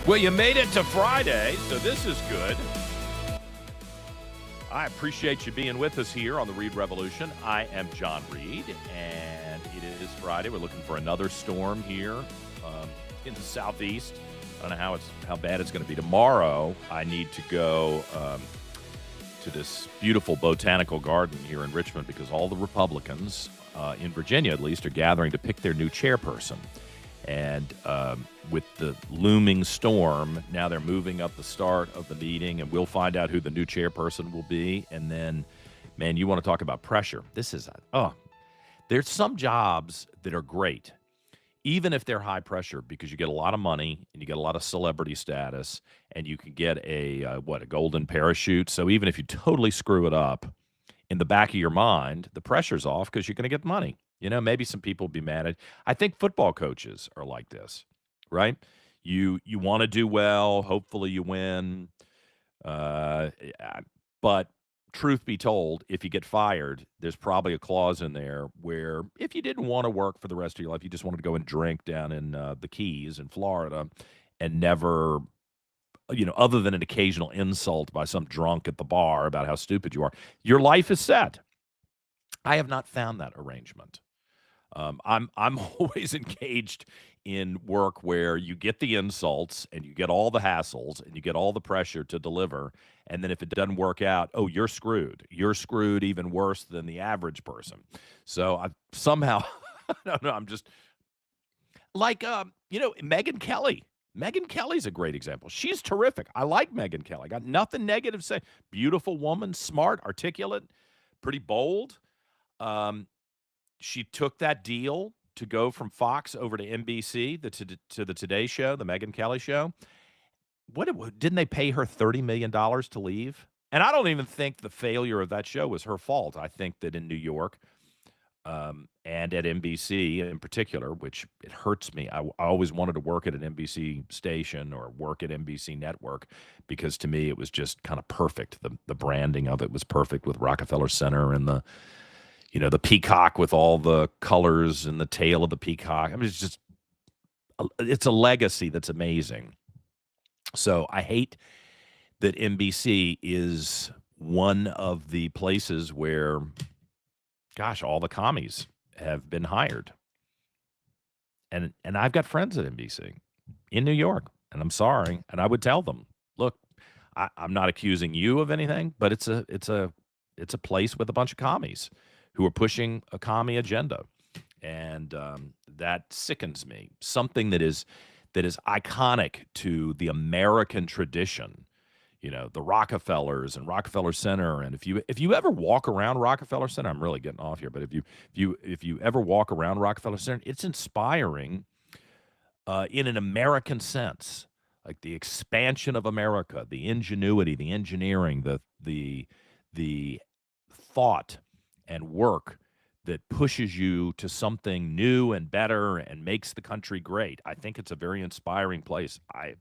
Well, you made it to Friday, so this is good. I appreciate you being with us here on the Reid Revolution. I am John Reid, and it is Friday. We're looking for another storm here in the southeast. I don't know how bad it's going to be tomorrow. I need to go to this beautiful botanical garden here in Richmond because all the Republicans in Virginia, at least, are gathering to pick their new chairperson. And with the looming storm, now they're moving up the start of the meeting, and we'll find out who the new chairperson will be. And then, man, you want to talk about pressure. There's some jobs that are great, even if they're high pressure, because you get a lot of money and you get a lot of celebrity status, and you can get a golden parachute. So even if you totally screw it up, in the back of your mind, the pressure's off because you're going to get money. You know, maybe some people will be mad at. I think football coaches are like this, right? You want to do well. Hopefully you win. But truth be told, if you get fired, there's probably a clause in there where if you didn't want to work for the rest of your life, you just wanted to go and drink down in the Keys in Florida and never, other than an occasional insult by some drunk at the bar about how stupid you are, your life is set. I have not found that arrangement. I'm always engaged in work where you get the insults and you get all the hassles and you get all the pressure to deliver. And then if it doesn't work out, oh, you're screwed. You're screwed even worse than the average person. So I somehow, I don't know, I'm just like, Megyn Kelly. Megyn Kelly's a great example. She's terrific. I like Megyn Kelly. Got nothing negative to say. Beautiful woman, smart, articulate, pretty bold. She took that deal to go from Fox over to NBC, to the Today Show, the Megyn Kelly Show. Didn't they pay her $30 million to leave? And I don't even think the failure of that show was her fault. I think that in New York and at NBC in particular, which it hurts me. I always wanted to work at an NBC station or work at NBC Network because to me it was just kind of perfect. The branding of it was perfect with Rockefeller Center and the peacock with all the colors and the tail of the peacock. I mean, it's a legacy that's amazing. So I hate that NBC is one of the places where, gosh, all the commies have been hired. And I've got friends at NBC in New York, and I'm sorry. And I would tell them, look, I'm not accusing you of anything, but it's a place with a bunch of commies who are pushing a commie agenda. And that sickens me. Something that is iconic to the American tradition, the Rockefellers and Rockefeller Center. And if you ever walk around Rockefeller Center, I'm really getting off here, but if you ever walk around Rockefeller Center, it's inspiring in an American sense, like the expansion of America, the ingenuity, the engineering, the thought and work that pushes you to something new and better and makes the country great. I think it's a very inspiring place. I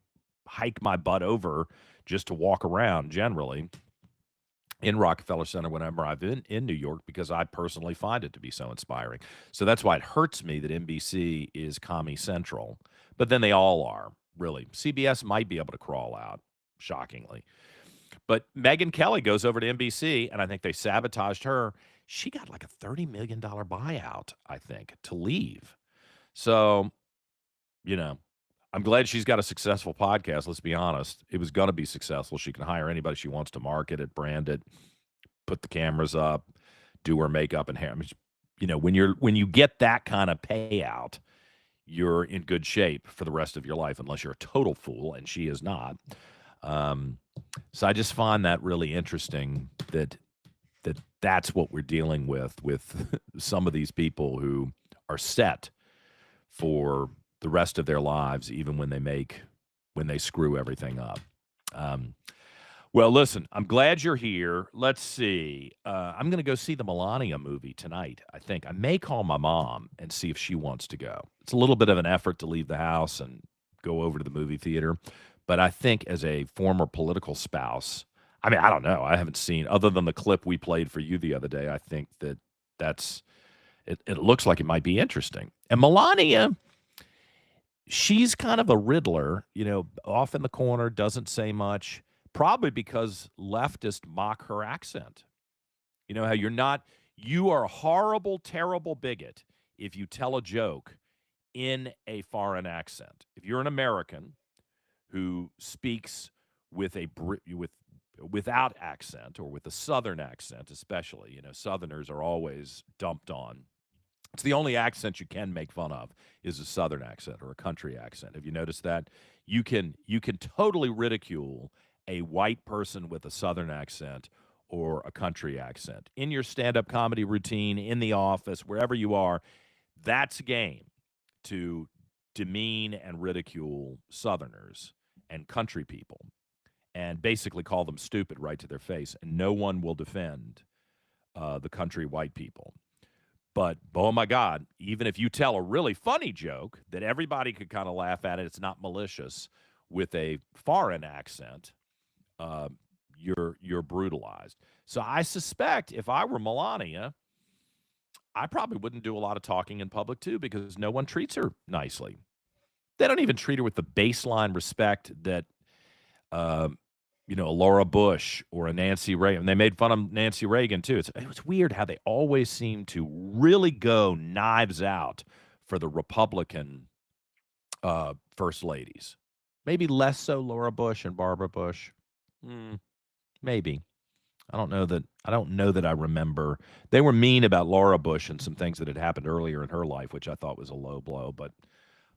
hike my butt over just to walk around generally in Rockefeller Center whenever I've been in New York because I personally find it to be so inspiring. So that's why it hurts me that NBC is commie central, but then they all are, really. CBS might be able to crawl out, shockingly. But Megyn Kelly goes over to NBC, and I think they sabotaged her. She got like a $30 million buyout, I think, to leave. So, I'm glad she's got a successful podcast. Let's be honest. It was going to be successful. She can hire anybody she wants to market it, brand it, put the cameras up, do her makeup and hair. I mean, when you get that kind of payout, you're in good shape for the rest of your life, unless you're a total fool, and she is not. So I just find that really interesting that's what we're dealing with some of these people who are set for the rest of their lives, even when they screw everything up. Well, listen, I'm glad you're here. Let's see. I'm going to go see the Melania movie tonight, I think. I may call my mom and see if she wants to go. It's a little bit of an effort to leave the house and go over to the movie theater. But I think as a former political spouse, I mean, I don't know. I haven't seen, other than the clip we played for you the other day, I think it looks like it might be interesting. And Melania, she's kind of a riddler, off in the corner, doesn't say much, probably because leftists mock her accent. You know how you are a horrible, terrible bigot if you tell a joke in a foreign accent. If you're an American who speaks with without accent or with a southern accent, especially, southerners are always dumped on. It's the only accent you can make fun of is a southern accent or a country accent. Have you noticed that? You can totally ridicule a white person with a southern accent or a country accent in your stand-up comedy routine, in the office, wherever you are. That's game to demean and ridicule southerners and country people and basically call them stupid right to their face, and no one will defend the country white people. But, oh my God, even if you tell a really funny joke that everybody could kind of laugh at it, it's not malicious, with a foreign accent, uh, you're brutalized. So I suspect if I were Melania, I probably wouldn't do a lot of talking in public too, because no one treats her nicely. They don't even treat her with the baseline respect that um, a Laura Bush or a Nancy Reagan. They made fun of Nancy Reagan too. It's weird how they always seem to really go knives out for the Republican first ladies. Maybe less so Laura Bush and Barbara Bush. Maybe. I don't know that I remember. They were mean about Laura Bush and some things that had happened earlier in her life, which I thought was a low blow. But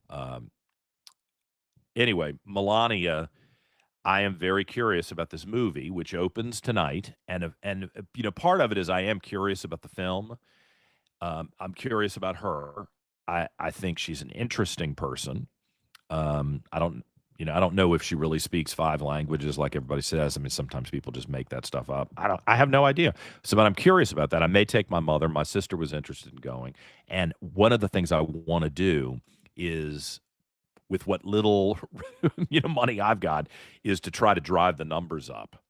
um, anyway, Melania, I am very curious about this movie, which opens tonight, and part of it is I am curious about the film. I'm curious about her. I think she's an interesting person. I don't know if she really speaks 5 languages like everybody says. I mean, sometimes people just make that stuff up. I have no idea. So, but I'm curious about that. I may take my mother. My sister was interested in going, and one of the things I want to do is, with what little money I've got, is to try to drive the numbers up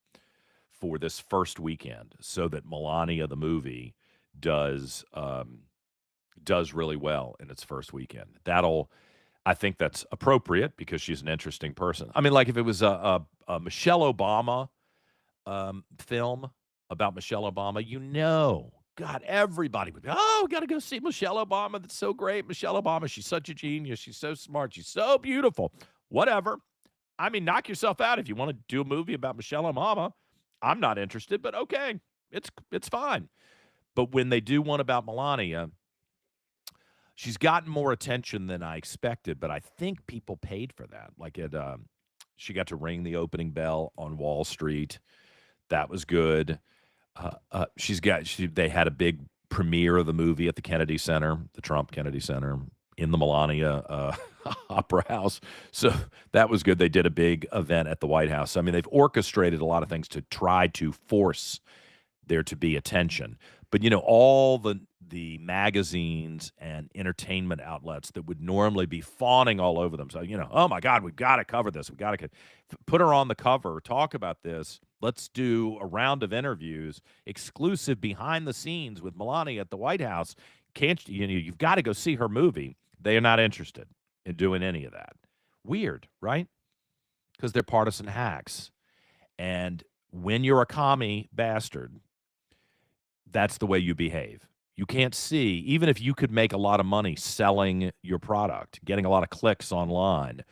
for this first weekend so that Melania the movie does does really well in its first weekend. I think that's appropriate because she's an interesting person. I mean, like if it was a Michelle Obama film about Michelle Obama, God, everybody would be, oh, we got to go see Michelle Obama. That's so great. Michelle Obama, she's such a genius. She's so smart. She's so beautiful. Whatever. I mean, knock yourself out if you want to do a movie about Michelle Obama. I'm not interested, but okay, it's fine. But when they do one about Melania, she's gotten more attention than I expected, but I think people paid for that. She got to ring the opening bell on Wall Street. That was good. They had a big premiere of the movie at the Kennedy Center, the Trump Kennedy Center, in the Melania Opera House. So that was good. They did a big event at the White House. I mean, they've orchestrated a lot of things to try to force there to be attention. But all the magazines and entertainment outlets that would normally be fawning all over them. So, oh my God, we've got to cover this. We've got to put her on the cover, talk about this. Let's do a round of interviews, exclusive behind the scenes with Melania at the White House. You've got to go see her movie. They are not interested in doing any of that. Weird, right? Because they're partisan hacks. And when you're a commie bastard, that's the way you behave. You can't see, even if you could make a lot of money selling your product, getting a lot of clicks online,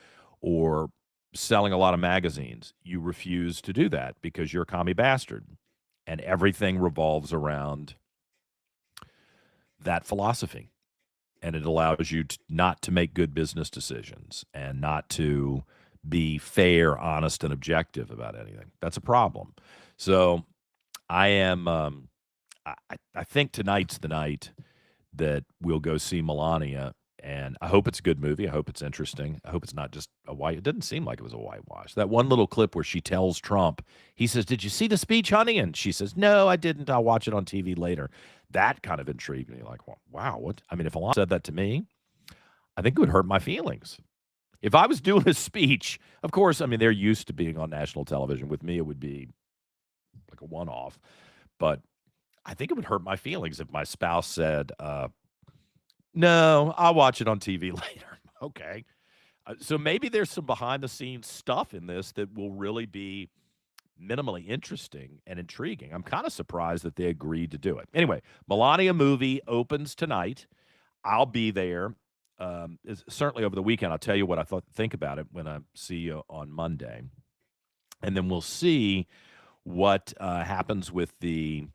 or selling a lot of magazines, you refuse to do that because you're a commie bastard. And everything revolves around that philosophy. And it allows you not to make good business decisions and not to be fair, honest, and objective about anything. That's a problem. So I am. I think tonight's the night that we'll go see Melania, and I hope it's a good movie. I hope it's interesting. I hope it's not just a white. It didn't seem like it was a whitewash. That one little clip where she tells Trump, he says, "Did you see the speech, honey?" And she says, "No, I didn't. I'll watch it on TV later." That kind of intrigued me. Like, wow, what? I mean, if Alana said that to me, I think it would hurt my feelings. If I was doing a speech, of course, I mean, they're used to being on national television. With me, it would be like a one-off, but I think it would hurt my feelings if my spouse said, "No, I'll watch it on TV later." Okay. So maybe there's some behind the scenes stuff in this that will really be minimally interesting and intriguing. I'm kind of surprised that they agreed to do it. Anyway, Melania movie opens tonight. I'll be there. Certainly over the weekend. I'll tell you what I think about it when I see you on Monday, and then we'll see what happens with the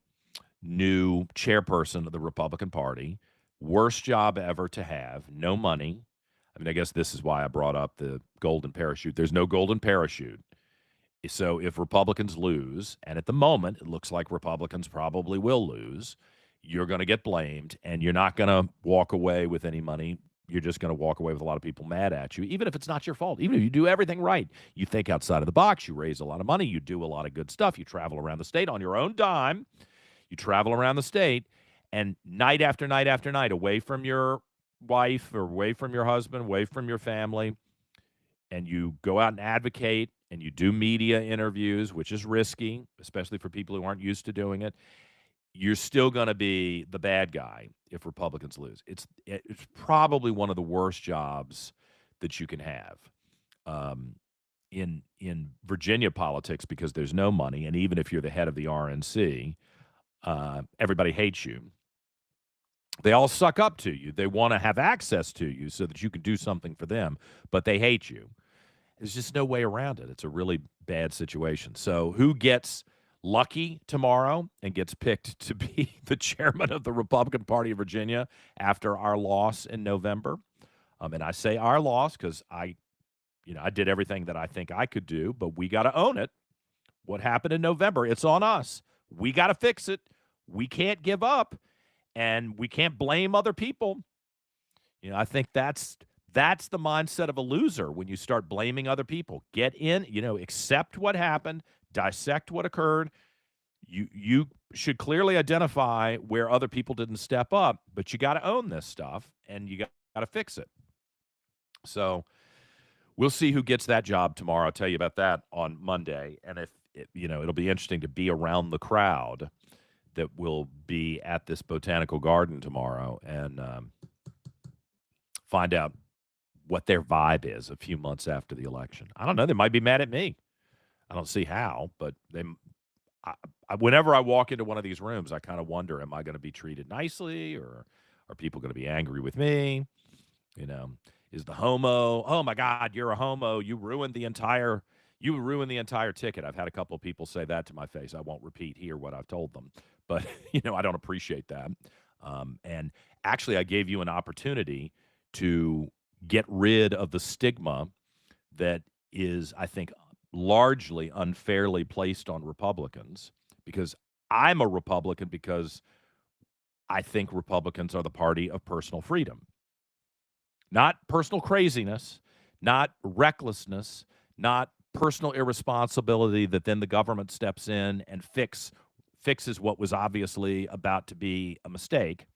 new chairperson of the Republican Party. Worst job ever to have. No money. I mean, I guess this is why I brought up the golden parachute. There's no golden parachute. So if Republicans lose, and at the moment it looks like Republicans probably will lose, you're going to get blamed, and you're not going to walk away with any money. You're just going to walk away with a lot of people mad at you, even if it's not your fault. Even if you do everything right, you think outside of the box, you raise a lot of money, you do a lot of good stuff, you travel around the state on your own dime, you travel around the state, and night after night after night, away from your wife or away from your husband, away from your family, and you go out and advocate and you do media interviews, which is risky, especially for people who aren't used to doing it, you're still going to be the bad guy if Republicans lose. It's probably one of the worst jobs that you can have in Virginia politics, because there's no money, and even if you're the head of the RNC, everybody hates you. They all suck up to you. They want to have access to you so that you can do something for them, but they hate you. There's just no way around it. It's a really bad situation. So who gets lucky tomorrow and gets picked to be the chairman of the Republican Party of Virginia after our loss in November? And I say our loss because I did everything that I think I could do, but we got to own it. What happened in November, it's on us. We got to fix it. We can't give up, and we can't blame other people. I think that's the mindset of a loser when you start blaming other people. Get in, accept what happened, dissect what occurred. You should clearly identify where other people didn't step up, but you got to own this stuff, and you got to fix it. So we'll see who gets that job tomorrow. I'll tell you about that on Monday. And it'll be interesting to be around the crowd that will be at this botanical garden tomorrow and find out what their vibe is a few months after the election. I don't know. They might be mad at me. I don't see how, but whenever I walk into one of these rooms, I kind of wonder, am I going to be treated nicely, or are people going to be angry with me? Is the homo, oh my God, you're a homo. You ruined the entire ticket. I've had a couple of people say that to my face. I won't repeat here what I've told them, but I don't appreciate that. And actually, I gave you an opportunity to get rid of the stigma that is, I think, largely unfairly placed on Republicans, because I'm a Republican because I think Republicans are the party of personal freedom. Not personal craziness, not recklessness, not personal irresponsibility that then the government steps in and fixes what was obviously about to be a mistake,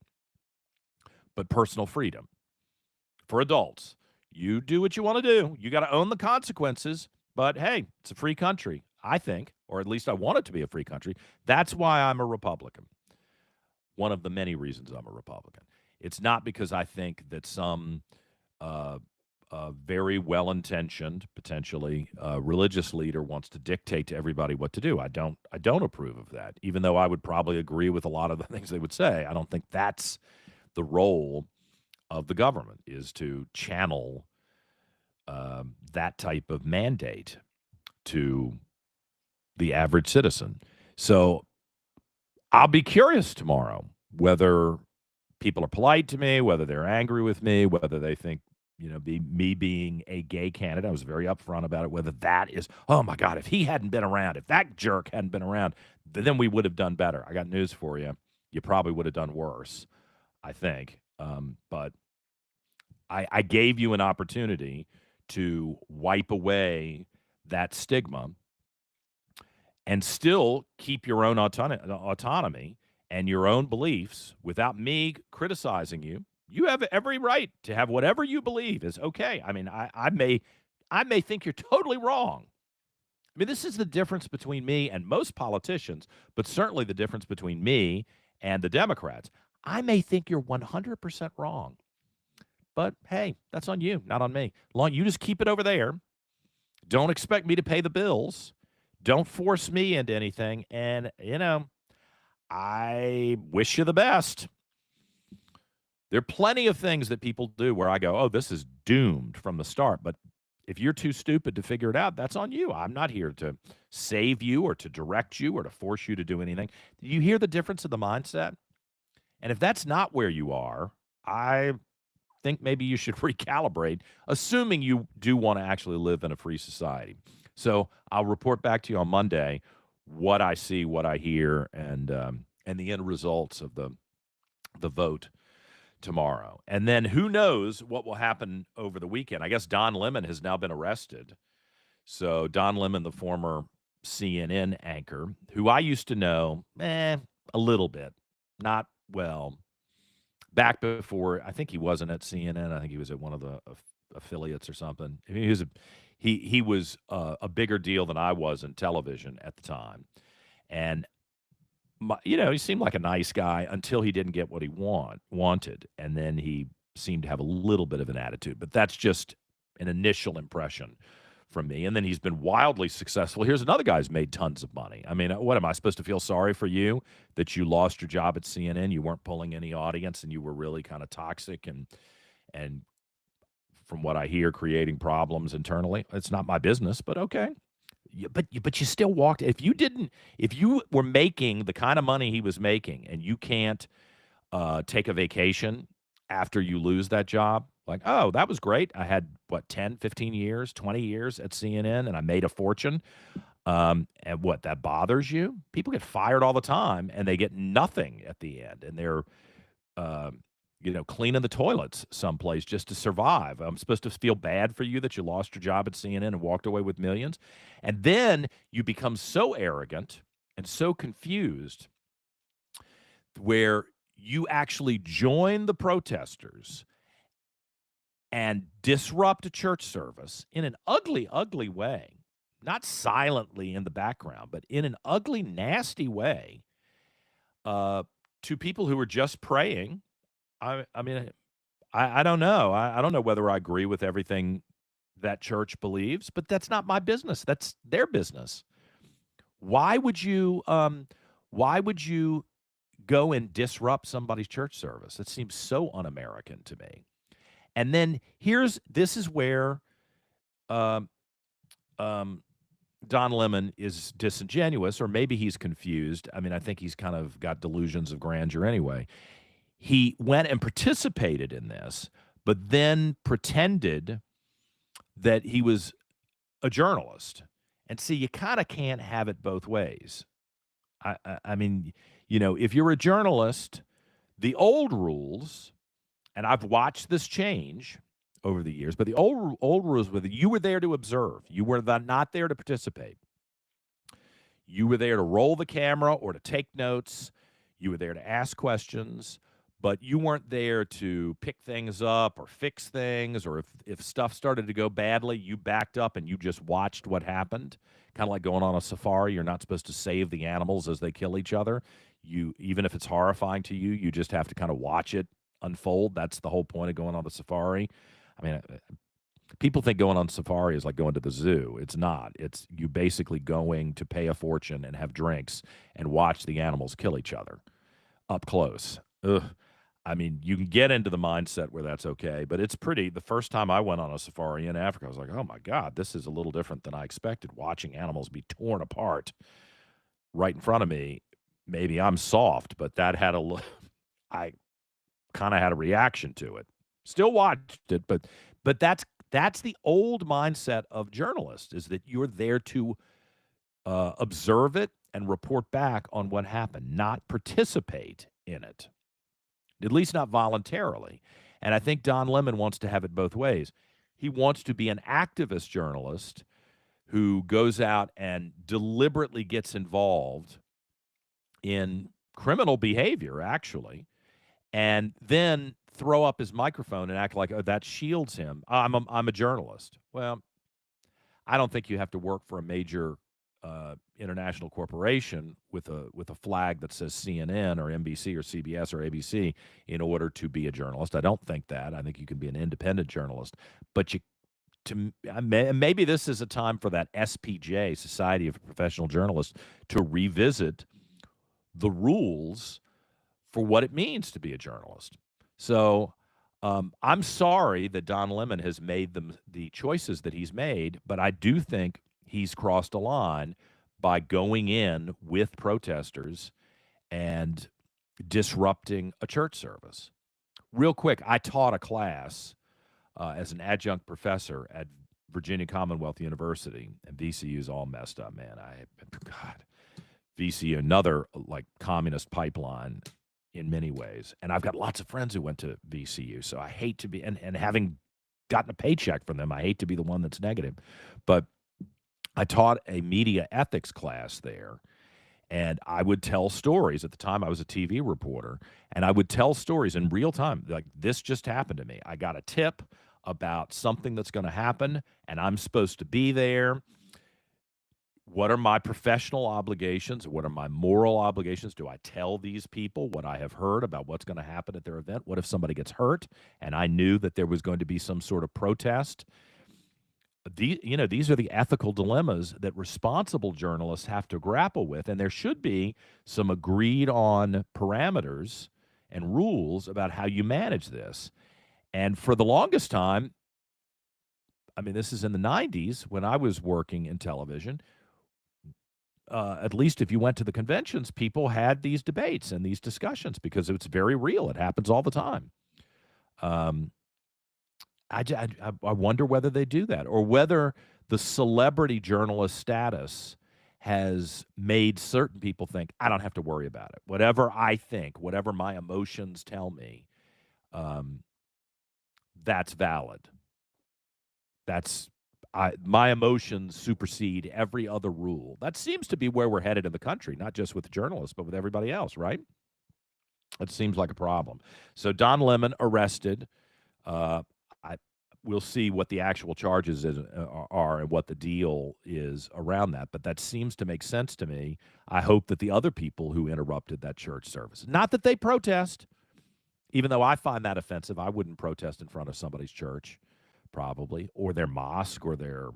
but personal freedom. For adults, you do what you want to do. You got to own the consequences, but hey, it's a free country, I think, or at least I want it to be a free country. That's why I'm a Republican. One of the many reasons I'm a Republican. It's not because I think that some very well-intentioned, potentially religious leader wants to dictate to everybody what to do. I don't approve of that, even though I would probably agree with a lot of the things they would say. I don't think that's the role of the government, is to channel that type of mandate to the average citizen. So I'll be curious tomorrow whether people are polite to me, whether they're angry with me, whether they think, me being a gay candidate, I was very upfront about it, whether that is, oh my God, if he hadn't been around, if that jerk hadn't been around, then we would have done better. I got news for you. You probably would have done worse, I think. But I gave you an opportunity to wipe away that stigma and still keep your own autonomy and your own beliefs without me criticizing you. You have every right to have whatever you believe is okay. I mean, I may think you're totally wrong. I mean, this is the difference between me and most politicians, but certainly the difference between me and the Democrats. I may think you're 100% wrong, But hey, that's on you, not on me. Long you just keep it over there. Don't expect me to pay the bills. Don't force me into anything. And, I wish you the best. There are plenty of things that people do where I go, oh, this is doomed from the start. But if you're too stupid to figure it out, that's on you. I'm not here to save you or to direct you or to force you to do anything. Do you hear the difference of the mindset? And if that's not where you are, I think maybe you should recalibrate, assuming you do want to actually live in a free society. So I'll report back to you on Monday what I see, what I hear, and the end results of the vote tomorrow. And then who knows what will happen over the weekend. I guess Don Lemon has now been arrested. So Don Lemon, the former CNN anchor, who I used to know, a little bit, not well. Back before, I think he wasn't at CNN. I think he was at one of the affiliates or something. I mean, he was a bigger deal than I was in television at the time, and he seemed like a nice guy until he didn't get what he wanted, and then he seemed to have a little bit of an attitude. But that's just an initial impression from me. And then he's been wildly successful. Here's another guy who's made tons of money. I mean, what am I supposed to feel sorry for you that you lost your job at CNN? You weren't pulling any audience, and you were really kind of toxic and from what I hear, creating problems internally. It's not my business, but okay. But you still walked. If you were making the kind of money he was making, and you can't take a vacation after you lose that job, like, oh, that was great. I had, 10, 15 years, 20 years at CNN, and I made a fortune. And what, that bothers you? People get fired all the time, and they get nothing at the end, and they're, cleaning the toilets someplace just to survive. I'm supposed to feel bad for you that you lost your job at CNN and walked away with millions. And then you become so arrogant and so confused where you actually join the protesters and disrupt a church service in an ugly, ugly way, not silently in the background, but in an ugly, nasty way, to people who are just praying. I mean, I don't know. I don't know whether I agree with everything that church believes, but that's not my business. That's their business. Why would you why would you go and disrupt somebody's church service? It seems so un-American to me. And then this is where um, um, Don Lemon is disingenuous, or maybe he's confused. I mean, I think he's kind of got delusions of grandeur anyway. He went and participated in this, but then pretended that he was a journalist. And see, you kind of can't have it both ways. I mean, if you're a journalist, the old rules, and I've watched this change over the years, but the old rules were that you were there to observe. You were not there to participate. You were there to roll the camera or to take notes. You were there to ask questions, but you weren't there to pick things up or fix things, or if stuff started to go badly, you backed up and you just watched what happened. Kind of like going on a safari. You're not supposed to save the animals as they kill each other. Even if it's horrifying to you, you just have to kind of watch it unfold. That's the whole point of going on the safari. I mean, people think going on safari is like going to the zoo. It's not. It's you basically going to pay a fortune and have drinks and watch the animals kill each other up close. Ugh. I mean, you can get into the mindset where that's okay, but it's pretty. The first time I went on a safari in Africa, I was like, oh my God, this is a little different than I expected, watching animals be torn apart right in front of me. Maybe I'm soft, but that had I kind of had a reaction to it. Still watched it, but that's the old mindset of journalists, is that you're there to observe it and report back on what happened, not participate in it. At least not voluntarily. And I think Don Lemon wants to have it both ways. He wants to be an activist journalist who goes out and deliberately gets involved in criminal behavior, actually, and then throw up his microphone and act like, oh, that shields him. I'm a journalist. Well, I don't think you have to work for a major international corporation with a flag that says CNN or NBC or CBS or ABC in order to be a journalist. I don't think that. I think you can be an independent journalist, but maybe this is a time for that SPJ, Society of Professional Journalists, to revisit the rules for what it means to be a journalist. So I'm sorry that Don Lemon has made the choices that he's made, but I do think he's crossed a line by going in with protesters and disrupting a church service. Real quick, I taught a class as an adjunct professor at Virginia Commonwealth University, and VCU's all messed up, man. God, VCU, another like communist pipeline in many ways. And I've got lots of friends who went to VCU, so I hate to be, and having gotten a paycheck from them, I hate to be the one that's negative. But I taught a media ethics class there, and I would tell stories. At the time, I was a TV reporter, and I would tell stories in real time. Like, this just happened to me. I got a tip about something that's going to happen, and I'm supposed to be there. What are my professional obligations? What are my moral obligations? Do I tell these people what I have heard about what's going to happen at their event? What if somebody gets hurt and I knew that there was going to be some sort of protest? These are the ethical dilemmas that responsible journalists have to grapple with, and there should be some agreed on parameters and rules about how you manage this. And for the longest time, I mean, this is in the 90s when I was working in television, at least if you went to the conventions, people had these debates and these discussions because it's very real. It happens all the time. I wonder whether they do that, or whether the celebrity journalist status has made certain people think, I don't have to worry about it. Whatever I think, whatever my emotions tell me, that's valid. My emotions supersede every other rule. That seems to be where we're headed in the country, not just with journalists, but with everybody else, right? It seems like a problem. So Don Lemon arrested. We'll see what the actual charges are and what the deal is around that. But that seems to make sense to me. I hope that the other people who interrupted that church service, not that they protest, even though I find that offensive, I wouldn't protest in front of somebody's church, probably, or their mosque or their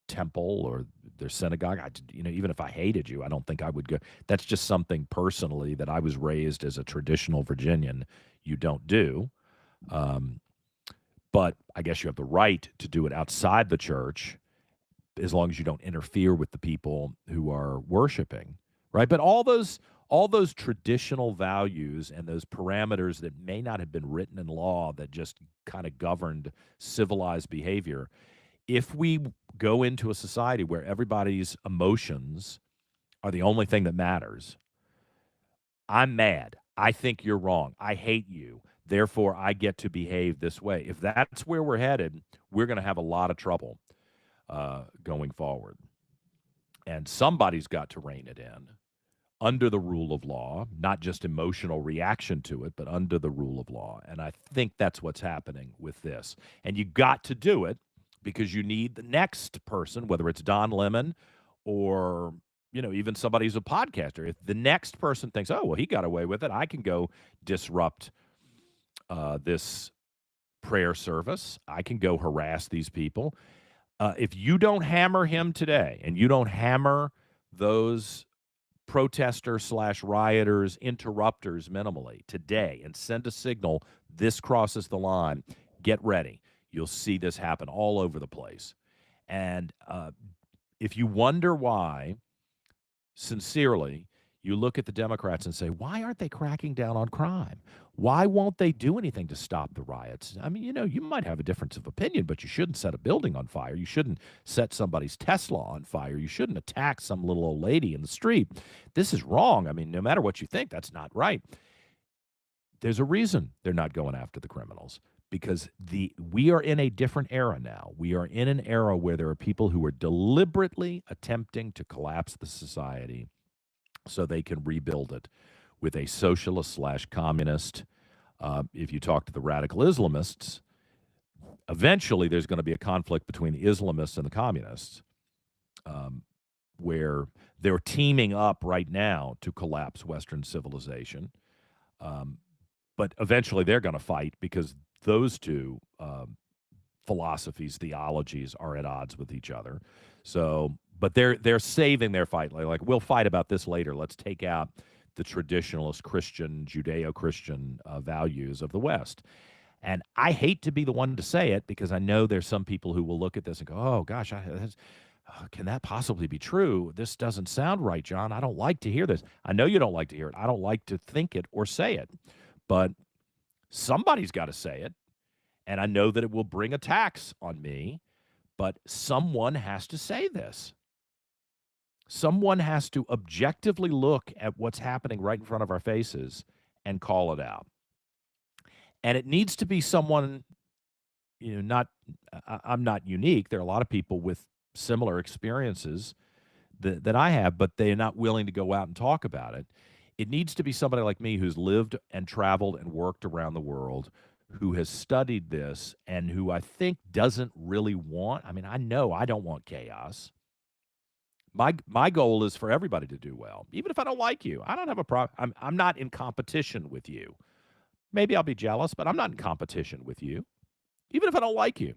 temple or their synagogue. Even if I hated you, I don't think I would go. That's just something personally that I was raised as a traditional Virginian you don't do. But I guess you have the right to do it outside the church as long as you don't interfere with the people who are worshiping, right? But all those traditional values and those parameters that may not have been written in law that just kind of governed civilized behavior, if we go into a society where everybody's emotions are the only thing that matters, I'm mad. I think you're wrong. I hate you. Therefore, I get to behave this way. If that's where we're headed, we're going to have a lot of trouble going forward. And somebody's got to rein it in under the rule of law, not just emotional reaction to it, but under the rule of law. And I think that's what's happening with this. And you got to do it because you need the next person, whether it's Don Lemon or even somebody who's a podcaster. If the next person thinks, oh, well, he got away with it, I can go disrupt this prayer service. I can go harass these people. If you don't hammer him today and you don't hammer those protester/rioters, interrupters minimally today and send a signal, this crosses the line, get ready. You'll see this happen all over the place. And if you wonder why, sincerely, you look at the Democrats and say, why aren't they cracking down on crime? Why won't they do anything to stop the riots? I mean, you might have a difference of opinion, but you shouldn't set a building on fire. You shouldn't set somebody's Tesla on fire. You shouldn't attack some little old lady in the street. This is wrong. I mean, no matter what you think, that's not right. There's a reason they're not going after the criminals, because we are in a different era now. We are in an era where there are people who are deliberately attempting to collapse the society so they can rebuild it with a socialist/communist. If you talk to the radical Islamists, eventually there's going to be a conflict between the Islamists and the communists. where they're teaming up right now to collapse Western civilization. But eventually they're going to fight because those two philosophies, theologies are at odds with each other. So, but they're saving their fight. Like we'll fight about this later. Let's take out the traditionalist Christian, Judeo-Christian values of the West. And I hate to be the one to say it because I know there's some people who will look at this and go, "Oh gosh, can that possibly be true? This doesn't sound right, John. I don't like to hear this." I know you don't like to hear it. I don't like to think it or say it, but somebody's got to say it. And I know that it will bring attacks on me, but someone has to say this. Someone has to objectively look at what's happening right in front of our faces and call it out. And it needs to be someone, I'm not unique. There are a lot of people with similar experiences that I have, but they're not willing to go out and talk about it. It needs to be somebody like me who's lived and traveled and worked around the world, who has studied this and who I think doesn't really want, I know I don't want chaos. My goal is for everybody to do well. Even if I don't like you, I don't have a problem. I'm not in competition with you. Maybe I'll be jealous, but I'm not in competition with you. Even if I don't like you.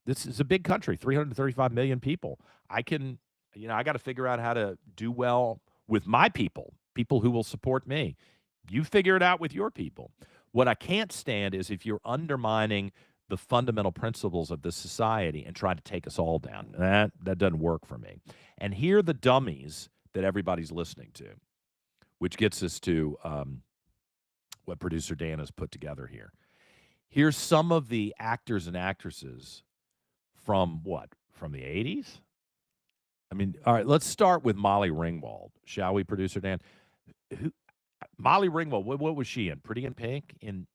This is a big country, 335 million people. I got to figure out how to do well with my people who will support me. You figure it out with your people. What I can't stand is if you're undermining the fundamental principles of this society and trying to take us all down. That doesn't work for me. And here are the dummies that everybody's listening to, which gets us to what producer Dan has put together here. Here's some of the actors and actresses from the 80s? All right, let's start with Molly Ringwald, shall we, producer Dan? Molly Ringwald, what was she in? Pretty in Pink in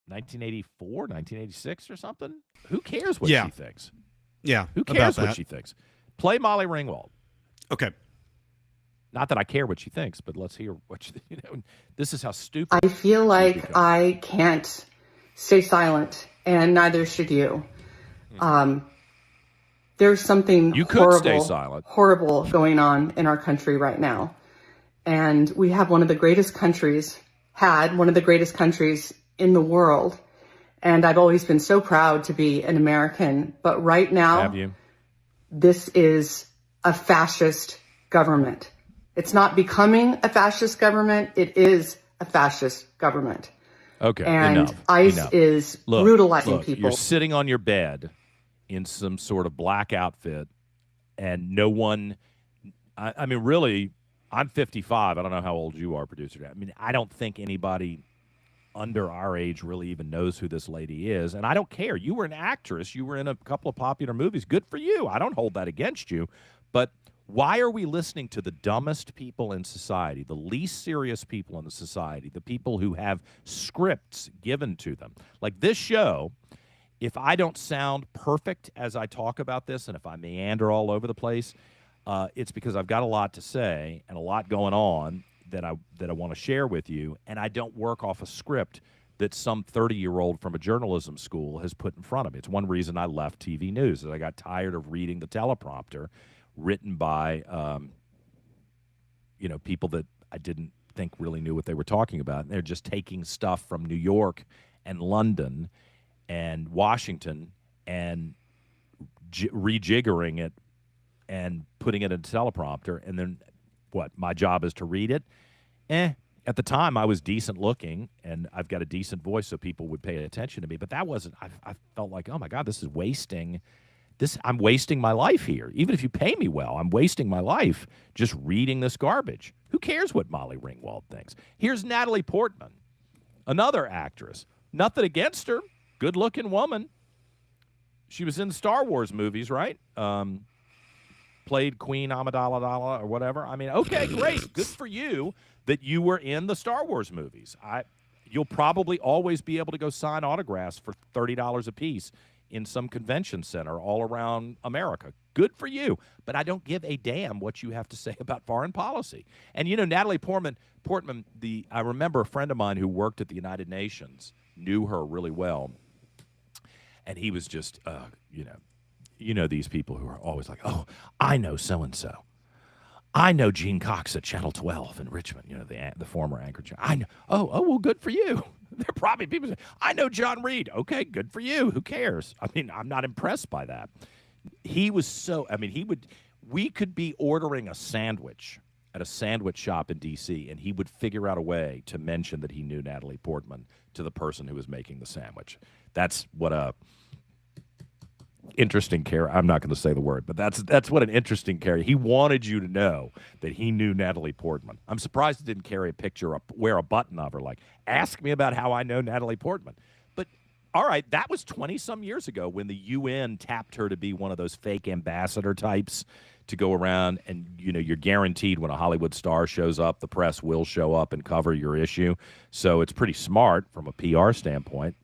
1984, 1986 or something? Who cares what she thinks? Yeah. Who cares what she thinks? Play Molly Ringwald. Okay. Not that I care what she thinks, but let's hear what she, this is how stupid. I feel like I can't stay silent, and neither should you. There's something horrible going on in our country right now. And we have one of the greatest countries in the world. And I've always been so proud to be an American. But right now, this is a fascist government. It's not becoming a fascist government. It is a fascist government. Okay. And ICE is brutalizing people. You're sitting on your bed in some sort of black outfit, and no one, really, I'm 55. I don't know how old you are, producer. I don't think anybody under our age really even knows who this lady is, and I don't care. You were an actress. You were in a couple of popular movies. Good for you. I don't hold that against you. But why are we listening to the dumbest people in society, the least serious people in the society, the people who have scripts given to them? Like this show, if I don't sound perfect as I talk about this, and if I meander all over the place, it's because I've got a lot to say and a lot going on that I want to share with you, and I don't work off a script that some 30-year-old from a journalism school has put in front of me. It's one reason I left TV news, is I got tired of reading the teleprompter written by people that I didn't think really knew what they were talking about. And they're just taking stuff from New York and London and Washington and rejiggering it and putting it in a teleprompter, and then my job is to read it? At the time, I was decent looking, and I've got a decent voice, so people would pay attention to me. But that wasn't. I felt like, oh my God, this is wasting. I'm wasting my life here. Even if you pay me well, I'm wasting my life just reading this garbage. Who cares what Molly Ringwald thinks? Here's Natalie Portman, another actress. Nothing against her. Good-looking woman. She was in the Star Wars movies, right? Played Queen Amidala or whatever. Okay, great. Good for you that you were in the Star Wars movies. You'll probably always be able to go sign autographs for $30 a piece in some convention center all around America. Good for you. But I don't give a damn what you have to say about foreign policy. And, Natalie Portman, I remember a friend of mine who worked at the United Nations, knew her really well. And he was just, these people who are always like, oh, I know so-and-so. I know Gene Cox at Channel 12 in Richmond, the former anchor. I know. Oh, well, good for you. There are probably people say, I know John Reid. Okay, good for you. Who cares? I mean, I'm not impressed by that. He was so, I mean, we could be ordering a sandwich at a sandwich shop in D.C., and he would figure out a way to mention that he knew Natalie Portman to the person who was making the sandwich. That's what a interesting character. I'm not going to say the word, but that's what an interesting character. He wanted you to know that he knew Natalie Portman. I'm surprised he didn't carry a picture up, wear a button of her, like, ask me about how I know Natalie Portman. But all right, that was 20 some years ago when the UN tapped her to be one of those fake ambassador types to go around, and you're guaranteed when a Hollywood star shows up, the press will show up and cover your issue. So it's pretty smart from a PR standpoint.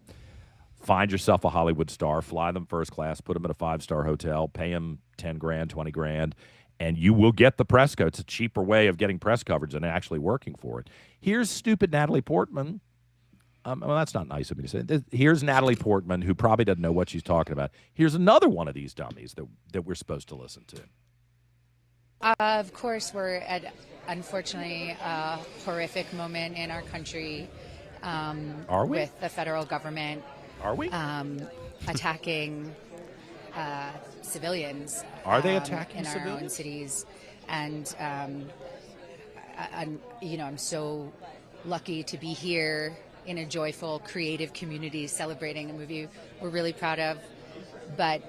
Find yourself a Hollywood star, fly them first class, put them in a 5-star hotel, pay them 10 grand, 20 grand, and you will get the press coverage. It's a cheaper way of getting press coverage than actually working for it. Here's stupid Natalie Portman. Well, that's not nice of me to say. Here's Natalie Portman, who probably doesn't know what she's talking about. Here's another one of these dummies that we're supposed to listen to. Of course, we're at, unfortunately, a horrific moment in our country. Are we? With the federal government. Are we? Attacking civilians. Are they attacking in civilians? our own cities? And I'm so lucky to be here in a joyful, creative community celebrating a movie we're really proud of. But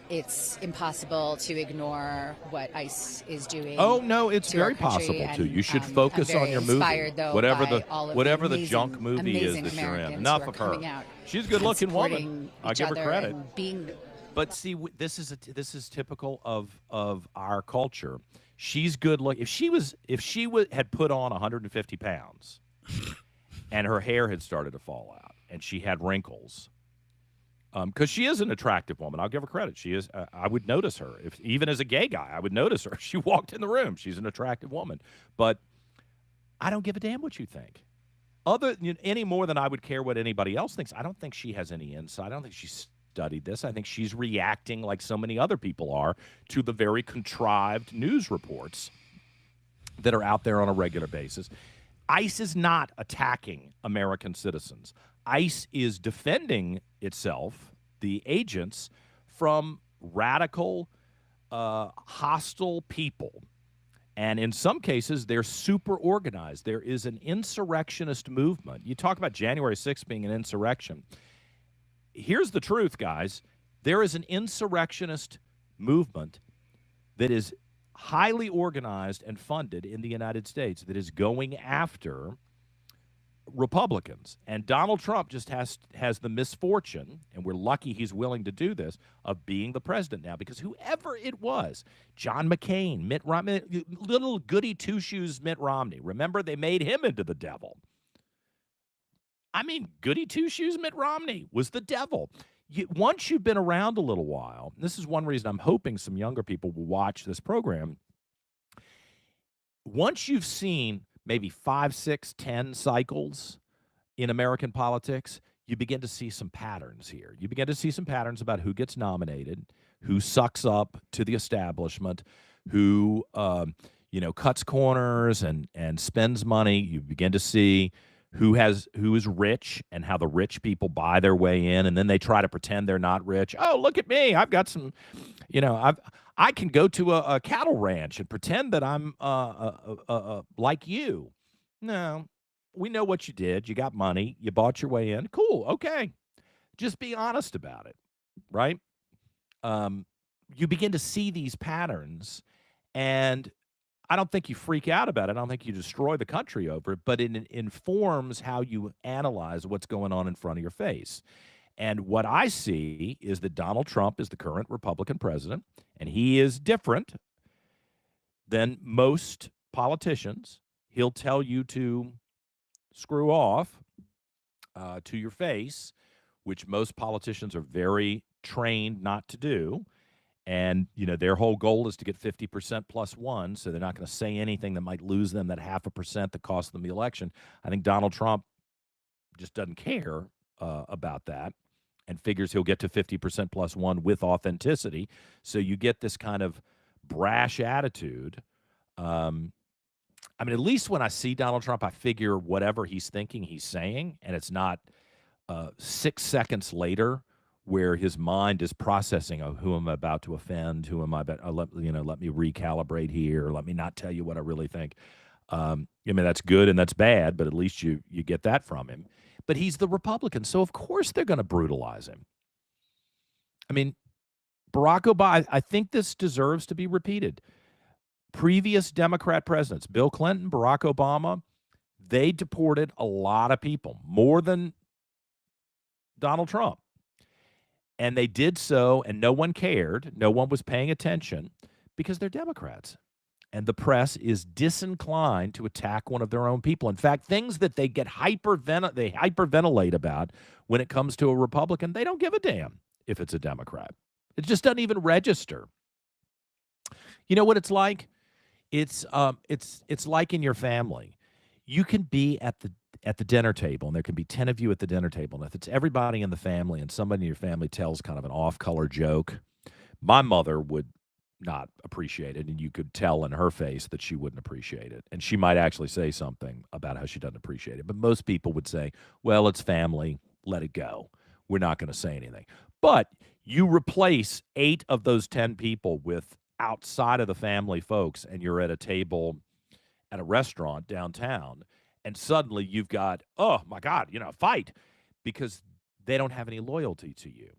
it's impossible to ignore what ICE is doing. Oh no, it's very possible to. You should focus on your movie, though, whatever the junk movie is that you're in. Enough of her. She's a good-looking woman. I'll give her credit. But see, this is typical of our culture. She's good looking. If she had put on 150 pounds, and her hair had started to fall out, and she had wrinkles. Because she is an attractive woman. I'll give her credit. She is. I would notice her. Even as a gay guy, I would notice her. She walked in the room. She's an attractive woman. But I don't give a damn what you think. Any more than I would care what anybody else thinks. I don't think she has any insight. I don't think she studied this. I think she's reacting like so many other people are to the very contrived news reports that are out there on a regular basis. ICE is not attacking American citizens. ICE is defending itself, the agents, from radical, hostile people. And in some cases, they're super organized. There is an insurrectionist movement. You talk about January 6th being an insurrection. Here's the truth, guys. There is an insurrectionist movement that is highly organized and funded in the United States that is going after Republicans. And Donald Trump just has the misfortune, and we're lucky he's willing to do this, of being the president now, because whoever it was, John McCain, Mitt Romney, little goody two-shoes Mitt Romney, remember they made him into the devil. I mean, goody two-shoes Mitt Romney was the devil. Once you've been around a little while, this is one reason I'm hoping some younger people will watch this program. Once you've seen maybe 5, 6, 10 cycles in American politics, you begin to see some patterns here. You begin to see some patterns about who gets nominated, who sucks up to the establishment, who cuts corners and spends money. You begin to see who is rich and how the rich people buy their way in, and then they try to pretend they're not rich. Oh, look at me. I've got some, I can go to a cattle ranch and pretend that I'm like you. No, we know what you did. You got money. You bought your way in. Cool. Okay. Just be honest about it, right? You begin to see these patterns, and I don't think you freak out about it. I don't think you destroy the country over it, but it informs how you analyze what's going on in front of your face. And what I see is that Donald Trump is the current Republican president, and he is different than most politicians. He'll tell you to screw off to your face, which most politicians are very trained not to do. And, their whole goal is to get 50% plus one, so they're not going to say anything that might lose them that 0.5% that cost them the election. I think Donald Trump just doesn't care about that and figures he'll get to 50% plus one with authenticity. So you get this kind of brash attitude I mean, at least when I see Donald Trump, I figure whatever he's thinking, he's saying, and it's not 6 seconds later where his mind is processing, oh, who am I about to offend? Who am I about? Let me recalibrate here. Let me not tell you what I really think. I mean, that's good and that's bad, but at least you get that from him. But he's the Republican, so of course they're going to brutalize him. I mean, Barack Obama, I think this deserves to be repeated. Previous Democrat presidents, Bill Clinton, Barack Obama, they deported a lot of people, more than Donald Trump. And they did so, and no one cared. No one was paying attention because they're Democrats. And the press is disinclined to attack one of their own people. In fact, things that they get hyperventilate about when it comes to a Republican, they don't give a damn if it's a Democrat. It just doesn't even register. You know what it's like? It's like in your family. You can be at the dinner table, and there can be 10 of you at the dinner table. And if it's everybody in the family and somebody in your family tells kind of an off-color joke, my mother would not appreciate it, and you could tell in her face that she wouldn't appreciate it. And she might actually say something about how she doesn't appreciate it. But most people would say, well, it's family. Let it go. We're not going to say anything. But you replace 8 of those 10 people with outside of the family folks, and you're at a table at a restaurant downtown, and suddenly you've got, oh, my God, a fight because they don't have any loyalty to you.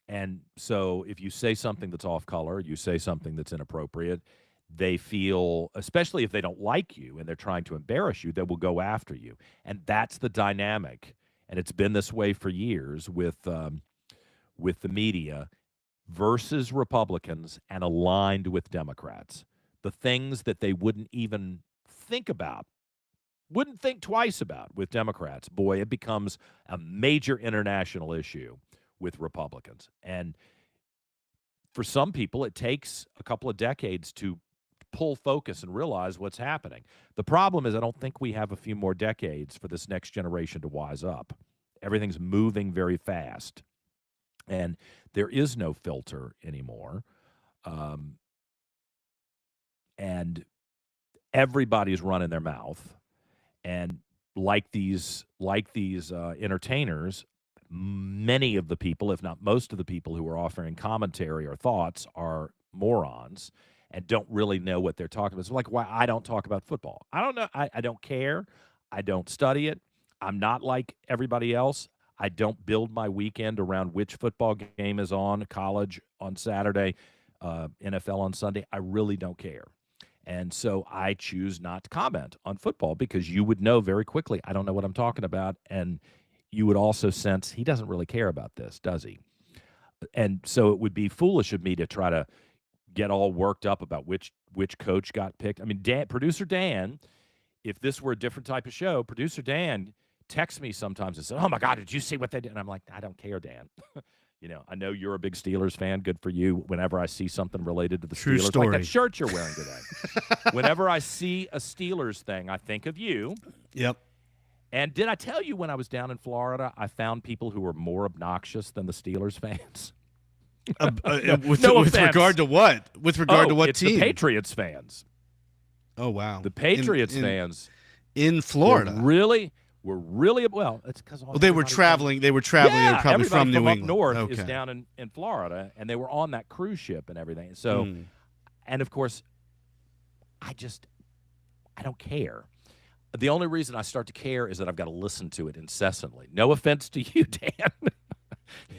And so if you say something that's off color, you say something that's inappropriate, they feel, especially if they don't like you and they're trying to embarrass you, they will go after you. And that's the dynamic. And it's been this way for years with the media versus Republicans and aligned with Democrats. The things that they wouldn't even think about, wouldn't think twice about with Democrats, boy, it becomes a major international issue with Republicans. And for some people, it takes a couple of decades to pull focus and realize what's happening. The problem is I don't think we have a few more decades for this next generation to wise up. Everything's moving very fast, and there is no filter anymore. And everybody's running their mouth. And like these entertainers, many of the people, if not most of the people who are offering commentary or thoughts are morons and don't really know what they're talking about. It's like why I don't talk about football. I don't know. I don't care. I don't study it. I'm not like everybody else. I don't build my weekend around which football game is on, college on Saturday, NFL on Sunday. I really don't care. And so I choose not to comment on football because you would know very quickly I don't know what I'm talking about, and you would also sense he doesn't really care about this, does he? And so it would be foolish of me to try to get all worked up about which coach got picked. I mean, producer Dan, if this were a different type of show, producer Dan texts me sometimes and says, "Oh my God, did you see what they did?" And I'm like, I don't care, Dan. I know you're a big Steelers fan. Good for you. Whenever I see something related to the True Steelers, story. like that shirt you're wearing today. Whenever I see a Steelers thing, I think of you. Yep. And did I tell you when I was down in Florida, I found people who were more obnoxious than the Steelers fans? With regard to what? With regard to what it's team? The Patriots fans. Oh, wow. The Patriots fans. In Florida. Were really well. It's because they were traveling. They were traveling. Yeah, they were probably from New England. Up north okay. is down in Florida, and they were on that cruise ship and everything. So, and of course, I don't care. The only reason I start to care is that I've got to listen to it incessantly. No offense to you, Dan.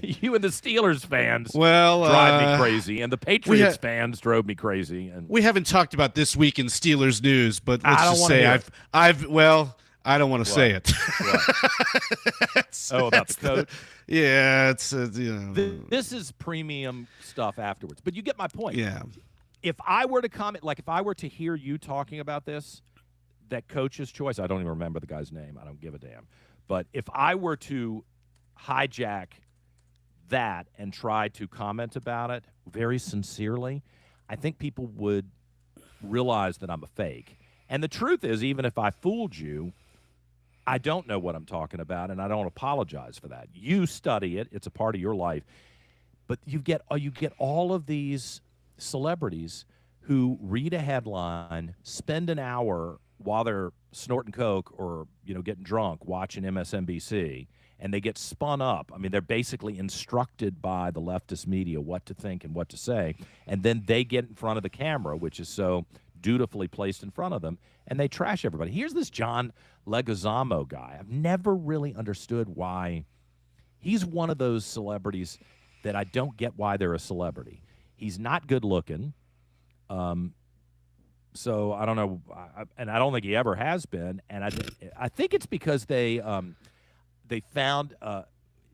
You and the Steelers fans drive me crazy, and the Patriots fans drove me crazy. And we haven't talked about this week in Steelers news, but let's just say I don't want to say it. About the coach? Yeah, it's This is premium stuff afterwards. But you get my point. Yeah. If I were to comment, like if I were to hear you talking about this, that coach's choice, I don't even remember the guy's name. I don't give a damn. But if I were to hijack that and try to comment about it very sincerely, I think people would realize that I'm a fake. And the truth is, even if I fooled you, I don't know what I'm talking about, and I don't apologize for that. You study it. It's a part of your life. But you get all of these celebrities who read a headline, spend an hour while they're snorting coke or getting drunk watching MSNBC, and they get spun up. I mean, they're basically instructed by the leftist media what to think and what to say, and then they get in front of the camera, which is so dutifully placed in front of them, and they trash everybody. Here's this John Leguizamo guy. I've never really understood why he's one of those celebrities that I don't get why they're a celebrity. He's not good looking. So I don't know, and I don't think he ever has been. And I think it's because they found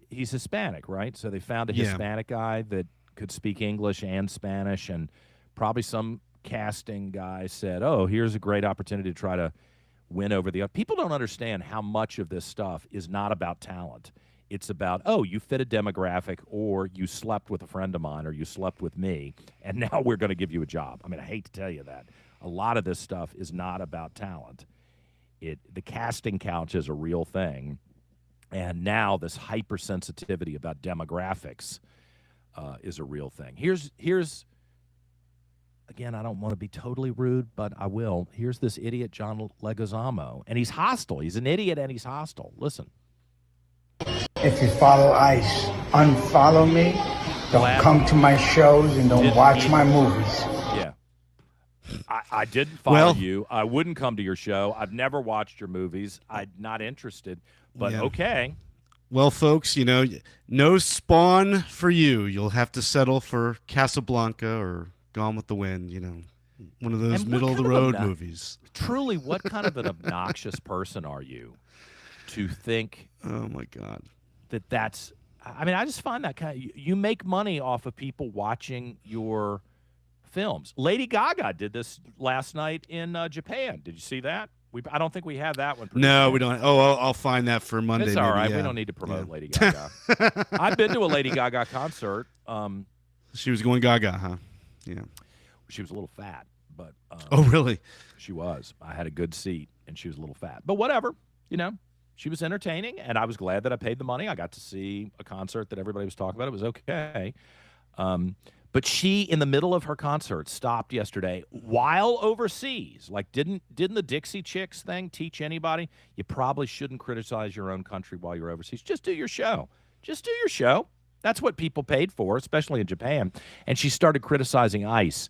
he's Hispanic, right? So they found a Hispanic guy that could speak English and Spanish, and probably some casting guy said, "Oh, here's a great opportunity to try to win over the other." People don't understand how much of this stuff is not about talent. It's about, oh, you fit a demographic, or you slept with a friend of mine, or you slept with me, and now we're going to give you a job. I mean, I hate to tell you that. A lot of this stuff is not about talent. The casting couch is a real thing, and now this hypersensitivity about demographics is a real thing. Here's again, I don't want to be totally rude, but I will. Here's this idiot John Leguizamo, and he's hostile. He's an idiot, and he's hostile. Listen. If you follow ICE, unfollow me. Don't come to my shows and don't watch my movies. Yeah. I didn't follow you. I wouldn't come to your show. I've never watched your movies. I'm not interested. But okay. Well, folks, no Spawn for you. You'll have to settle for Casablanca or Gone with the Wind, one of those middle-of-the-road movies. Truly, what kind of an obnoxious person are you to think... Oh, my God. That's... I mean, I just find that kind of... You make money off of people watching your films. Lady Gaga did this last night in Japan. Did you see that? I don't think we have that one. No, we don't. Oh, I'll find that for Monday. It's all right. Yeah. We don't need to promote Lady Gaga. I've been to a Lady Gaga concert. She was going Gaga, huh? Yeah. She was a little fat, but oh, really? She was. I had a good seat, and she was a little fat. But whatever, she was entertaining, and I was glad that I paid the money. I got to see a concert that everybody was talking about. It was okay. But she, in the middle of her concert, stopped yesterday while overseas. Like, didn't the Dixie Chicks thing teach anybody? You probably shouldn't criticize your own country while you're overseas. Just do your show. Just do your show. That's what people paid for, especially in Japan. And she started criticizing ICE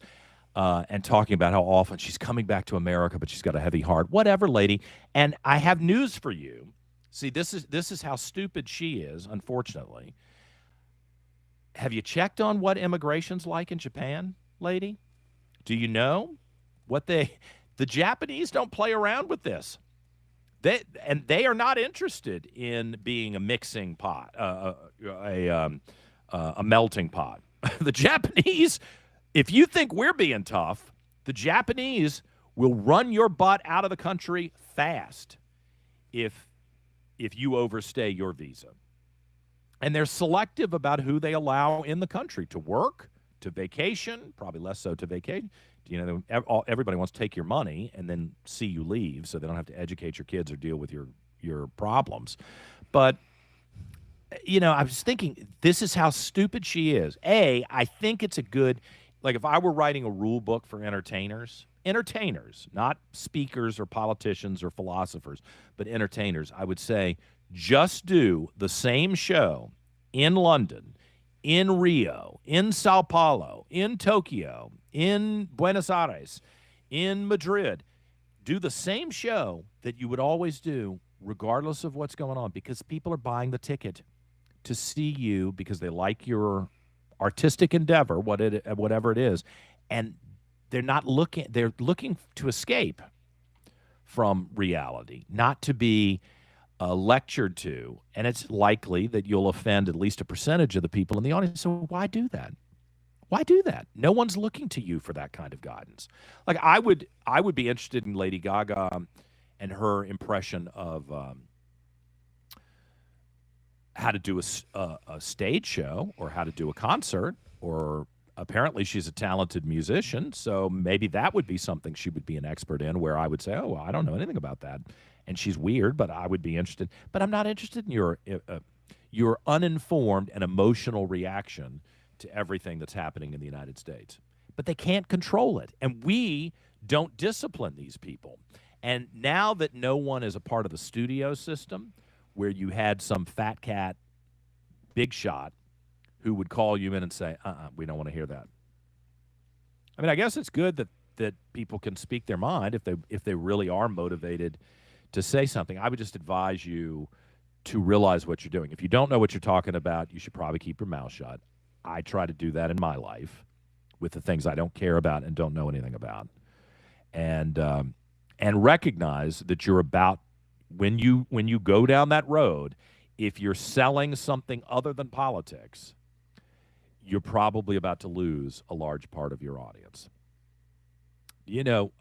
and talking about how often she's coming back to America, but she's got a heavy heart. Whatever, lady. And I have news for you. See, this is how stupid she is, unfortunately. Have you checked on what immigration's like in Japan, lady? Do you know what the Japanese don't play around with this? They are not interested in being a mixing pot, a melting pot. The Japanese, if you think we're being tough, the Japanese will run your butt out of the country fast if you overstay your visa. And they're selective about who they allow in the country to work, to vacation, probably less so to vacation. Everybody wants to take your money and then see you leave so they don't have to educate your kids or deal with your problems. But, I was thinking, this is how stupid she is. I think it's a good, like if I were writing a rule book for entertainers, not speakers or politicians or philosophers, but entertainers, I would say, just do the same show in London, in Rio, in Sao Paulo, in Tokyo, in Buenos Aires, in Madrid. Do the same show that you would always do regardless of what's going on, because people are buying the ticket to see you because they like your artistic endeavor, whatever it is, and they're looking to escape from reality, not to be lectured to, and it's likely that you'll offend at least a percentage of the people in the audience. So why do that? Why do that? No one's looking to you for that kind of guidance. Like I would be interested in Lady Gaga and her impression of how to do a stage show or how to do a concert. Or apparently she's a talented musician, so maybe that would be something she would be an expert in. Where I would say, oh, well, I don't know anything about that. And she's weird, but I would be interested. But I'm not interested in your uninformed and emotional reaction to everything that's happening in the United States. but they can't control it. And we don't discipline these people. And now that no one is a part of the studio system where you had some fat cat big shot who would call you in and say, we don't want to hear that. I mean, I guess it's good that people can speak their mind if they really are motivated to say something. I would just advise you to realize what you're doing. If you don't know what you're talking about, you should probably keep your mouth shut. I try to do that in my life with the things I don't care about and don't know anything about. And recognize that you're about, when you go down that road, if you're selling something other than politics, you're probably about to lose a large part of your audience. You know,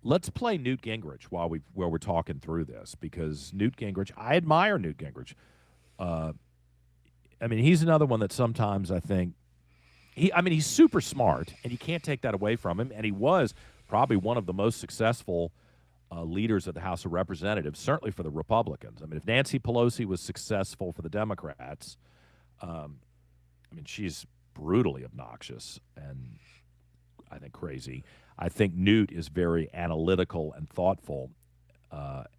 let's play Newt Gingrich while we're talking through this, because Newt Gingrich, I admire Newt Gingrich. I mean, he's another one that sometimes I think he's super smart, and you can't take that away from him. And he was probably one of the most successful leaders of the House of Representatives, certainly for the Republicans. I mean, if Nancy Pelosi was successful for the Democrats, I mean, she's brutally obnoxious and I think crazy. I think Newt is very analytical and thoughtful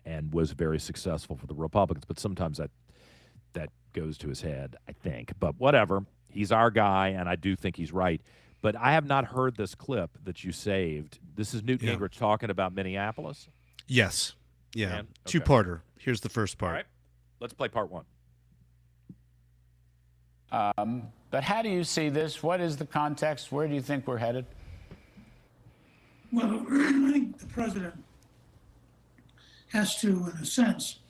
and was very successful for the Republicans, but sometimes that goes to his head, I think. But whatever. He's our guy, and I do think he's right. But I have not heard this clip that you saved. This is Newt Gingrich talking about Minneapolis? Yes. Yeah. Okay. Two-parter. Here's the first part. All right. Let's play part one. But how do you see this? What is the context? Where do you think we're headed? Well, I think the president has to, in a sense,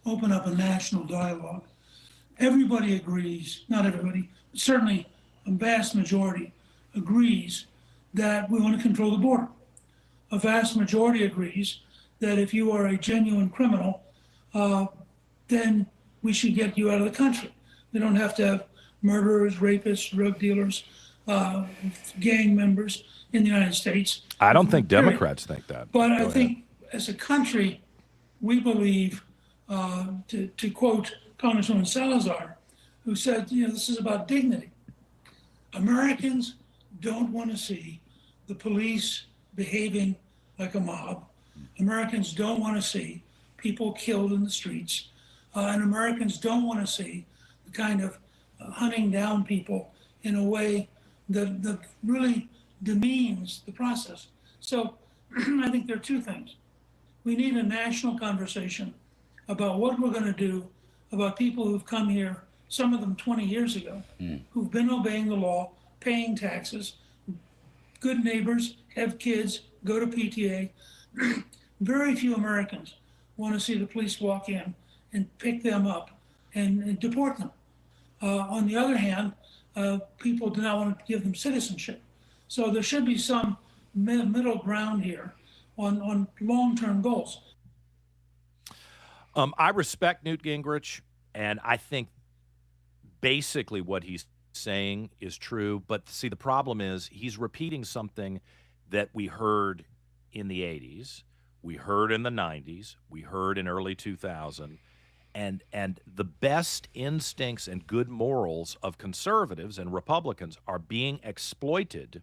open up a national dialogue. Everybody agrees, not everybody, but certainly a vast majority agrees that we want to control the border. A vast majority agrees that if you are a genuine criminal, then we should get you out of the country. We don't have to have murderers, rapists, drug dealers, gang members in the United States. I don't think Democrats think that. But I think as a country, we believe, to quote Congresswoman Salazar, who said, this is about dignity. Americans don't want to see the police behaving like a mob. Americans don't want to see people killed in the streets. And Americans don't want to see the kind of hunting down people in a way that really demeans the process. So I think there are two things. We need a national conversation about what we're going to do about people who've come here, some of them 20 years ago, who've been obeying the law, paying taxes, good neighbors, have kids, go to PTA. Very few Americans want to see the police walk in and pick them up and deport them. On the other hand, people do not want to give them citizenship. So there should be some middle ground here on long-term goals. I respect Newt Gingrich, and I think basically what he's saying is true. But see, the problem is he's repeating something that we heard in the 80s, we heard in the 90s, we heard in early 2000. And the best instincts and good morals of conservatives and Republicans are being exploited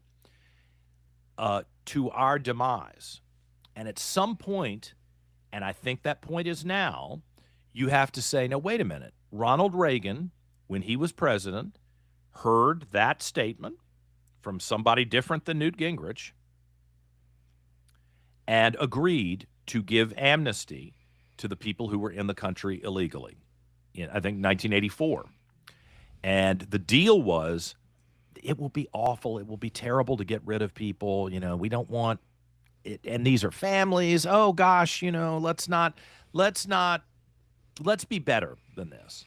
to our demise. And at some point, and I think that point is now, you have to say, no, wait a minute. Ronald Reagan, when he was president, heard that statement from somebody different than Newt Gingrich and agreed to give amnesty to the people who were in the country illegally in, I think, 1984. And the deal was, it will be awful. It will be terrible to get rid of people. We don't want it. And these are families. Oh gosh, let's be better than this.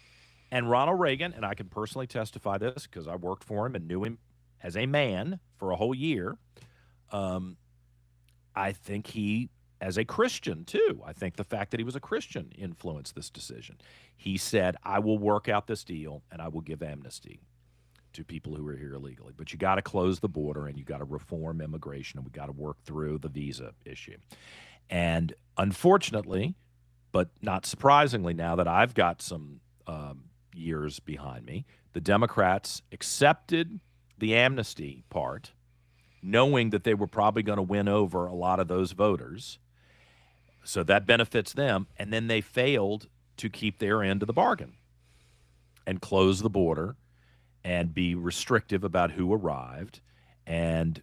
And Ronald Reagan, and I can personally testify this because I worked for him and knew him as a man for a whole year. I think he, as a Christian, too. I think the fact that he was a Christian influenced this decision. He said, I will work out this deal and I will give amnesty to people who are here illegally. But you got to close the border and you got to reform immigration and we got to work through the visa issue. And unfortunately, but not surprisingly now that I've got some years behind me, the Democrats accepted the amnesty part knowing that they were probably going to win over a lot of those voters. So that benefits them. And then they failed to keep their end of the bargain and close the border and be restrictive about who arrived and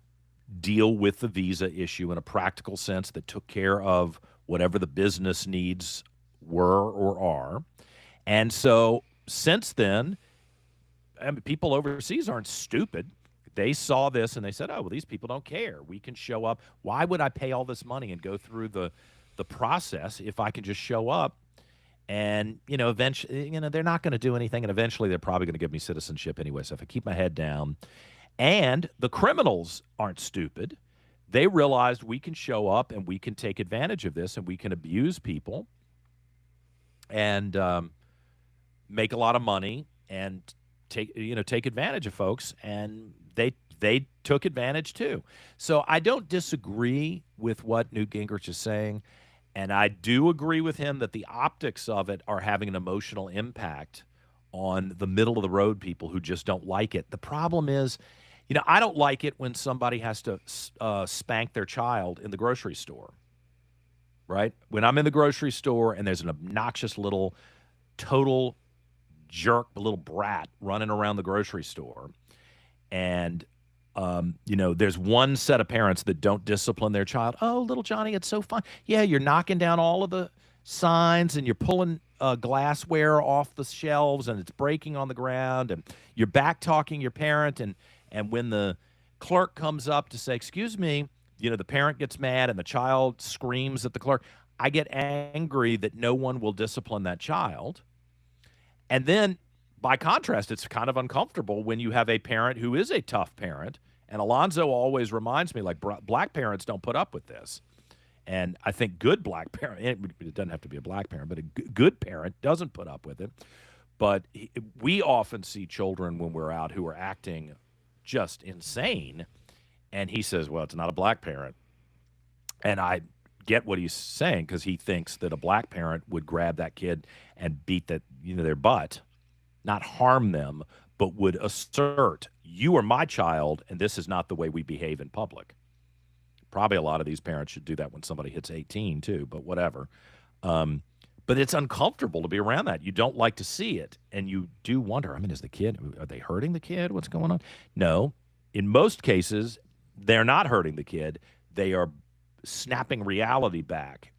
deal with the visa issue in a practical sense that took care of whatever the business needs were or are. And so since then, I mean, people overseas aren't stupid. They saw this and they said, oh, well, these people don't care. We can show up. Why would I pay all this money and go through the process if I can just show up? And, eventually, they're not going to do anything. And eventually they're probably going to give me citizenship anyway. So if I keep my head down. And the criminals aren't stupid. They realized we can show up and we can take advantage of this and we can abuse people and make a lot of money and take advantage of folks. And they took advantage too. So I don't disagree with what Newt Gingrich is saying. And I do agree with him that the optics of it are having an emotional impact on the middle of the road people who just don't like it. The problem is, I don't like it when somebody has to spank their child in the grocery store, right? When I'm in the grocery store and there's an obnoxious little total jerk, a little brat running around the grocery store, and there's one set of parents that don't discipline their child. Oh, little Johnny, it's so fun. Yeah, you're knocking down all of the signs and you're pulling glassware off the shelves and it's breaking on the ground and you're back talking your parent. And when the clerk comes up to say, excuse me, the parent gets mad and the child screams at the clerk. I get angry that no one will discipline that child. And then, by contrast, it's kind of uncomfortable when you have a parent who is a tough parent. And Alonzo always reminds me, like, black parents don't put up with this. And I think good black parent, it doesn't have to be a black parent, but a good parent doesn't put up with it. But we often see children when we're out who are acting just insane. And he says, well, it's not a black parent. And I get what he's saying because he thinks that a black parent would grab that kid and beat their butt, not harm them, but would assert, you are my child, and this is not the way we behave in public. Probably a lot of these parents should do that when somebody hits 18 too, but whatever. But it's uncomfortable to be around that. You don't like to see it, and you do wonder, are they hurting the kid? What's going on? No. In most cases, they're not hurting the kid. They are snapping reality back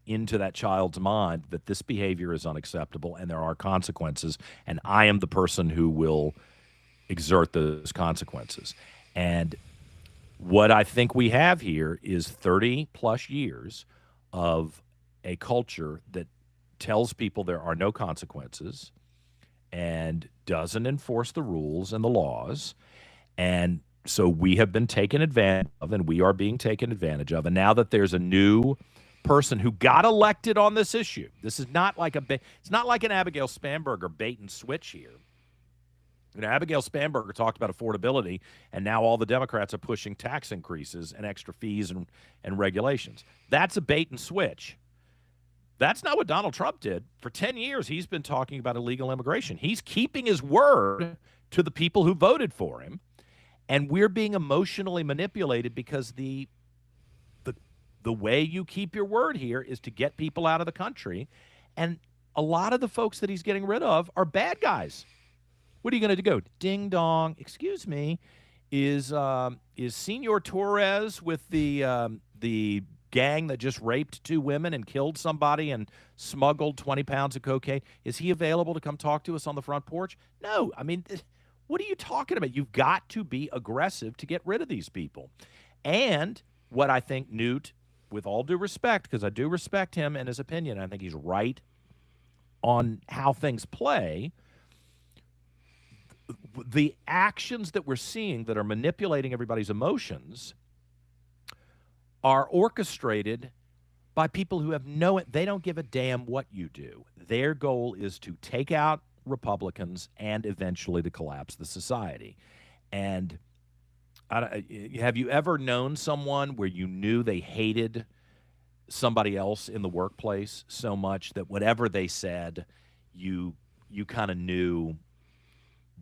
into that child's mind that this behavior is unacceptable and there are consequences, and I am the person who will exert those consequences. And what I think we have here is 30-plus years of a culture that tells people there are no consequences and doesn't enforce the rules and the laws. And so we have been taken advantage of, and we are being taken advantage of. And now that there's a new person who got elected on this issue, this is not like it's not like an Abigail Spanberger bait and switch here. Abigail Spanberger talked about affordability, and now all the Democrats are pushing tax increases and extra fees and regulations. That's a bait and switch. That's not what Donald Trump did. For 10 years, he's been talking about illegal immigration. He's keeping his word to the people who voted for him, and we're being emotionally manipulated because the way you keep your word here is to get people out of the country, and a lot of the folks that he's getting rid of are bad guys. What are you going to go? Ding dong. Excuse me. Is Senor Torres with the gang that just raped 2 women and killed somebody and smuggled 20 pounds of cocaine? Is he available to come talk to us on the front porch? No. What are you talking about? You've got to be aggressive to get rid of these people. And what I think Newt, with all due respect, because I do respect him and his opinion, I think he's right on how things play. The actions that we're seeing that are manipulating everybody's emotions are orchestrated by people who they don't give a damn what you do. Their goal is to take out Republicans and eventually to collapse the society. And have you ever known someone where you knew they hated somebody else in the workplace so much that whatever they said, you kind of knew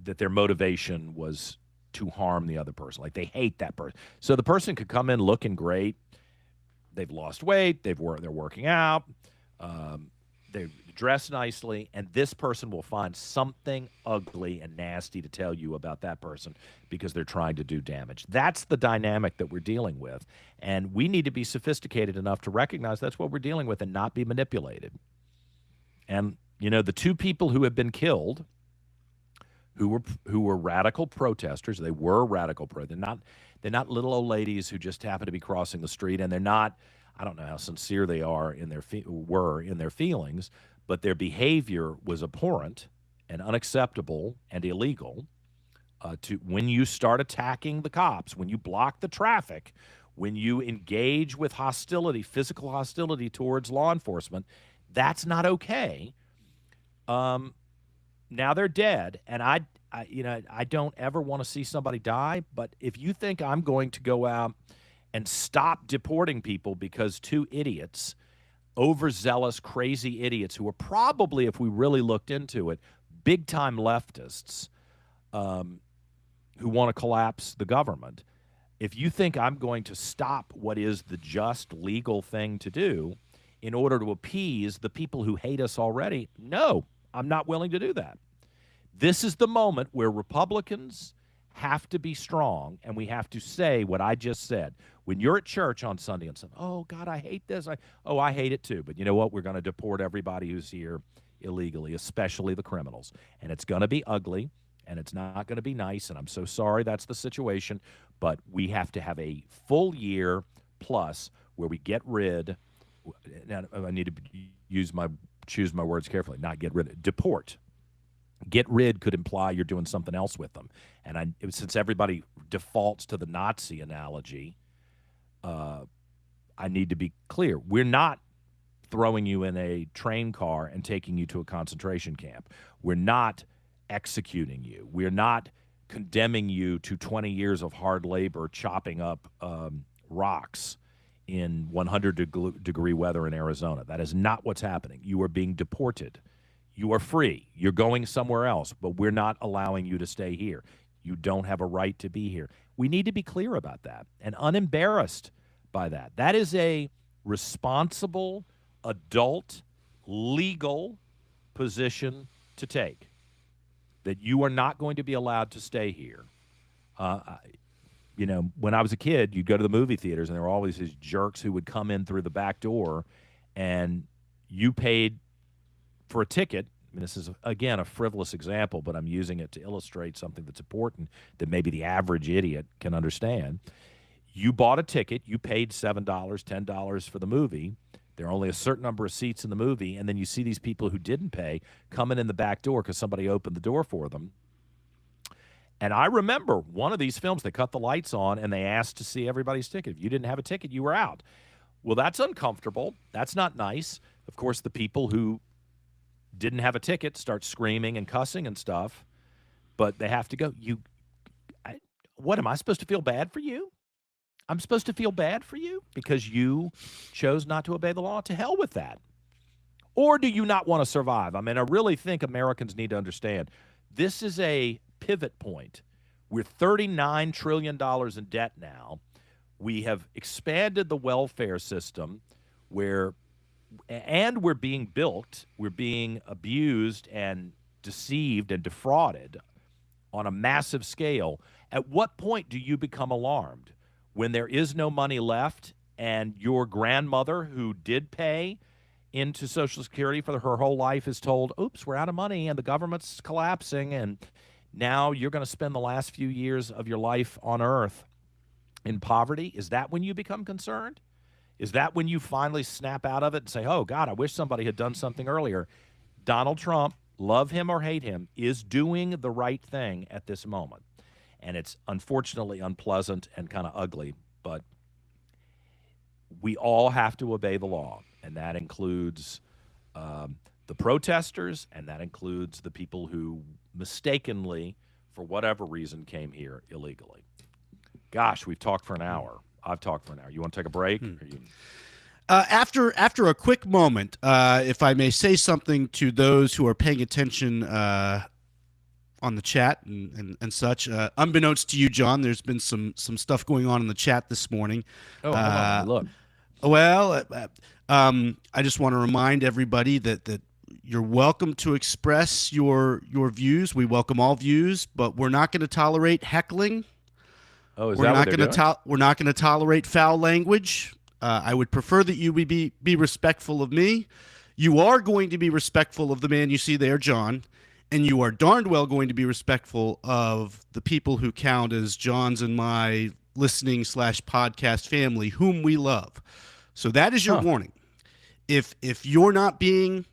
that their motivation was to harm the other person. Like they hate that person. So the person could come in looking great. They've lost weight. They're working out. They dress nicely, and this person will find something ugly and nasty to tell you about that person because they're trying to do damage. That's the dynamic that we're dealing with, and we need to be sophisticated enough to recognize that's what we're dealing with and not be manipulated. And the two people who have been killed, who were radical protesters, they were radical protesters. They're not little old ladies who just happen to be crossing the street, and they're not. I don't know how sincere they are in their feelings, but their behavior was abhorrent and unacceptable and illegal. When you start attacking the cops, when you block the traffic, when you engage with hostility, physical hostility towards law enforcement, that's not okay. Now they're dead, and I don't ever want to see somebody die. But if you think I'm going to go out and stop deporting people because two idiots, overzealous, crazy idiots who are probably, if we really looked into it, big-time leftists who want to collapse the government, if you think I'm going to stop what is the just legal thing to do in order to appease the people who hate us already, no, I'm not willing to do that. This is the moment where Republicans have to be strong, and we have to say what I just said. When you're at church on Sunday and say, oh, God, I hate this. I hate it too. But you know what? We're going to deport everybody who's here illegally, especially the criminals. And it's going to be ugly, and it's not going to be nice, and I'm so sorry that's the situation. But we have to have a full year plus where we get rid – now I need to choose my words carefully, not get rid – deport. Get rid could imply you're doing something else with them. And since everybody defaults to the Nazi analogy, I need to be clear. We're not throwing you in a train car and taking you to a concentration camp. We're not executing you. We're not condemning you to 20 years of hard labor chopping up rocks in 100-degree weather in Arizona. That is not what's happening. You are being deported. You are free. You're going somewhere else, but we're not allowing you to stay here. You don't have a right to be here. We need to be clear about that and unembarrassed by that. That is a responsible, adult, legal position to take, that you are not going to be allowed to stay here. When I was a kid, you'd go to the movie theaters, and there were always these jerks who would come in through the back door, and you paid for a ticket. I mean, this is, again, a frivolous example, but I'm using it to illustrate something that's important that maybe the average idiot can understand. You bought a ticket. You paid $7, $10 for the movie. There are only a certain number of seats in the movie, and then you see these people who didn't pay coming in the back door because somebody opened the door for them. And I remember one of these films, they cut the lights on, and they asked to see everybody's ticket. If you didn't have a ticket, you were out. Well, that's uncomfortable. That's not nice. Of course, the people who didn't have a ticket start screaming and cussing and stuff, but they have to go. What, am I supposed to feel bad for you? I'm supposed to feel bad for you because you chose not to obey the law? To hell with that. Or do you not want to survive? I mean, I really think Americans need to understand this is a pivot point. We're $39 trillion in debt now. We have expanded the welfare system and we're being bilked, we're being abused and deceived and defrauded on a massive scale. At what point do you become alarmed? When there is no money left and your grandmother, who did pay into Social Security for her whole life, is told, oops, we're out of money and the government's collapsing, and now you're going to spend the last few years of your life on earth in poverty? Is that when you become concerned? Is that when you finally snap out of it and say, oh, God, I wish somebody had done something earlier? Donald Trump, love him or hate him, is doing the right thing at this moment. And it's unfortunately unpleasant and kind of ugly, but we all have to obey the law, and that includes the protesters, and that includes the people who mistakenly, for whatever reason, came here illegally. Gosh, we've talked for an hour. I've talked for an hour. You want to take a break? After a quick moment, if I may say something to those who are paying attention on the chat and such. Unbeknownst to you, John, there's been some stuff going on in the chat this morning. Oh, hold on, look. Well, I just want to remind everybody that you're welcome to express your views. We welcome all views, but we're not going to tolerate heckling. Oh, is that what they're doing? We're not going to tolerate foul language. I would prefer that you be respectful of me. You are going to be respectful of the man you see there, John, and you are darned well going to be respectful of the people who count as John's and my listening/podcast family, whom we love. So that is your warning. If you're not being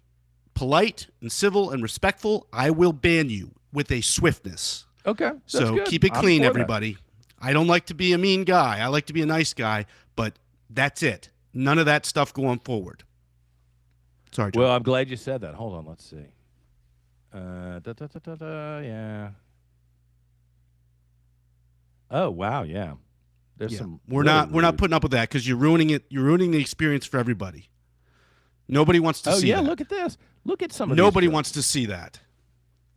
polite and civil and respectful, I will ban you with a swiftness. Okay. So good. Keep it clean, everybody. I don't like to be a mean guy. I like to be a nice guy, but that's it. None of that stuff going forward. Sorry, John. Well, I'm glad you said that. Hold on, let's see. Yeah. Oh, wow, yeah. There's some. We're not putting up with that because you're ruining it. You're ruining the experience for everybody. Nobody wants to see that. Oh, yeah, look at this. Look at some of Nobody these wants to see that.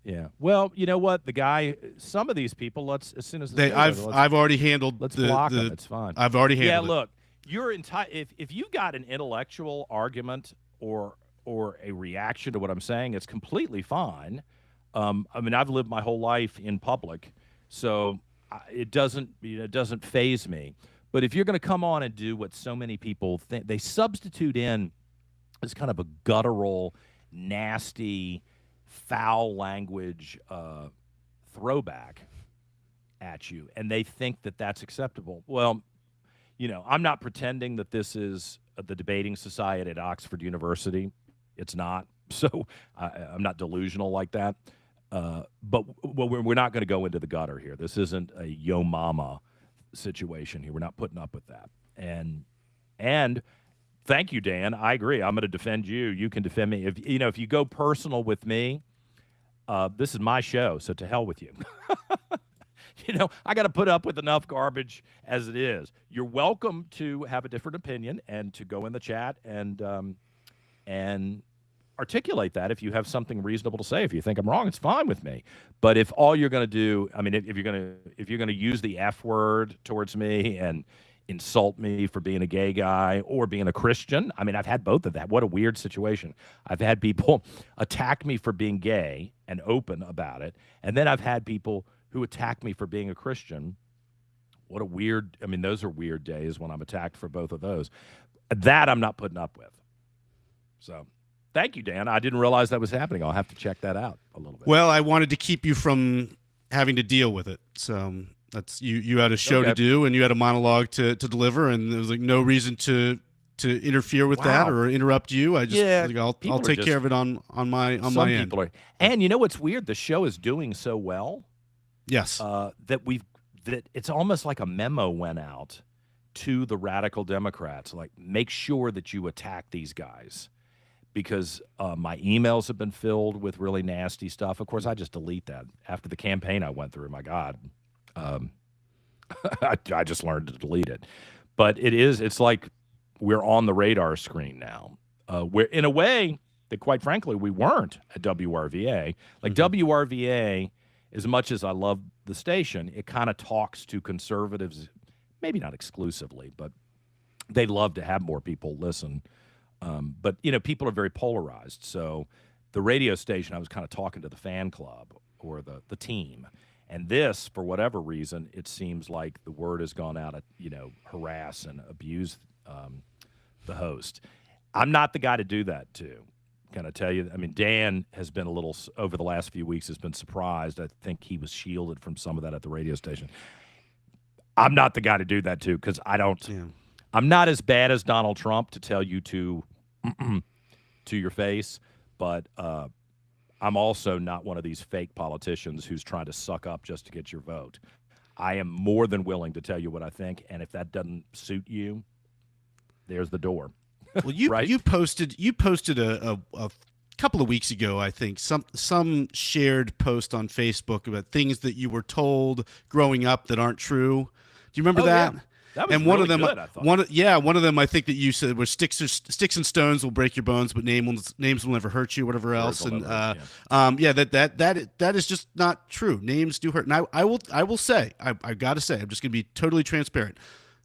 Yeah. Well, you know what? The guy, some of these people, as soon as I've already handled. Let's block them. It's fine. I've already handled. Yeah. Look, you're if you got an intellectual argument or a reaction to what I'm saying, it's completely fine. I mean, I've lived my whole life in public, so it doesn't faze me. But if you're going to come on and do what so many people think, they substitute in as kind of a guttural, nasty, foul language throwback at you, and they think that that's acceptable. Well, you know, I'm not pretending that this is the debating society at Oxford University. It's not. So I'm not delusional like that. But we're not going to go into the gutter here. This isn't a yo mama situation here. We're not putting up with that. And thank you, Dan. I agree. I'm going to defend you. You can defend me. If you go personal with me, this is my show, so to hell with you. I got to put up with enough garbage as it is. You're welcome to have a different opinion and to go in the chat and articulate that if you have something reasonable to say. If you think I'm wrong, it's fine with me. But if all you're going to do, I mean, if you're going to use the F word towards me and insult me for being a gay guy or being a Christian, I mean, I've had both of that. What a weird situation. I've had people attack me for being gay and open about it, and then I've had people who attack me for being a Christian. What a weird, I mean, those are weird days when I'm attacked for both of those. That I'm not putting up with. So thank you, Dan. I didn't realize that was happening. I'll have to check that out a little bit. Well, I wanted to keep you from having to deal with it. So that's you had a show to do and you had a monologue to deliver, and there was like no reason to interfere with that or interrupt you. I just I'll take care of it on my end. People are, and you know what's weird? The show is doing so well. Yes. That it's almost like a memo went out to the radical Democrats, like, make sure that you attack these guys, because my emails have been filled with really nasty stuff. Of course, I just delete that after the campaign I went through. My God, I just learned to delete it. But it's like we're on the radar screen now. We're in a way that, quite frankly, we weren't at WRVA. Like WRVA, as much as I love the station, it kind of talks to conservatives, maybe not exclusively, but they love to have more people listen. But, people are very polarized. So the radio station, I was kind of talking to the fan club or the team. And this, for whatever reason, it seems like the word has gone out, harass and abuse the host. I'm not the guy to do that to. Can I tell you? I mean, Dan has been a little, over the last few weeks, has been surprised. I think he was shielded from some of that at the radio station. I'm not the guy to do that to, because I'm not as bad as Donald Trump to tell you to your face, but I'm also not one of these fake politicians who's trying to suck up just to get your vote. I am more than willing to tell you what I think, and if that doesn't suit you, there's the door. Well, you posted a couple of weeks ago, I think, some shared post on Facebook about things that you were told growing up that aren't true. Do you remember that? That was and one really of them, good, I thought. one of them I think that you said was sticks and stones will break your bones, but names will never hurt you, whatever else. Words will And never hurt you. that is just not true. Names do hurt. And I will say, I gotta say, I'm just gonna be totally transparent.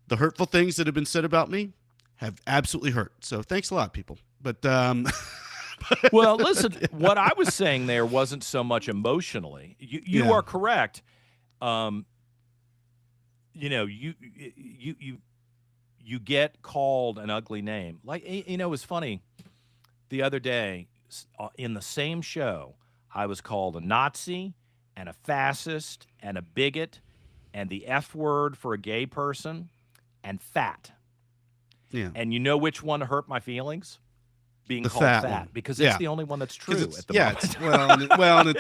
The hurtful things that have been said about me have absolutely hurt. So thanks a lot, people. But well, listen, what I was saying there wasn't so much emotionally. You are correct. You know, you get called an ugly name. Like, you know, it was funny. The other day in the same show, I was called a Nazi and a fascist and a bigot and the F word for a gay person and fat. Yeah. And you know which one hurt my feelings? Being The called fat, because it's the only one that's true at the moment.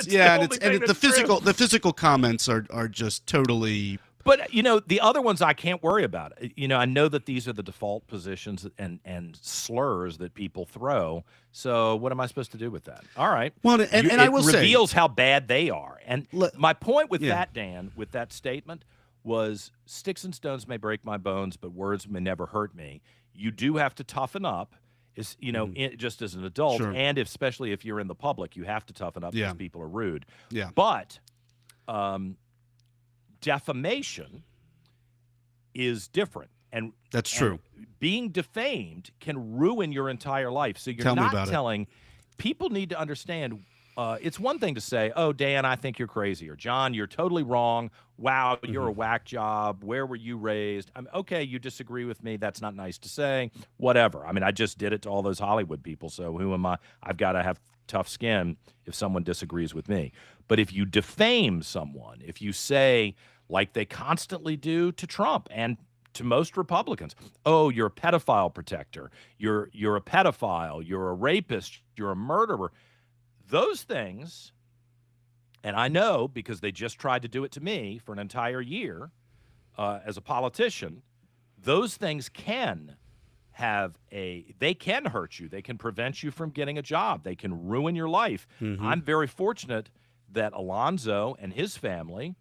The physical comments are just totally. But you know, the other ones I can't worry about. You know, I know that these are the default positions and slurs that people throw. So what am I supposed to do with that? All right. Well, and I will say, it reveals how bad they are. And my point with that, Dan, with that statement was sticks and stones may break my bones, but words may never hurt me. You do have to toughen up. Is just as an adult, and especially if you're in the public, you have to toughen up because people are rude. Yeah. But defamation is different, and that's true. Being defamed can ruin your entire life. So you're not telling. People need to understand. It's one thing to say, "Oh, Dan, I think you're crazy," or "John, you're totally wrong. Wow, you're a whack job. Where were you raised?" Okay, you disagree with me. That's not nice to say. Whatever. I mean, I just did it to all those Hollywood people. So who am I? I've got to have tough skin if someone disagrees with me. But if you defame someone, if you say, like they constantly do to Trump and to most Republicans, "Oh, you're a pedophile protector. You're a pedophile. You're a rapist. You're a murderer." Those things, and I know because they just tried to do it to me for an entire year as a politician, those things can they can hurt you. They can prevent you from getting a job. They can ruin your life. I'm very fortunate that Alonzo and his family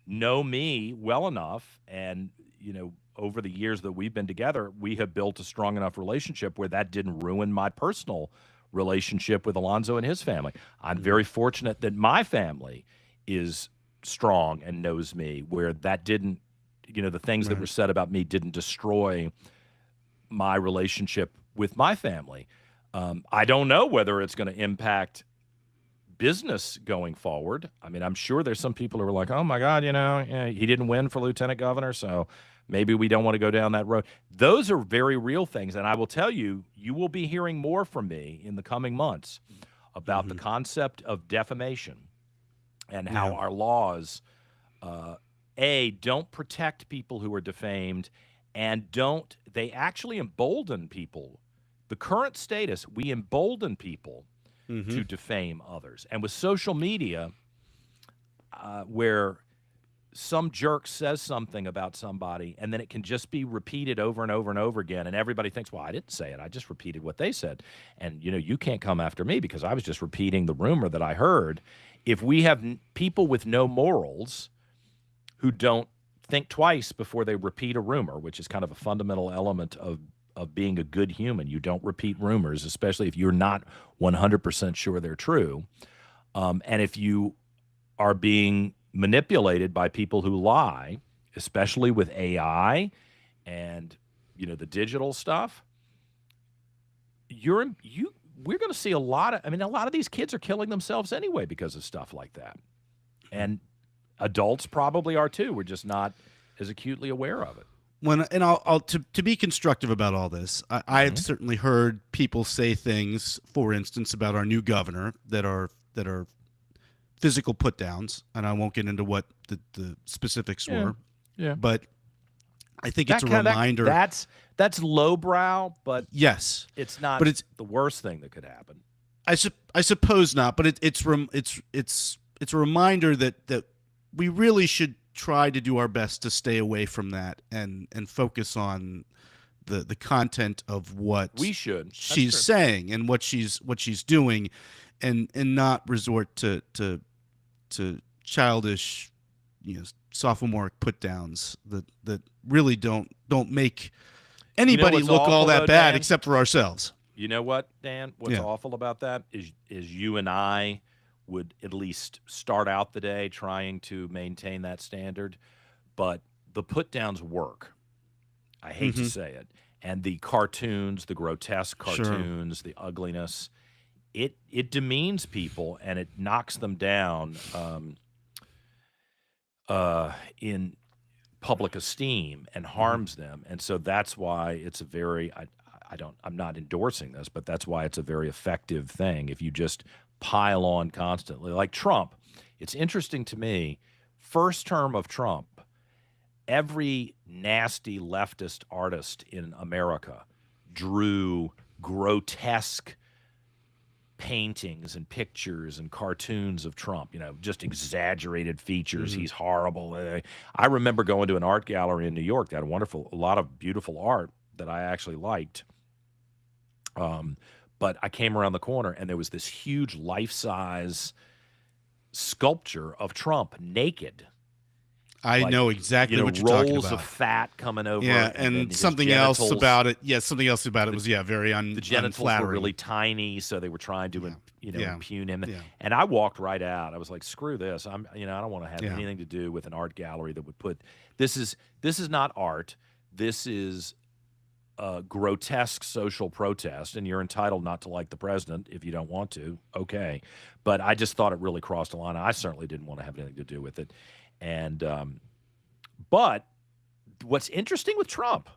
know me well enough, and, you know, over the years that we've been together, we have built a strong enough relationship where that didn't ruin my personal relationship with Alonzo and his family. I'm very fortunate that my family is strong and knows me, where that didn't, you know, the things that were said about me didn't destroy my relationship with my family. I don't know whether it's going to impact business going forward. I mean, I'm sure there's some people who are like, "Oh my God, he didn't win for lieutenant governor, so maybe we don't want to go down that road." Those are very real things. And I will tell you, you will be hearing more from me in the coming months about the concept of defamation and how our laws, don't protect people who are defamed, and they actually embolden people. The current status, we embolden people to defame others. And with social media, where some jerk says something about somebody, and then it can just be repeated over and over and over again, and everybody thinks, "Well, I didn't say it. I just repeated what they said. And, you know, you can't come after me because I was just repeating the rumor that I heard." If we have people with no morals who don't think twice before they repeat a rumor, which is kind of a fundamental element of being a good human. You don't repeat rumors, especially if you're not 100% sure they're true. And if you are being manipulated by people who lie, especially with AI and, you know, the digital stuff, we're going to see a lot of these kids are killing themselves anyway because of stuff like that. And adults probably are too. We're just not as acutely aware of it. I'll to be constructive about all this, I've certainly heard people say things, for instance, about our new governor that are physical put downs, and I won't get into what the specifics were. Yeah. But I think it's a reminder. That's lowbrow, but yes, it's not. But it's the worst thing that could happen. I suppose not. But it's a reminder that we really should try to do our best to stay away from that and focus on the content of what she's saying and what she's doing, and not resort to childish sophomoric put downs that really don't make anybody what's look all awful, that though, bad Dan? except for ourselves. You know what, Dan? What's awful about that is you and I would at least start out the day trying to maintain that standard, but the put downs work. I hate to say it. And the cartoons, the grotesque cartoons, the ugliness, it demeans people and it knocks them down in public esteem and harms them. And so that's why it's a very I'm not endorsing this, but that's why it's a very effective thing. If you just pile on constantly, like Trump, it's interesting to me, first term of Trump, every nasty leftist artist in America drew grotesque paintings and pictures and cartoons of Trump, just exaggerated features. He's horrible. I remember going to an art gallery in New York that had a lot of beautiful art that I actually liked. But I came around the corner and there was this huge life-size sculpture of Trump naked. I know exactly what you're talking about. Rolls of fat coming over. Yeah, and something else about it. Yeah, something else about it was very the genitals unflattering. were really tiny, so they were trying to impugn him. Yeah. And I walked right out. I was like, screw this. I don't want to have anything to do with an art gallery that would put this is not art. This is a grotesque social protest, and you're entitled not to like the president if you don't want to. Okay, but I just thought it really crossed the line. I certainly didn't want to have anything to do with it. And but what's interesting with Trump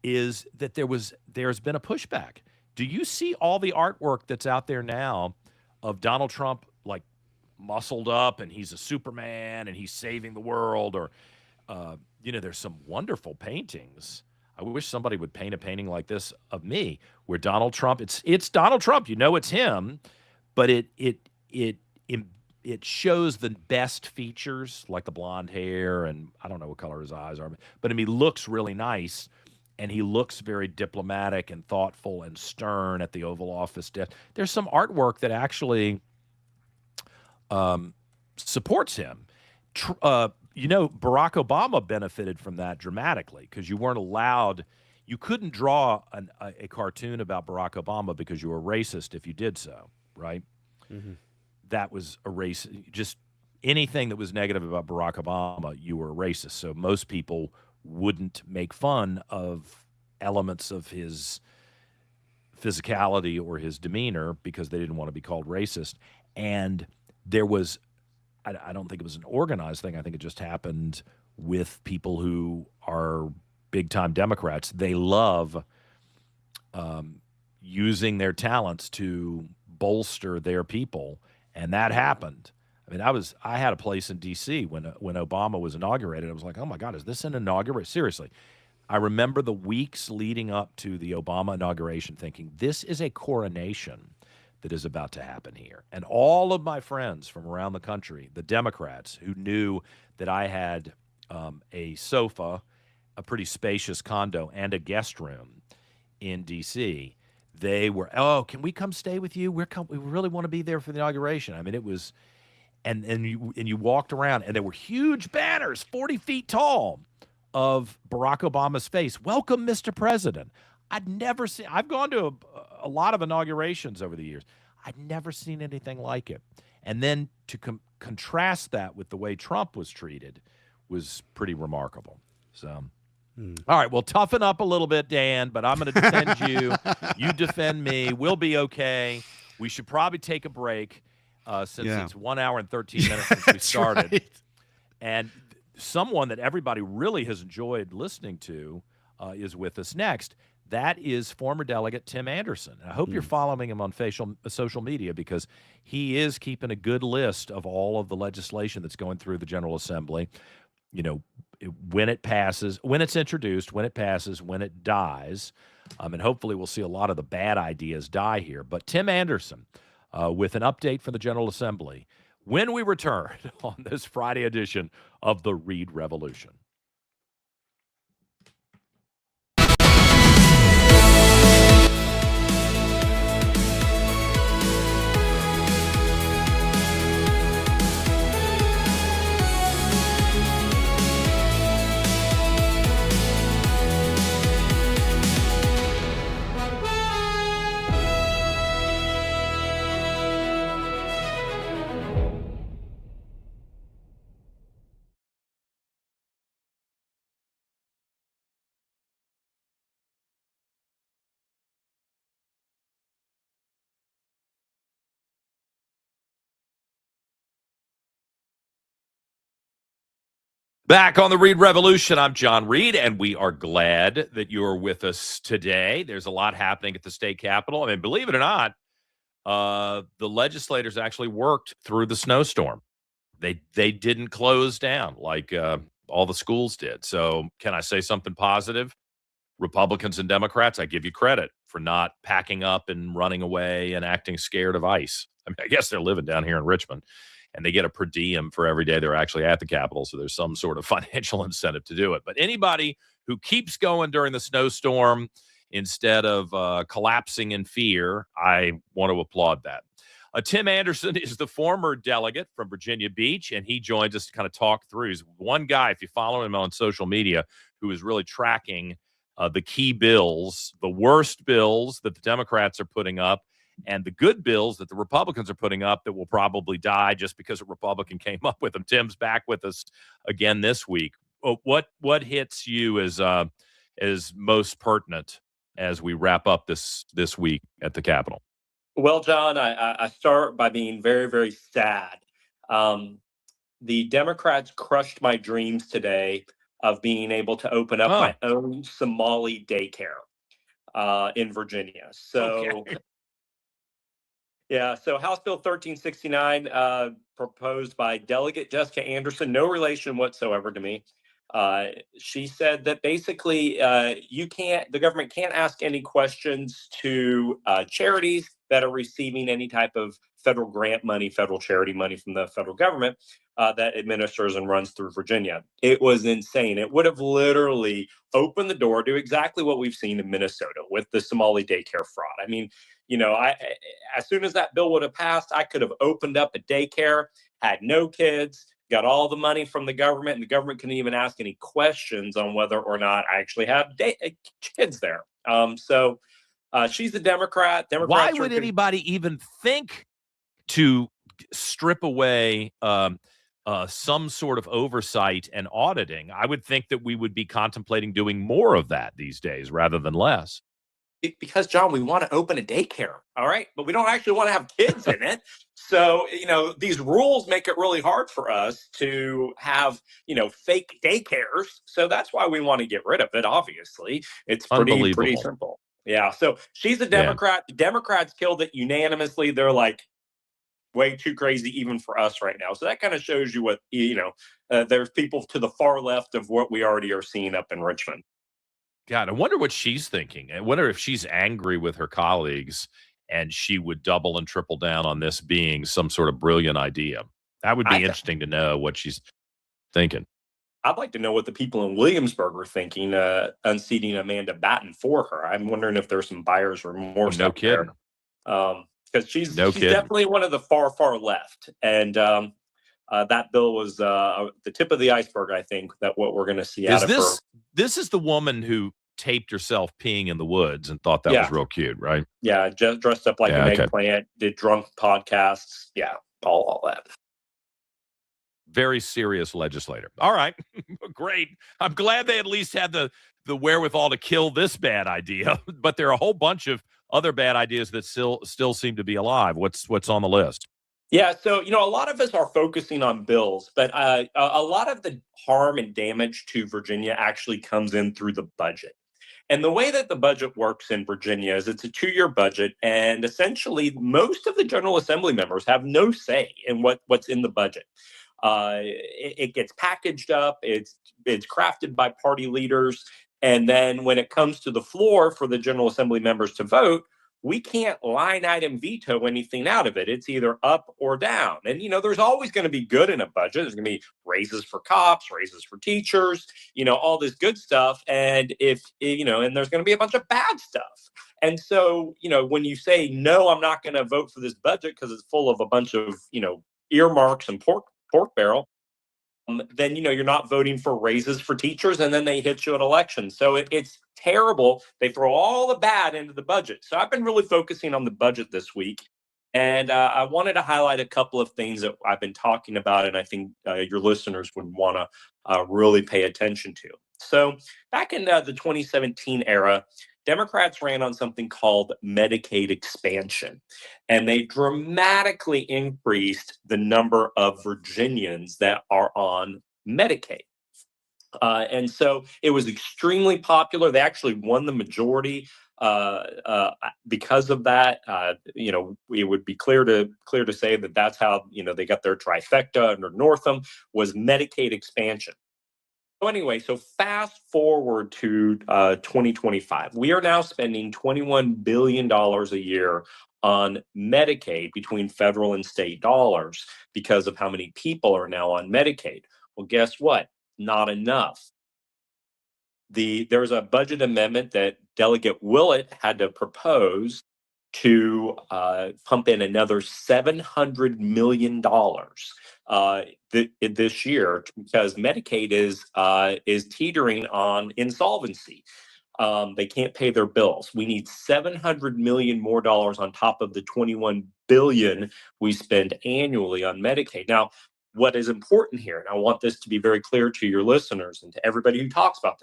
is that there's been a pushback. Do you see all the artwork that's out there now of Donald Trump like muscled up and he's a Superman and he's saving the world? Or there's some wonderful paintings. I wish somebody would paint a painting like this of me, where Donald Trump, it's Donald Trump, it's him, but it shows the best features, like the blonde hair, and I don't know what color his eyes are, but he looks really nice, and he looks very diplomatic and thoughtful and stern at the Oval Office desk. There's some artwork that actually supports him. Barack Obama benefited from that dramatically, because you couldn't draw a cartoon about Barack Obama because you were racist if you did so, right? Mm-hmm. That was a race. Just anything that was negative about Barack Obama, you were a racist. So most people wouldn't make fun of elements of his physicality or his demeanor because they didn't want to be called racist. And there was, I don't think it was an organized thing. I think it just happened with people who are big-time Democrats. They love using their talents to bolster their people. And that happened. I mean, I had a place in D.C. when Obama was inaugurated. I was like, oh my God, is this an inauguration? Seriously. I remember the weeks leading up to the Obama inauguration thinking, this is a coronation that is about to happen here. And all of my friends from around the country, the Democrats, who knew that I had a sofa, a pretty spacious condo, and a guest room in D.C., they were, can we come stay with you? We really want to be there for the inauguration. I mean, it was, and you walked around, and there were huge banners, 40 feet tall, of Barack Obama's face. Welcome, Mr. President. I've gone to a lot of inaugurations over the years. I'd never seen anything like it. And then to contrast that with the way Trump was treated was pretty remarkable. So. All right, well, toughen up a little bit, Dan, but I'm going to defend you. You defend me. We'll be okay. We should probably take a break since it's 1 hour and 13 minutes since we started. Right. And someone that everybody really has enjoyed listening to is with us next. That is former Delegate Tim Anderson. And I hope you're following him on social media, because he is keeping a good list of all of the legislation that's going through the General Assembly. When it passes, when it's introduced, when it passes, when it dies. And hopefully we'll see a lot of the bad ideas die here. But Tim Anderson with an update from the General Assembly when we return on this Friday edition of the Reid Revolution. Back on the Reid Revolution, I'm John Reid, and we are glad that you're with us today. There's a lot happening at the state capitol. I mean, believe it or not, the legislators actually worked through the snowstorm. They didn't close down like all the schools did. So can I say something positive? Republicans and Democrats, I give you credit for not packing up and running away and acting scared of ICE. I mean, I guess they're living down here in Richmond, and they get a per diem for every day they're actually at the Capitol, so there's some sort of financial incentive to do it. But anybody who keeps going during the snowstorm instead of collapsing in fear, I want to applaud that. Tim Anderson is the former delegate from Virginia Beach, and he joins us to kind of talk through. He's one guy, if you follow him on social media, who is really tracking the key bills, the worst bills that the Democrats are putting up, and the good bills that the Republicans are putting up that will probably die just because a Republican came up with them. Tim's back with us again this week. What hits you as most pertinent as we wrap up this week at the Capitol? Well, John, I start by being very, very sad. The Democrats crushed my dreams today of being able to open up my own Somali daycare in Virginia. So, yeah, so House Bill 1369, proposed by Delegate Jessica Anderson, no relation whatsoever to me. She said that basically the government can't ask any questions to charities that are receiving any type of federal grant money, federal charity money from the federal government that administers and runs through Virginia. It was insane. It would have literally opened the door to exactly what we've seen in Minnesota with the Somali daycare fraud. I mean, as soon as that bill would have passed, I could have opened up a daycare, had no kids, got all the money from the government, and the government couldn't even ask any questions on whether or not I actually have kids there. So she's a Democrat. Why would anybody even think to strip away some sort of oversight and auditing? I would think that we would be contemplating doing more of that these days rather than less. Because, John, we want to open a daycare, all right? But we don't actually want to have kids in it. So, these rules make it really hard for us to have, fake daycares. So that's why we want to get rid of it, obviously. It's pretty simple. Yeah, so she's a Democrat. Yeah. The Democrats killed it unanimously. They're like way too crazy even for us right now. So that kind of shows you what, there's people to the far left of what we already are seeing up in Richmond. God, I wonder what she's thinking. I wonder if she's angry with her colleagues and she would double and triple down on this being some sort of brilliant idea. That would be interesting to know what she's thinking. I'd like to know what the people in Williamsburg are thinking, unseating Amanda Batten for her. I'm wondering if there's some buyer's remorse out there. Because she's definitely one of the far, far left. And that bill was the tip of the iceberg, I think, that what we're going to see out of her. This is the woman who taped herself peeing in the woods and thought that was real cute, right? Yeah, just dressed up like an eggplant, did drunk podcasts. Yeah, all that. Very serious legislator. All right, great. I'm glad they at least had the wherewithal to kill this bad idea, but there are a whole bunch of other bad ideas that still seem to be alive. What's on the list? Yeah, so, a lot of us are focusing on bills, but a lot of the harm and damage to Virginia actually comes in through the budget. And the way that the budget works in Virginia is it's a 2-year budget, and essentially most of the General Assembly members have no say in what's in the budget. It gets packaged up, it's crafted by party leaders, and then when it comes to the floor for the General Assembly members to vote, we can't line item veto anything out of it. It's either up or down. And, there's always going to be good in a budget. There's going to be raises for cops, raises for teachers, all this good stuff. And and there's going to be a bunch of bad stuff. And so, when you say, no, I'm not going to vote for this budget because it's full of a bunch of, earmarks and pork barrel, then you're not voting for raises for teachers, and then they hit you at elections. So it's terrible. They throw all the bad into the budget. So I've been really focusing on the budget this week, and I wanted to highlight a couple of things that I've been talking about, and I think your listeners would want to really pay attention to. So back in the 2017 era, Democrats ran on something called Medicaid expansion, and they dramatically increased the number of Virginians that are on Medicaid. And so it was extremely popular. They actually won the majority because of that. It would be clear to say that that's how they got their trifecta under Northam, was Medicaid expansion. So anyway, so fast forward to 2025. We are now spending $21 billion a year on Medicaid between federal and state dollars because of how many people are now on Medicaid. Well, guess what? Not enough. There's a budget amendment that Delegate Willett had to propose to pump in another $700 million this year because Medicaid is teetering on insolvency. They can't pay their bills. We need $700 million more dollars on top of the $21 billion we spend annually on Medicaid. Now, what is important here, and I want this to be very clear to your listeners and to everybody who talks about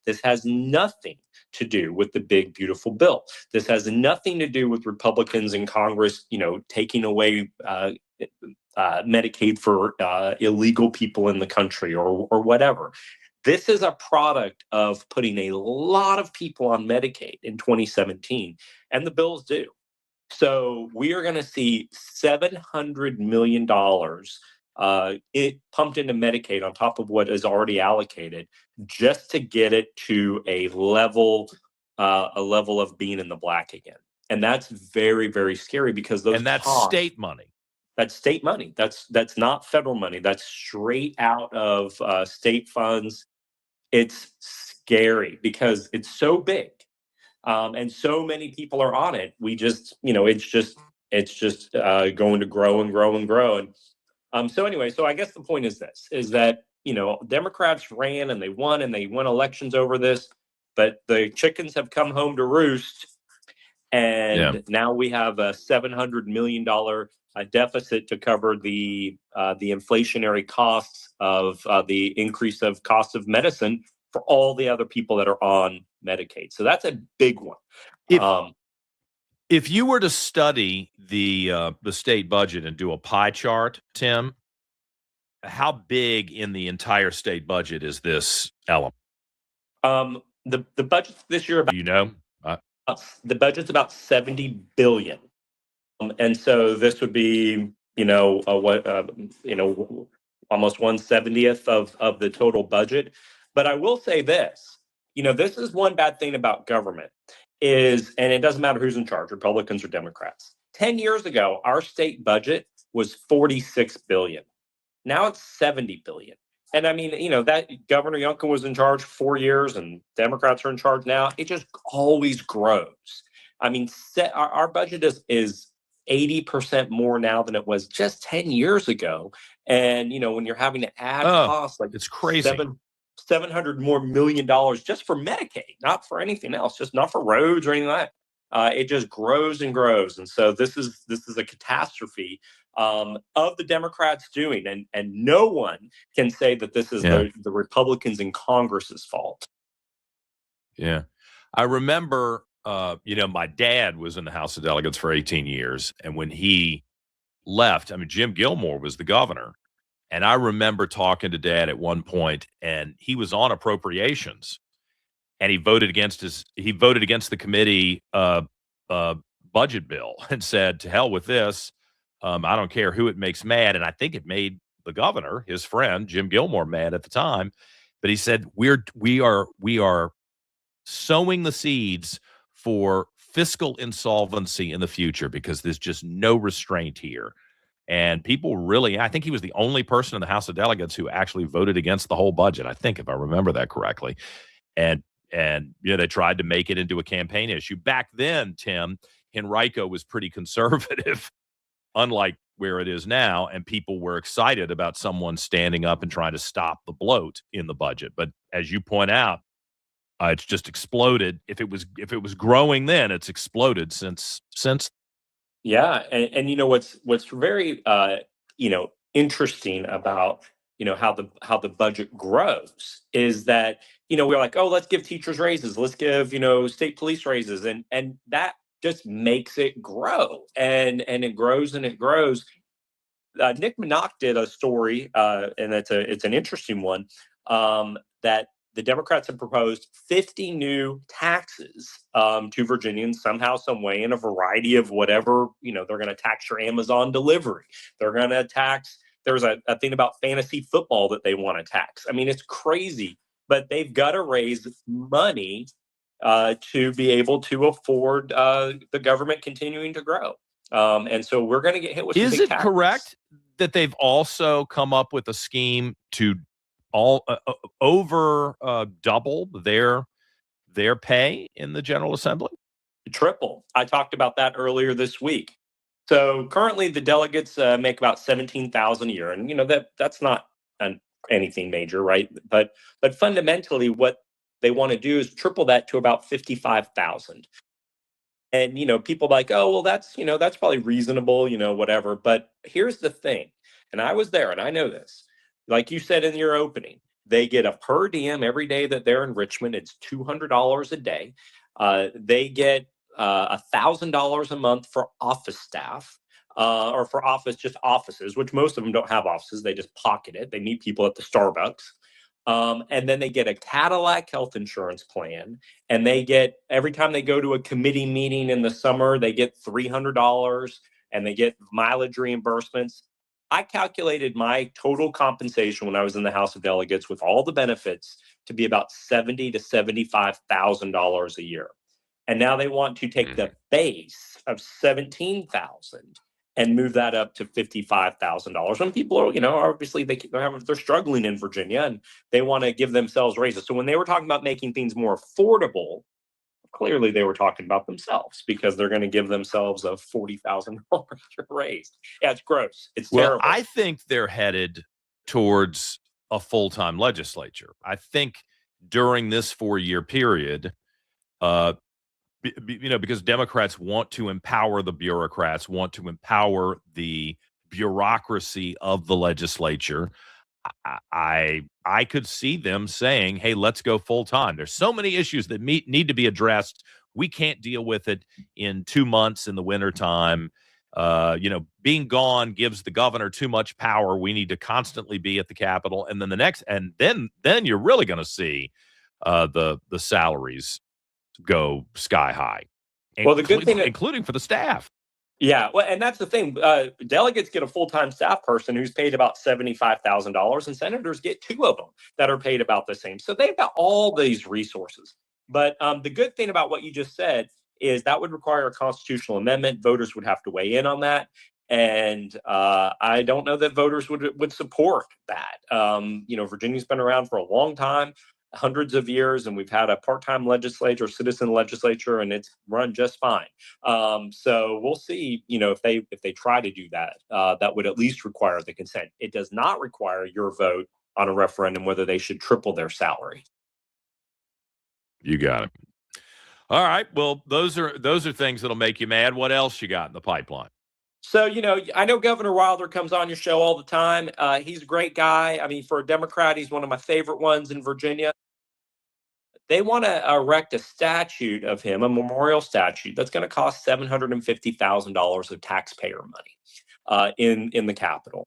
this has nothing to do with the big, beautiful bill. This has nothing to do with Republicans in Congress, taking away Medicaid for illegal people in the country or whatever. This is a product of putting a lot of people on Medicaid in 2017, and the bills do. So we are going to see $700 million it pumped into Medicaid on top of what is already allocated, just to get it to a level of being in the black again. And that's very, very scary because those that's costs, state money. That's state money. That's not federal money. That's straight out of state funds. It's scary because it's so big, and so many people are on it. We just, it's just going to grow and grow and grow. And so anyway, so I guess the point is this: is that Democrats ran and they won elections over this, but the chickens have come home to roost, and now we have a $700 million deficit to cover the inflationary costs of the increase of cost of medicine for all the other people that are on Medicaid. So that's a big one. If you were to study the state budget and do a pie chart, Tim, how big in the entire state budget is this element? The budget this year, the budget's about $70 billion, and so this would be almost 1/70th of the total budget. But I will say this: this is one bad thing about government. And it doesn't matter who's in charge, Republicans or Democrats. 10 years ago, our state budget was $46 billion. Now it's $70 billion. And I mean, that Governor Youngkin was in charge 4 years and Democrats are in charge now. It just always grows. I mean, our budget is 80% more now than it was just 10 years ago. And, when you're having to add costs, like it's crazy. $700 million more just for Medicaid, not for anything else, just not for roads or anything like that. It just grows and grows. And so this is a catastrophe of the Democrats doing. And no one can say that this is the Republicans in Congress's fault. Yeah. I remember, my dad was in the House of Delegates for 18 years. And when he left, Jim Gilmore was the governor. And I remember talking to Dad at one point, and he was on appropriations, and he voted against the committee budget bill and said, "To hell with this. I don't care who it makes mad." And I think it made the governor, his friend Jim Gilmore, mad at the time. But he said, "We are sowing the seeds for fiscal insolvency in the future because there's just no restraint here." And people really, I think he was the only person in the House of Delegates who actually voted against the whole budget, I think, if I remember that correctly. And they tried to make it into a campaign issue. Back then, Tim, Henrico was pretty conservative, unlike where it is now, and people were excited about someone standing up and trying to stop the bloat in the budget. But as you point out, it's just exploded. If it was growing then, it's exploded since. Yeah, and what's very interesting about how the budget grows is that we're like, oh, let's give teachers raises, let's give state police raises, and that just makes it grow, and it grows and it grows. Nick Minaj did a story, and it's an interesting one that the Democrats have proposed 50 new taxes to Virginians somehow, some way, in a variety of whatever, they're going to tax your Amazon delivery. They're going to tax, there's a thing about fantasy football that they want to tax. I mean, it's crazy, but they've got to raise money to be able to afford the government continuing to grow. And so we're going to get hit with some big taxes. Correct that they've also come up with a scheme to double their pay in the General Assembly? Triple. I talked about that earlier this week. So currently the delegates make about $17,000 a year, and that's not anything major, right? But fundamentally, what they want to do is triple that to about $55,000. And people are like, oh well, that's probably reasonable, whatever. But here's the thing, and I was there, and I know this. Like you said in your opening, they get a per diem every day that they're in Richmond. It's $200 a day. They get $1,000 a month for office staff, or for just offices, which most of them don't have offices. They just pocket it. They meet people at the Starbucks. And then they get a Cadillac health insurance plan, and they get, every time they go to a committee meeting in the summer, they get $300, and they get mileage reimbursements. I calculated my total compensation when I was in the House of Delegates with all the benefits to be about $70,000 to $75,000 a year. And now they want to take the base of $17,000 and move that up to $55,000. And people are, obviously they're struggling in Virginia, and they want to give themselves raises. So when they were talking about making things more affordable, clearly they were talking about themselves, because they're going to give themselves a $40,000 raise. Yeah, it's gross. It's terrible. I think they're headed towards a full-time legislature. I think during this 4-year period, because Democrats want to empower the bureaucrats, want to empower the bureaucracy of the legislature. I could see them saying, hey, let's go full time. There's so many issues that need to be addressed. We can't deal with it in 2 months in the wintertime. Being gone gives the governor too much power. We need to constantly be at the Capitol. And then then you're really going to see the salaries go sky high. Well, the good thing, including for the staff. Yeah, well, and that's the thing. Delegates get a full-time staff person who's paid about $75,000, and senators get 2 of them that are paid about the same. So they've got all these resources. But the good thing about what you just said is that would require a constitutional amendment. Voters would have to weigh in on that. And I don't know that voters would support that. Virginia's been around for a long time, hundreds of years, and we've had a part-time legislature, citizen legislature, and it's run just fine. So we'll see, if they try to do that, that would at least require the consent. It does not require your vote on a referendum whether they should triple their salary. You got it. All right. Well, those are things that'll make you mad. What else you got in the pipeline? So, I know Governor Wilder comes on your show all the time. He's a great guy. I mean, for a Democrat, he's one of my favorite ones in Virginia. They want to erect a statue of him, a memorial statue, that's going to cost $750,000 of taxpayer money in the Capitol.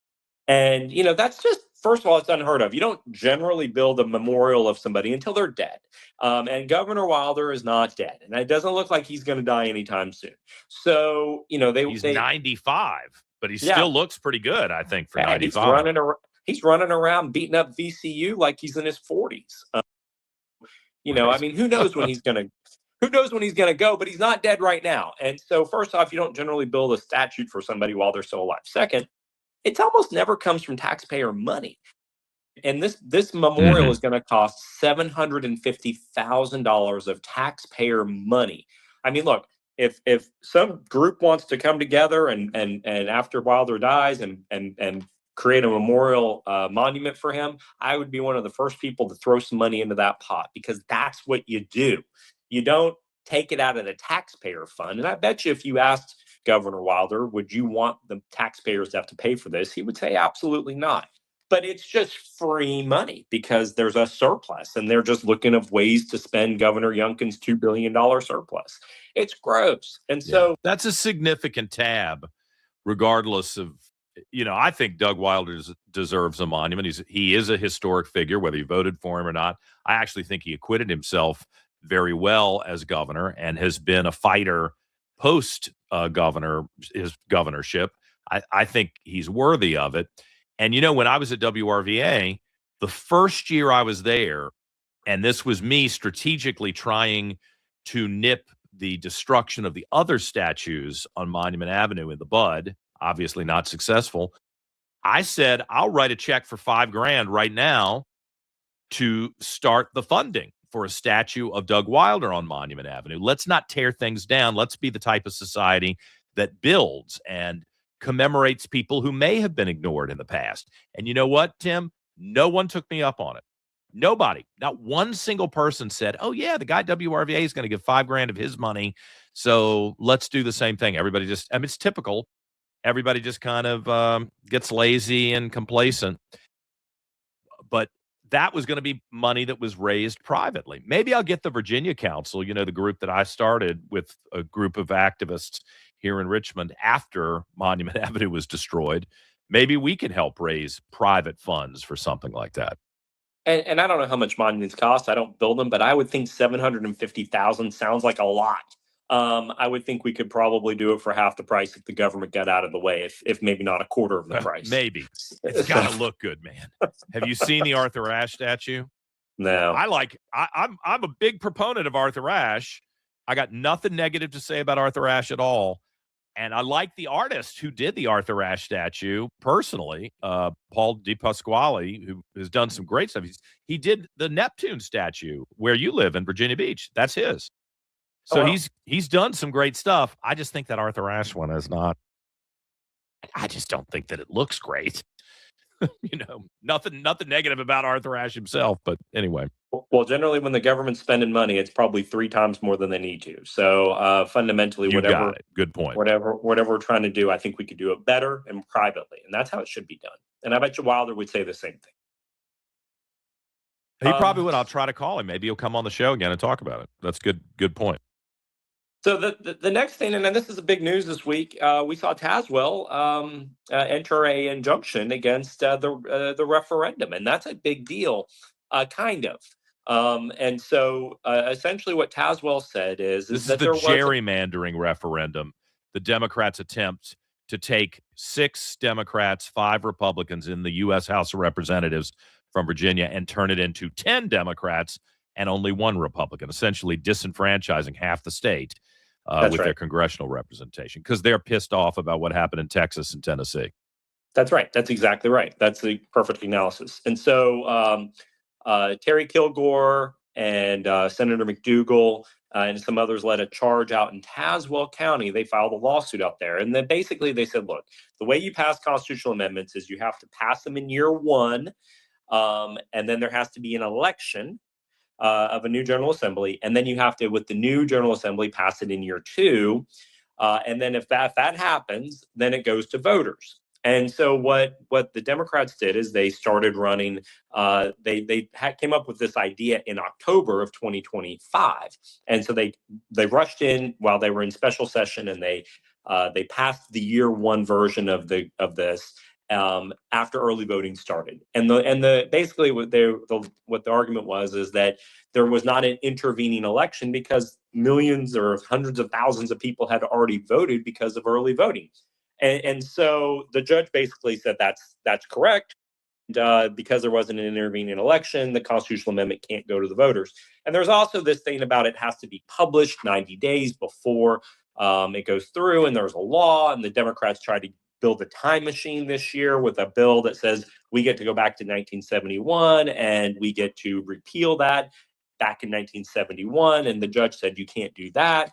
And, that's just, first of all, it's unheard of. You don't generally build a memorial of somebody until they're dead. And Governor Wilder is not dead. And it doesn't look like he's going to die anytime soon. So, he's 95, but he still looks pretty good, I think, for 95. He's running around beating up VCU like he's in his 40s. I mean, who knows when he's going to go, but he's not dead right now. And so first off, you don't generally build a statue for somebody while they're still alive. Second, it almost never comes from taxpayer money. And this memorial is going to cost $750,000 of taxpayer money. I mean, look, if some group wants to come together and after Wilder dies and create a memorial monument for him, I would be one of the first people to throw some money into that pot, because that's what you do. You don't take it out of the taxpayer fund. And I bet you if you asked Governor Wilder, would you want the taxpayers to have to pay for this? He would say absolutely not. But it's just free money because there's a surplus, and they're just looking at ways to spend Governor Youngkin's $2 billion surplus. It's gross. And so that's a significant tab, regardless of I think Doug Wilder deserves a monument. He is a historic figure, whether you voted for him or not. I actually think he acquitted himself very well as governor and has been a fighter post his governorship. I think he's worthy of it. And when I was at WRVA, the first year I was there, and this was me strategically trying to nip the destruction of the other statues on Monument Avenue in the bud, obviously not successful. I said, I'll write a check for $5,000 right now to start the funding for a statue of Doug Wilder on Monument Avenue. Let's not tear things down. Let's be the type of society that builds and commemorates people who may have been ignored in the past. And you know what, Tim? No one took me up on it. Nobody, not one single person said, oh, yeah, the guy WRVA is going to give $5,000 of his money. So let's do the same thing. Everybody just, it's typical. Everybody just kind of gets lazy and complacent. But that was going to be money that was raised privately. Maybe I'll get the Virginia Council, the group that I started with a group of activists here in Richmond after Monument Avenue was destroyed. Maybe we can help raise private funds for something like that. And I don't know how much monuments cost. I don't build them, but I would think $750,000 sounds like a lot. I would think we could probably do it for half the price if the government got out of the way, if maybe not a quarter of the price. Maybe. It's got to look good, man. Have you seen the Arthur Ashe statue? No. I'm a big proponent of Arthur Ashe. I got nothing negative to say about Arthur Ashe at all. And I like the artist who did the Arthur Ashe statue personally, Paul DiPasquale, who has done some great stuff. He did the Neptune statue where you live in Virginia Beach. That's his. So he's done some great stuff. I just think that Arthur Ashe one is not. I just don't think that it looks great. Nothing negative about Arthur Ashe himself, but anyway. Well, generally, when the government's spending money, it's probably 3 times more than they need to. So fundamentally, Good point. Whatever we're trying to do, I think we could do it better and privately, and that's how it should be done. And I bet you Wilder would say the same thing. He probably would. I'll try to call him. Maybe he'll come on the show again and talk about it. That's good point. So the next thing, and this is a big news this week, we saw Tazewell enter a injunction against the referendum, and that's a big deal, kind of. And so essentially what Tazewell said is that the gerrymandering referendum. The Democrats attempt to take 6 Democrats, 5 Republicans in the U.S. House of Representatives from Virginia and turn it into 10 Democrats and only 1 Republican, essentially disenfranchising half the state with their congressional representation because they're pissed off about what happened in Texas and Tennessee. That's right. That's exactly right. That's the perfect analysis. And so Terry Kilgore and Senator McDougal and some others led a charge out in Tazewell County. They filed a lawsuit out there. And then basically they said, look, the way you pass constitutional amendments is you have to pass them in year 1. And then there has to be an election of a new General Assembly. And then you have to, with the new General Assembly, pass it in year 2. And then if that happens, then it goes to voters. And so what the Democrats did is they started running. They came up with this idea in October of 2025, and so they rushed in while they were in special session, and they passed the year 1 version of this after early voting started. And basically what the argument was is that there was not an intervening election because millions or hundreds of thousands of people had already voted because of early voting. And so the judge basically said that's correct. Because there wasn't an intervening election, the constitutional amendment can't go to the voters. And there's also this thing about it has to be published 90 days before it goes through. And there's a law, and the Democrats tried to build a time machine this year with a bill that says we get to go back to 1971 and we get to repeal that back in 1971. And the judge said, you can't do that,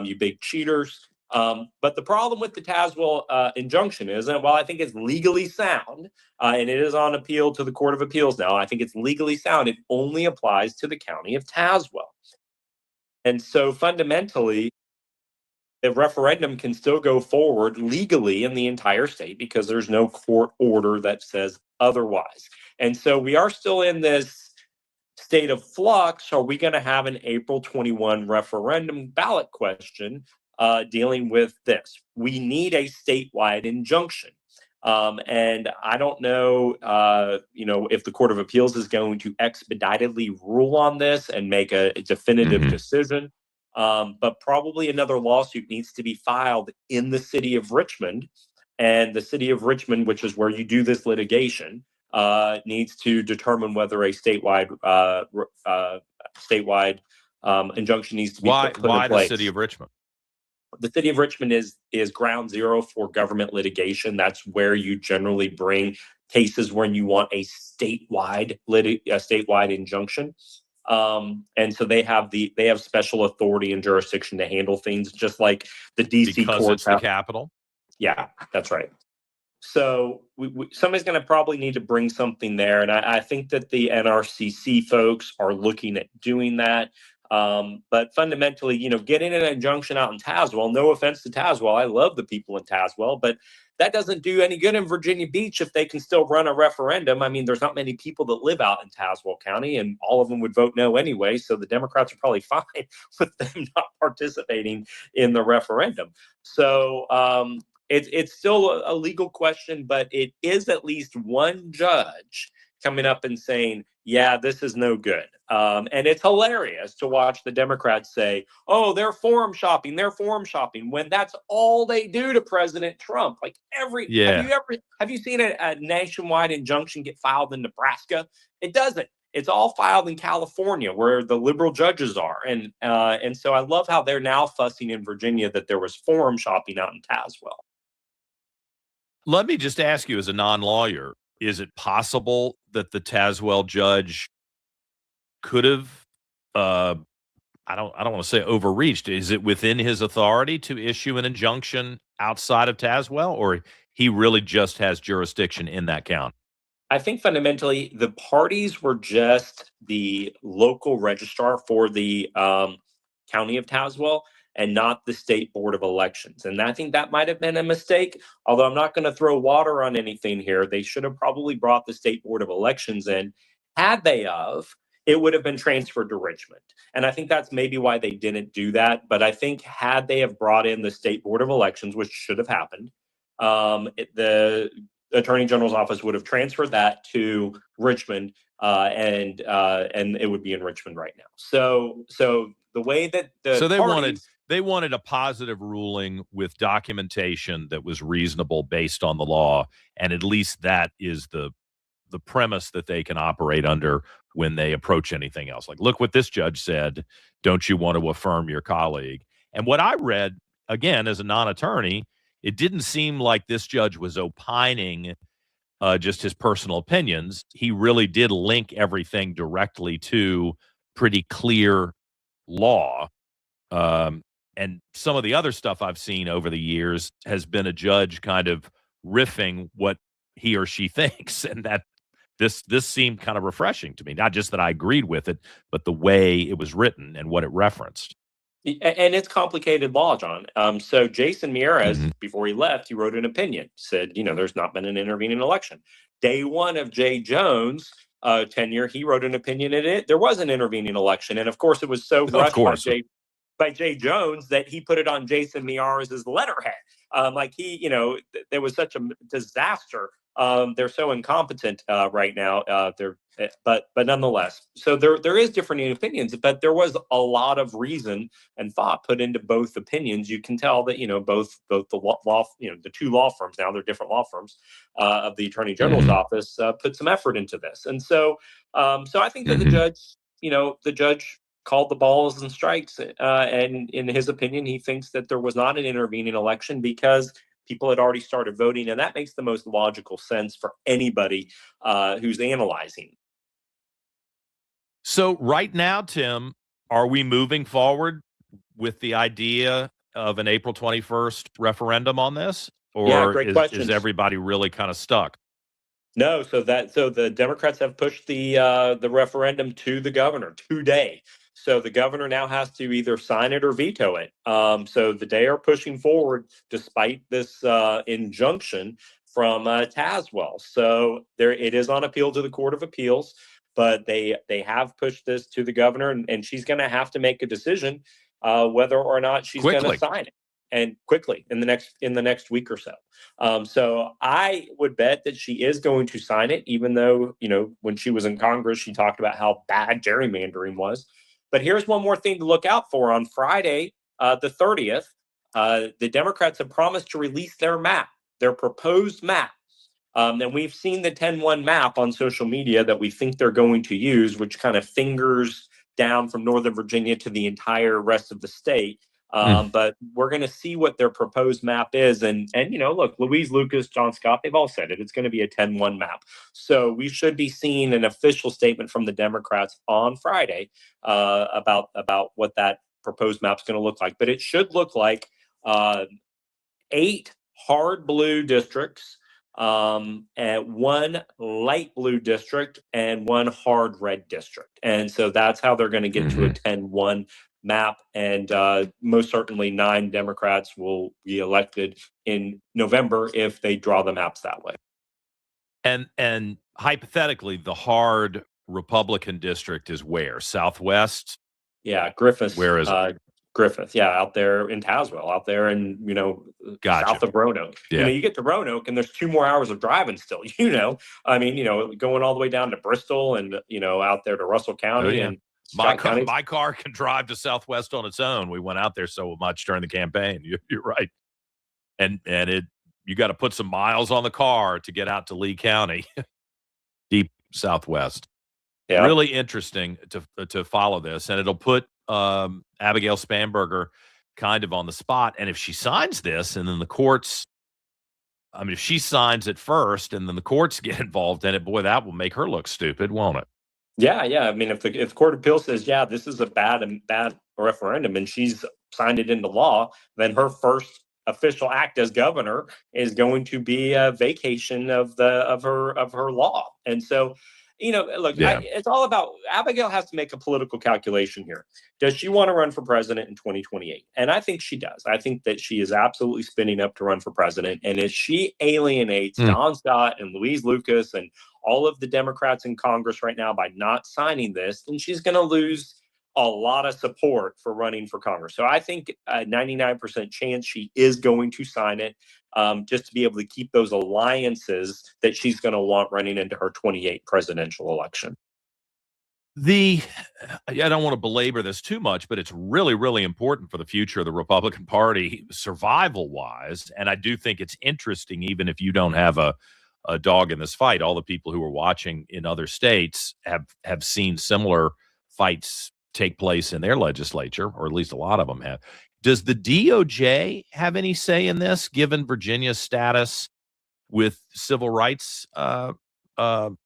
you big cheaters. But the problem with the Tazewell injunction is that while I think it's legally sound, and it is on appeal to the Court of Appeals now, I think it's legally sound. It only applies to the county of Tazewell. And so fundamentally, the referendum can still go forward legally in the entire state because there's no court order that says otherwise. And so we are still in this state of flux. Are we going to have an April 21 referendum ballot question dealing with this? We need a statewide injunction. And I don't know, if the Court of Appeals is going to expeditedly rule on this and make a definitive decision. But probably another lawsuit needs to be filed in the city of Richmond. And the city of Richmond, which is where you do this litigation, needs to determine whether a statewide injunction needs to be put in place. Why the city of Richmond? The city of Richmond is ground zero for government litigation. That's where you generally bring cases when you want a statewide injunction. And so they have special authority and jurisdiction to handle things, just like the DC because courts. It's the capital. Yeah, that's right. So somebody's going to probably need to bring something there, and I think that the NRCC folks are looking at doing that. But fundamentally, getting an injunction out in Tazewell, no offense to Tazewell, I love the people in Tazewell, but that doesn't do any good in Virginia Beach if they can still run a referendum. I mean, there's not many people that live out in Tazewell County, and all of them would vote no anyway, so the Democrats are probably fine with them not participating in the referendum. So it's still a legal question, but it is at least one judge coming up and saying, yeah, this is no good. And it's hilarious to watch the Democrats say, oh, they're forum shopping, when that's all they do to President Trump. Like have you seen a nationwide injunction get filed in Nebraska? It doesn't. It's all filed in California, where the liberal judges are. And so I love how they're now fussing in Virginia that there was forum shopping out in Tazewell. Let me just ask you, as a non-lawyer, is it possible that the Tazewell judge could have, I don't want to say overreached. Is it within his authority to issue an injunction outside of Tazewell, or he really just has jurisdiction in that county? I think fundamentally the parties were just the local registrar for the county of Tazewell, and not the state board of elections. And I think that might have been a mistake, although I'm not going to throw water on anything here. They should have probably brought the state board of elections in. Had they of, it would have been transferred to Richmond. And I think that's maybe why they didn't do that. But I think had they have brought in the state board of elections, which should have happened, the Attorney General's office would have transferred that to Richmond, and it would be in Richmond right now. So the way that they wanted a positive ruling with documentation that was reasonable based on the law, and at least that is the premise that they can operate under when they approach anything else. Like, look what this judge said. Don't you want to affirm your colleague? And what I read, again, as a non-attorney, it didn't seem like this judge was opining just his personal opinions. He really did link everything directly to pretty clear law. And some of the other stuff I've seen over the years has been a judge kind of riffing what he or she thinks, and that this seemed kind of refreshing to me. Not just that I agreed with it, but the way it was written and what it referenced. And it's complicated law, John. So Jason Miyares, before he left, he wrote an opinion, said, there's not been an intervening election. Day one of Jay Jones' tenure, he wrote an opinion in it. There was an intervening election. And of course, it was so rushed by Jay Jones that he put it on Jason Miyares' letterhead. There was such a disaster. They're so incompetent right now. But nonetheless, so there is different opinions, but there was a lot of reason and thought put into both opinions. You can tell that both the law, the two law firms, now they're different law firms of the Attorney General's office, put some effort into this. And so I think that the judge called the balls and strikes, and in his opinion, he thinks that there was not an intervening election because people had already started voting, and that makes the most logical sense for anybody who's analyzing. So right now, Tim, are we moving forward with the idea of an April 21st referendum on this? Or is everybody really kind of stuck? No, so the Democrats have pushed the referendum to the governor today. So the governor now has to either sign it or veto it. So they are pushing forward despite this injunction from Tazewell. So it is on appeal to the Court of Appeals, but they have pushed this to the governor, and she's going to have to make a decision whether or not she's going to sign it. and quickly in the next week or so. So I would bet that she is going to sign it, even though, when she was in Congress, she talked about how bad gerrymandering was. But here's one more thing to look out for. On Friday, the 30th, the Democrats have promised to release their map, their proposed map. And we've seen the 10-1 map on social media that we think they're going to use, which kind of fingers down from Northern Virginia to the entire rest of the state. But we're going to see what their proposed map is. And look, Louise Lucas, John Scott, they've all said it. It's going to be a 10-1 map. So we should be seeing an official statement from the Democrats on Friday about what that proposed map is going to look like. But it should look like 8 hard blue districts, and 1 light blue district, and 1 hard red district. And so that's how they're going to get to a 10-1 map. And most certainly 9 Democrats will be elected in November if they draw the maps that way. And hypothetically, the hard Republican district is where? Southwest? Yeah, Griffith. Where is it? Griffith, out there in Tazewell, out there in, Gotcha. south of Roanoke. Yeah. You get to Roanoke and there's 2 more hours of driving still, going all the way down to Bristol and, out there to Russell County. And my car can drive to Southwest on its own. We went out there so much during the campaign. You're right. And you got to put some miles on the car to get out to Lee County, deep Southwest. Yeah. Really interesting to follow this, and it'll put Abigail Spanberger kind of on the spot. And if she signs this, and then the courts, if she signs it first, and then the courts get involved in it, boy, that will make her look stupid, won't it? Yeah. If the Court of Appeal says, this is a bad referendum, and she's signed it into law, then her first official act as governor is going to be a vacation of her law. And so, it's all about, Abigail has to make a political calculation here. Does she want to run for president in 2028? And I think she does. I think that she is absolutely spinning up to run for president. And if she alienates Don Scott and Louise Lucas and all of the Democrats in Congress right now by not signing this, then she's going to lose a lot of support for running for Congress. So I think a 99% chance she is going to sign it, just to be able to keep those alliances that she's going to want running into her 28 presidential election. I don't want to belabor this too much, but it's really, really important for the future of the Republican Party, survival-wise. And I do think it's interesting, even if you don't have a dog in this fight. All the people who are watching in other states have seen similar fights take place in their legislature, or at least a lot of them have. Does the DOJ have any say in this, given Virginia's status with civil rights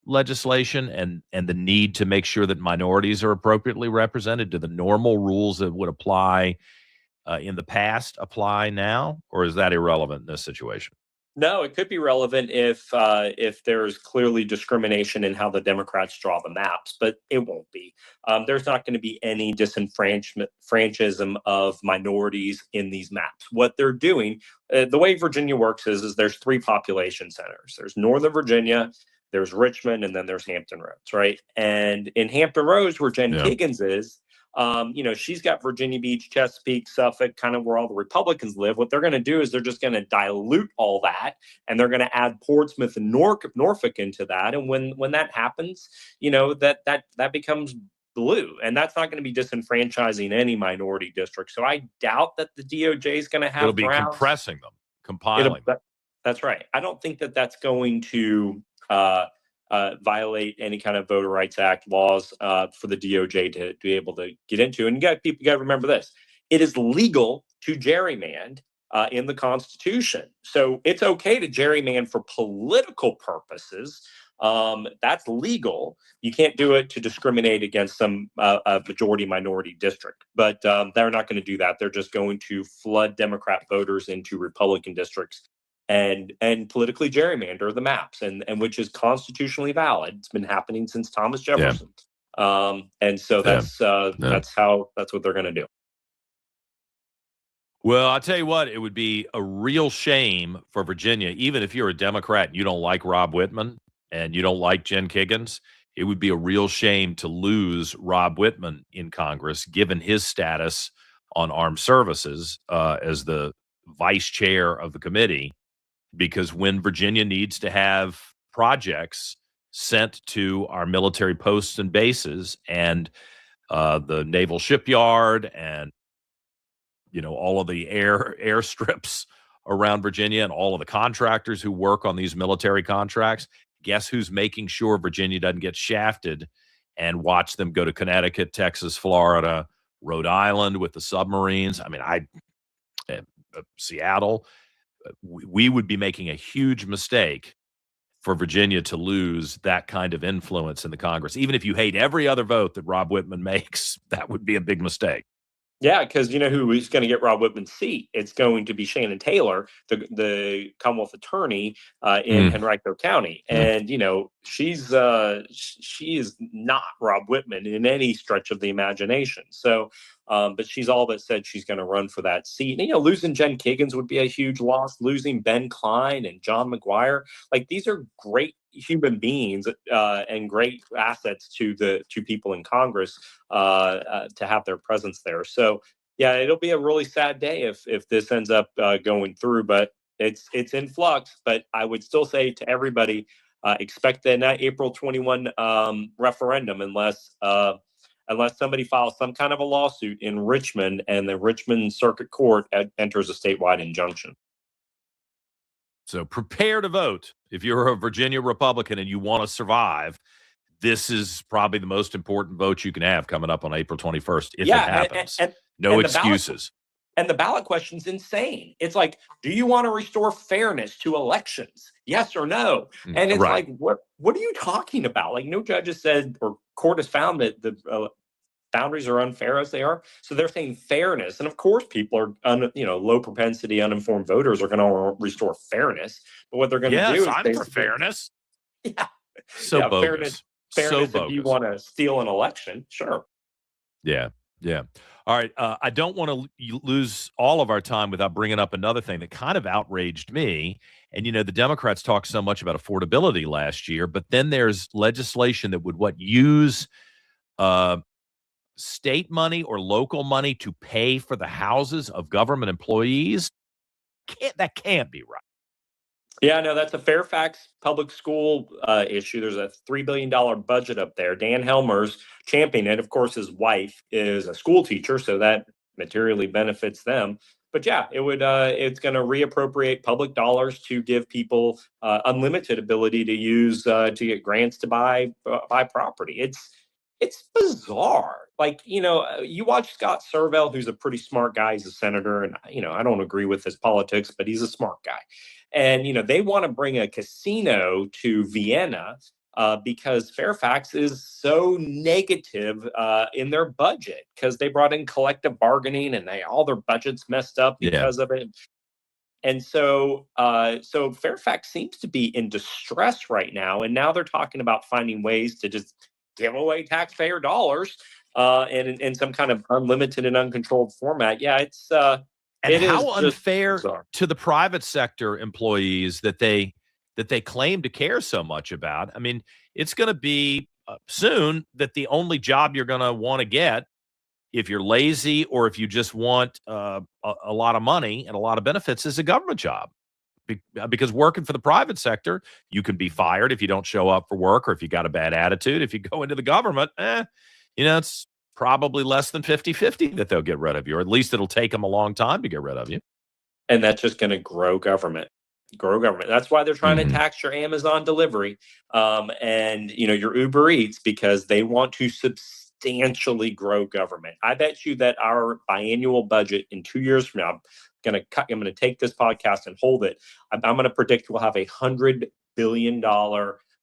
legislation and the need to make sure that minorities are appropriately represented? Do the normal rules that would apply in the past apply now, or is that irrelevant in this situation? No, it could be relevant if there's clearly discrimination in how the Democrats draw the maps, but it won't be. There's not going to be any disenfranchisement of minorities in these maps. What they're doing, the way Virginia works is there's 3 population centers. There's Northern Virginia, there's Richmond, and then there's Hampton Roads, right? And in Hampton Roads, where Jen Higgins is, she's got Virginia Beach, Chesapeake, Suffolk, kind of where all the Republicans live. What they're going to do is they're just going to dilute all that, and they're going to add Portsmouth and Norfolk into that. And when that happens, that becomes blue, and that's not going to be disenfranchising any minority district. So I doubt that the DOJ is going to have. It'll be compressing them, compiling. That's right. I don't think that that's going to violate any kind of Voter Rights Act laws for the DOJ to be able to get into. And you got to remember this: it is legal to gerrymander in the Constitution, so it's okay to gerrymander for political purposes. That's legal. You can't do it to discriminate against some majority minority district, but they're not going to do that. They're just going to flood Democrat voters into Republican districts and politically gerrymander the maps, and which is constitutionally valid. It's been happening since Thomas Jefferson. And so that's what they're going to do. Well, I'll tell you what, it would be a real shame for Virginia, even if you're a Democrat and you don't like Rob Whitman and you don't like Jen Higgins. It would be a real shame to lose Rob Whitman in Congress, given his status on armed services as the vice chair of the committee, because when Virginia needs to have projects sent to our military posts and bases and the naval shipyard and all of the airstrips around Virginia and all of the contractors who work on these military contracts, guess who's making sure Virginia doesn't get shafted and watch them go to Connecticut, Texas, Florida, Rhode Island with the submarines? I mean, Seattle, we would be making a huge mistake for Virginia to lose that kind of influence in the Congress. Even if you hate every other vote that Rob Whitman makes, that would be a big mistake. Yeah, because you know who is going to get Rob Whitman's seat? It's going to be Shannon Taylor, the Commonwealth attorney in Henrico County, and she is not Rob Whitman in any stretch of the imagination. So, but she's all but said she's going to run for that seat. And, losing Jen Kiggins would be a huge loss. Losing Ben Klein and John McGuire, like these are great human beings and great assets to people in Congress to have their presence there. So yeah, it'll be a really sad day if this ends up going through, but it's in flux. But I would still say to everybody, expect an April 21 referendum unless somebody files some kind of a lawsuit in Richmond and the Richmond Circuit Court enters a statewide injunction. So prepare to vote. If you're a Virginia Republican and you want to survive, this is probably the most important vote you can have coming up on April 21st if it happens. No excuses. And the ballot question's insane. It's like, do you want to restore fairness to elections? Yes or no? And it's like, what are you talking about? Like, no judge has said or court has found that the boundaries are unfair as they are. So they're saying fairness. And of course, people are, low propensity, uninformed voters are going to restore fairness. But what they're going to do is I'm for fairness. Yeah. So bogus. Fairness so if you want to steal an election. Sure. Yeah. Yeah. All right. I don't want to lose all of our time without bringing up another thing that kind of outraged me. And, the Democrats talked so much about affordability last year, but then there's legislation that would use state money or local money to pay for the houses of government employees. That can't be right. Yeah, no, that's a Fairfax public school issue. There's a $3 billion budget up there. Dan Helmer's championing it. Of course, his wife is a school teacher, so that materially benefits them. But yeah, it's going to reappropriate public dollars to give people unlimited ability to use to get grants to buy property. It's bizarre. Like, you watch Scott Servell, who's a pretty smart guy. He's a senator, and I don't agree with his politics, but he's a smart guy. And, they want to bring a casino to Vienna because Fairfax is so negative in their budget because they brought in collective bargaining and all their budgets messed up because of it. And so Fairfax seems to be in distress right now. And now they're talking about finding ways to just give away taxpayer dollars in some kind of unlimited and uncontrolled format. Yeah, and how unfair to the private sector employees that they claim to care so much about. I mean, it's going to be soon that the only job you're going to want to get, if you're lazy or if you just want a lot of money and a lot of benefits, is a government job. Because working for the private sector, you can be fired if you don't show up for work or if you got a bad attitude. If you go into the government, it's probably less than 50-50 that they'll get rid of you, or at least it'll take them a long time to get rid of you. And that's just going to grow government. That's why they're trying to tax your Amazon delivery and your Uber Eats, because they want to substantially grow government. I bet you that our biannual budget in 2 years from now, I'm going to take this podcast and hold it. I'm going to predict we'll have $100 billion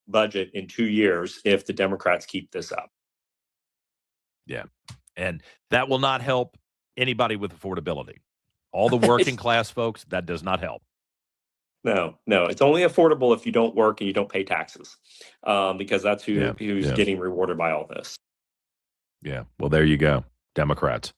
budget in 2 years if the Democrats keep this up. Yeah. And that will not help anybody with affordability. All the working class folks, that does not help. No. It's only affordable if you don't work and you don't pay taxes, because that's who's getting rewarded by all this. Yeah. Well, there you go. Democrats.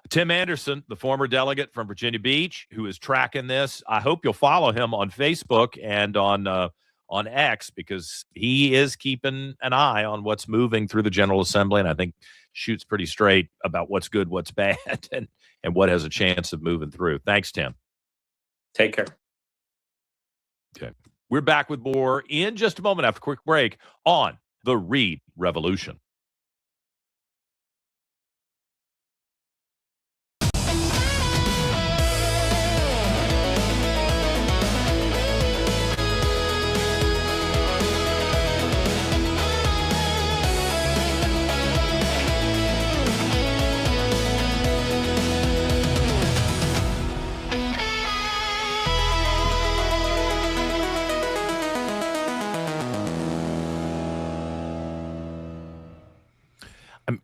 Tim Anderson, the former delegate from Virginia Beach, who is tracking this. I hope you'll follow him on Facebook and on X, because he is keeping an eye on what's moving through the General Assembly, and I think shoots pretty straight about what's good, what's bad, and what has a chance of moving through. Thanks, Tim. Take care. Okay. We're back with more in just a moment after a quick break on the Reid Revolution.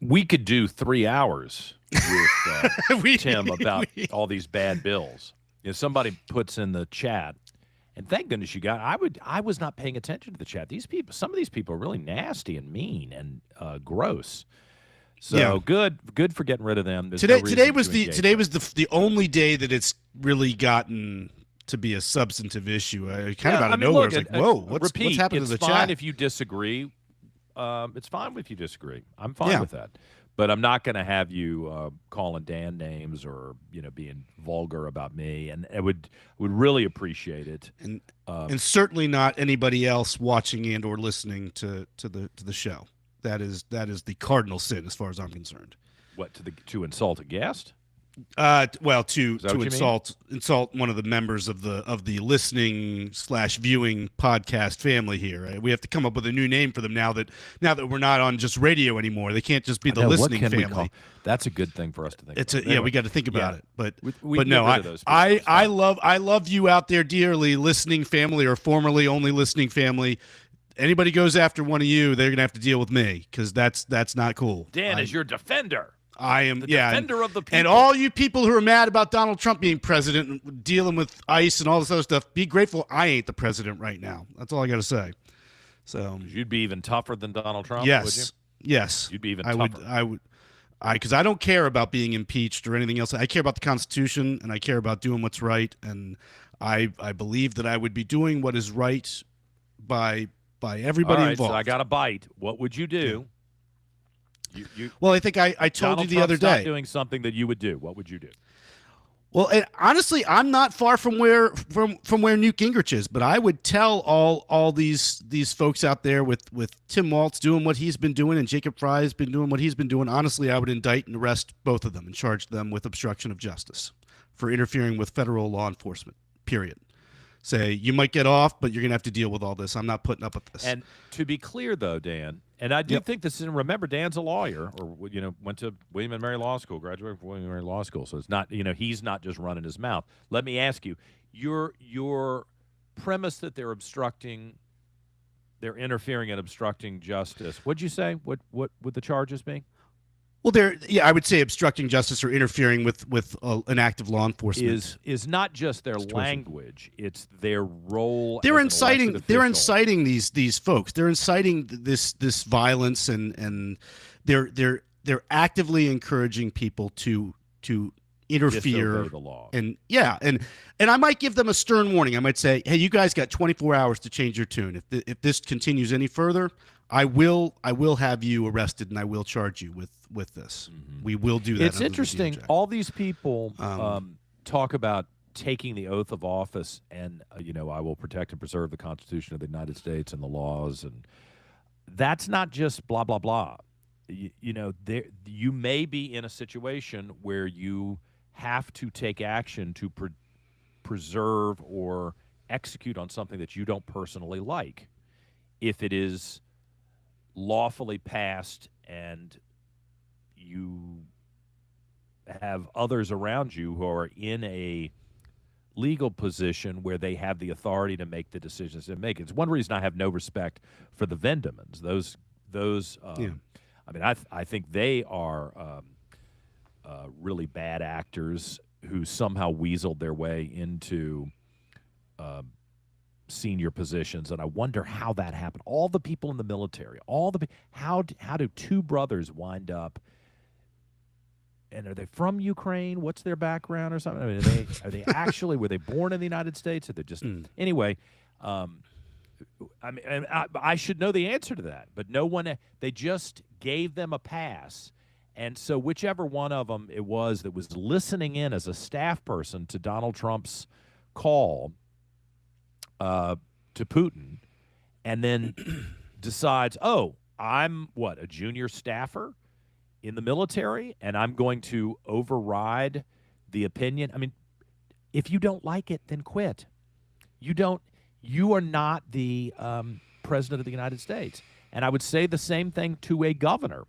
We could do 3 hours with Tim about all these bad bills. If somebody puts in the chat, and thank goodness you got. I was not paying attention to the chat. These people, some of these people are really nasty and mean and gross. So good for getting rid of them. Today was the only day that it's really gotten to be a substantive issue. Kind of out of nowhere, look, it's like, whoa, what's happened to the chat? It's fine if you disagree. It's fine if you disagrry. I'm fine with that. But I'm not going to have you calling Dan names or being vulgar about me, and I would really appreciate it. And certainly not anybody else watching and or listening to the show. That is the cardinal sin as far as I'm concerned. What, to insult a guest? Well, to insult one of the members of the listening / viewing podcast family here. Right? We have to come up with a new name for them now that we're not on just radio anymore. They can't just be the listening family. That's a good thing for us to think. Anyway, we got to think about it. But no, I love you out there dearly, listening family or formerly only listening family. Anybody goes after one of you, they're gonna have to deal with me because that's not cool. Dan is your defender. I am the defender of the people. And all you people who are mad about Donald Trump being president and dealing with ICE and all this other stuff, be grateful I ain't the president right now. That's all I got to say. So you'd be even tougher than Donald Trump, yes. would you? Yes. You'd be even tougher. I would because I don't care about being impeached or anything else. I care about the Constitution and I care about doing what's right, and I believe that I would be doing what is right by everybody involved. So I got a bite. What would you do? Yeah. Well, I think I told you the other day. Doing something that you would do. What would you do? Well, and honestly, I'm not far from where Newt Gingrich is, but I would tell all these folks out there with Tim Walz doing what he's been doing and Jacob Fry has been doing what he's been doing. Honestly, I would indict and arrest both of them and charge them with obstruction of justice for interfering with federal law enforcement. Period. Say, you might get off, but you're going to have to deal with all this. I'm not putting up with this. And to be clear, though, Dan, and I do think this is, remember, Dan's a lawyer or, went to William and Mary Law School, graduated from William and Mary Law School. So it's not, he's not just running his mouth. Let me ask you, your premise that they're interfering and obstructing justice, what'd you say? What would the charges be? Well, I would say obstructing justice or interfering with an act of law enforcement is not just their language; it's their role. They're inciting. They're inciting these folks. They're inciting this violence, and they're actively encouraging people to interfere. Disobey the law. And and I might give them a stern warning. I might say, hey, you guys got 24 hours to change your tune. If this continues any further, I will have you arrested and I will charge you with this. Mm-hmm. We will do that. It's interesting. All these people talk about taking the oath of office and, I will protect and preserve the Constitution of the United States and the laws. And that's not just blah, blah, blah. You may be in a situation where you have to take action to preserve or execute on something that you don't personally like. If it is lawfully passed and you have others around you who are in a legal position where they have the authority to make the decisions they make. It's one reason I have no respect for the Vendemans. I think they are really bad actors who somehow weaseled their way into senior positions, and I wonder how that happened. All the people in the military, how do two brothers wind up? And are they from Ukraine? What's their background or something? I mean, are they actually, were they born in the United States? Or they just anyway? I should know the answer to that, but no one. They just gave them a pass, and so whichever one of them it was that was listening in as a staff person to Donald Trump's call to Putin and then decides, oh, I'm what, a junior staffer in the military, and I'm going to override the opinion. I mean, if you don't like it, then quit. You are not the president of the United States. And I would say the same thing to a governor.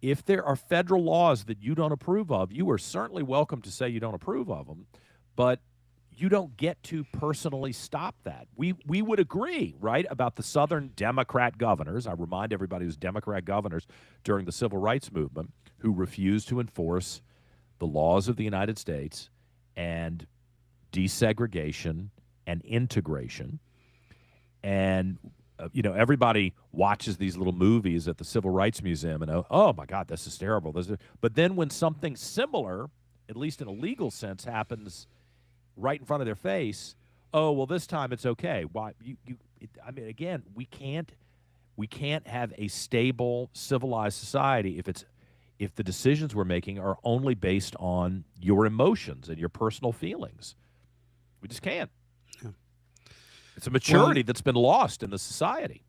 If there are federal laws that you don't approve of, you are certainly welcome to say you don't approve of them, but you don't get to personally stop that. We would agree, right, about the Southern Democrat governors. I remind everybody who's Democrat governors during the Civil Rights Movement who refused to enforce the laws of the United States and desegregation and integration. And everybody watches these little movies at the Civil Rights Museum and, oh my God, this is terrible. But then when something similar, at least in a legal sense, happens right in front of their face, oh, well, this time it's okay. Why? Again, we can't have a stable, civilized society if the decisions we're making are only based on your emotions and your personal feelings. We just can't. Yeah. It's a maturity that's been lost in the society.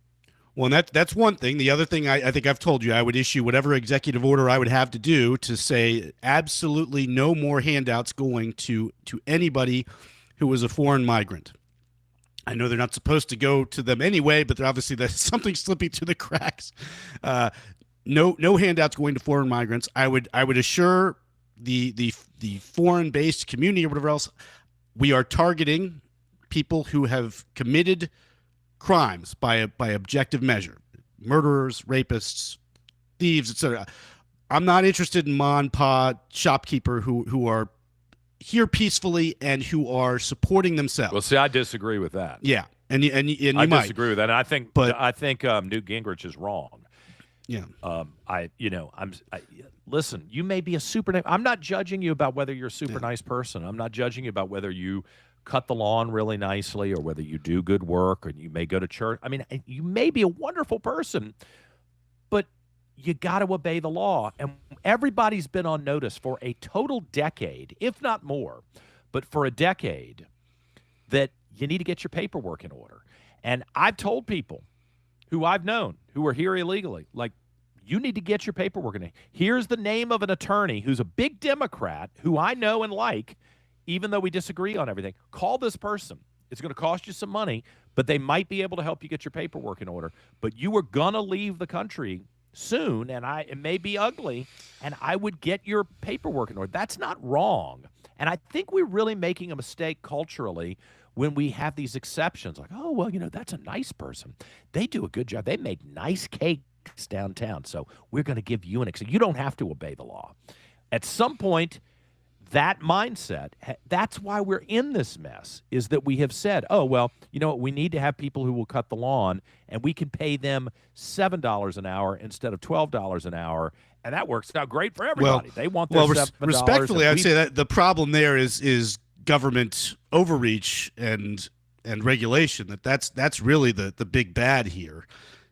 Well, and that's one thing. The other thing, I think I've told you, I would issue whatever executive order I would have to do to say absolutely no more handouts going to anybody who is a foreign migrant. I know they're not supposed to go to them anyway, but obviously there's something slipping through the cracks. No handouts going to foreign migrants. I would assure the foreign-based community or whatever else, we are targeting people who have committed crimes by objective measure, murderers, rapists, thieves, etc. I'm not interested in ma and pa shopkeeper who are here peacefully and who are supporting themselves. Well, see, I disagree with that. Yeah, and you I might disagree with that. And I think Newt Gingrich is wrong. Yeah. Listen, you may be a super nice. I'm not judging you about whether you're a super nice person. I'm not judging you about whether you cut the lawn really nicely or whether you do good work or you may go to church. I mean, you may be a wonderful person, but you got to obey the law. And everybody's been on notice for a total decade, if not more, but for a decade, that you need to get your paperwork in order. And I've told people who I've known who are here illegally, like, you need to get your paperwork in. Here's the name of an attorney who's a big Democrat who I know and like, even though we disagree on everything. Call this person. It's going to cost you some money, but they might be able to help you get your paperwork in order. But you are going to leave the country soon, and it may be ugly, and I would get your paperwork in order. That's not wrong. And I think we're really making a mistake culturally when we have these exceptions. Like, oh, well, that's a nice person. They do a good job. They make nice cakes downtown, so we're going to give you an exception. You don't have to obey the law. At some point, that mindset, that's why we're in this mess, is that we have said, oh, well, you know what, we need to have people who will cut the lawn, and we can pay them $7 an hour instead of $12 an hour, and that works out great for everybody. They want their $7. Respectfully, I'd say that the problem there is government overreach and regulation. That's really the big bad here.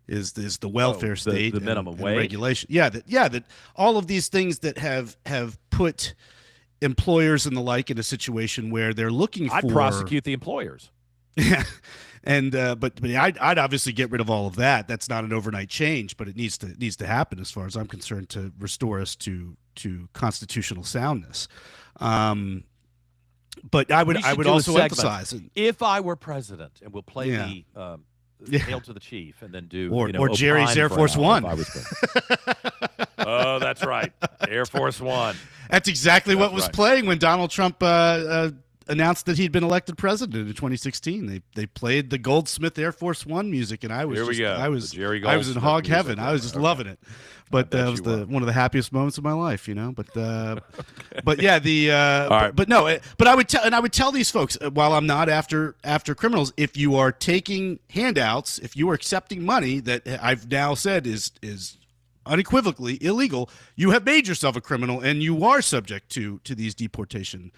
Is the welfare state, the minimum and wage regulation? That all of these things that have put employers and the like in a situation where they're looking for. I'd prosecute the employers. Yeah, and but I'd obviously get rid of all of that. That's not an overnight change, but it needs to happen as far as I'm concerned to restore us to constitutional soundness. But I would also emphasize, if I were president, and we'll play the. Hail to the chief, and then do or Jerry's Air Force One. Oh, that's right, Air Force One. That's exactly what was playing when Donald Trump announced that he'd been elected president in 2016. They played the Goldsmith Air Force One music, and I was in hog heaven. I was just loving it. But that was one of the happiest moments of my life, But but yeah, but I would tell these folks, while I'm not after criminals, if you are taking handouts, if you are accepting money that I've now said is unequivocally illegal, you have made yourself a criminal, and you are subject to these deportation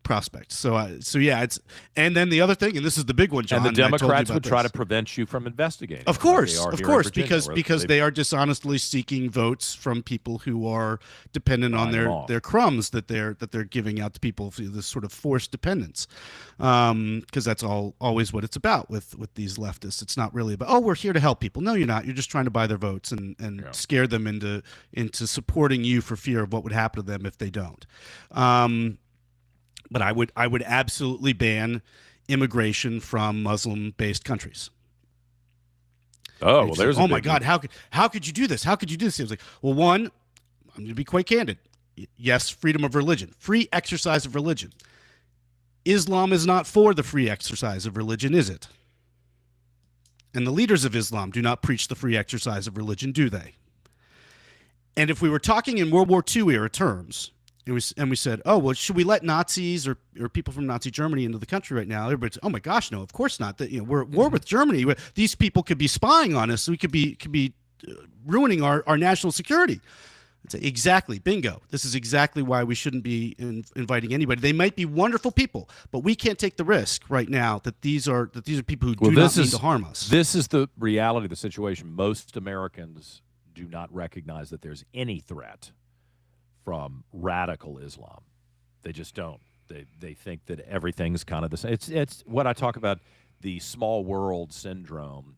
prospect. So yeah, it's, and then the other thing, and this is the big one, John. And the Democrats would try this. to prevent you from investigating. Of course, Virginia, because they are dishonestly seeking votes from people who are dependent on their crumbs that they're giving out to people through this sort of forced dependence. Because that's always what it's about with these leftists. It's not really about, oh, we're here to help people. No, you're not. You're just trying to buy their votes and scare them into supporting you for fear of what would happen to them if they don't. But I would absolutely ban immigration from Muslim-based countries. Oh, well, there's. Oh my God, how could you do this? How could you do this? It was like, well, one, I'm going to be quite candid. Yes, freedom of religion, free exercise of religion. Islam is not for the free exercise of religion, is it? And the leaders of Islam do not preach the free exercise of religion, do they? And if we were talking in World War II era terms, and we said, oh, well, should we let Nazis or people from Nazi Germany into the country right now? Everybody's, oh my gosh, no, of course not. That, we're at war with Germany. These people could be spying on us. So we could be ruining our national security. I'd say, exactly, bingo. This is exactly why we shouldn't be inviting anybody. They might be wonderful people, but we can't take the risk right now that these are people who do not mean to harm us. This is the reality of the situation. Most Americans do not recognize that there's any threat from radical Islam. They just don't. They think that everything's kind of the same. It's what I talk about, the small world syndrome,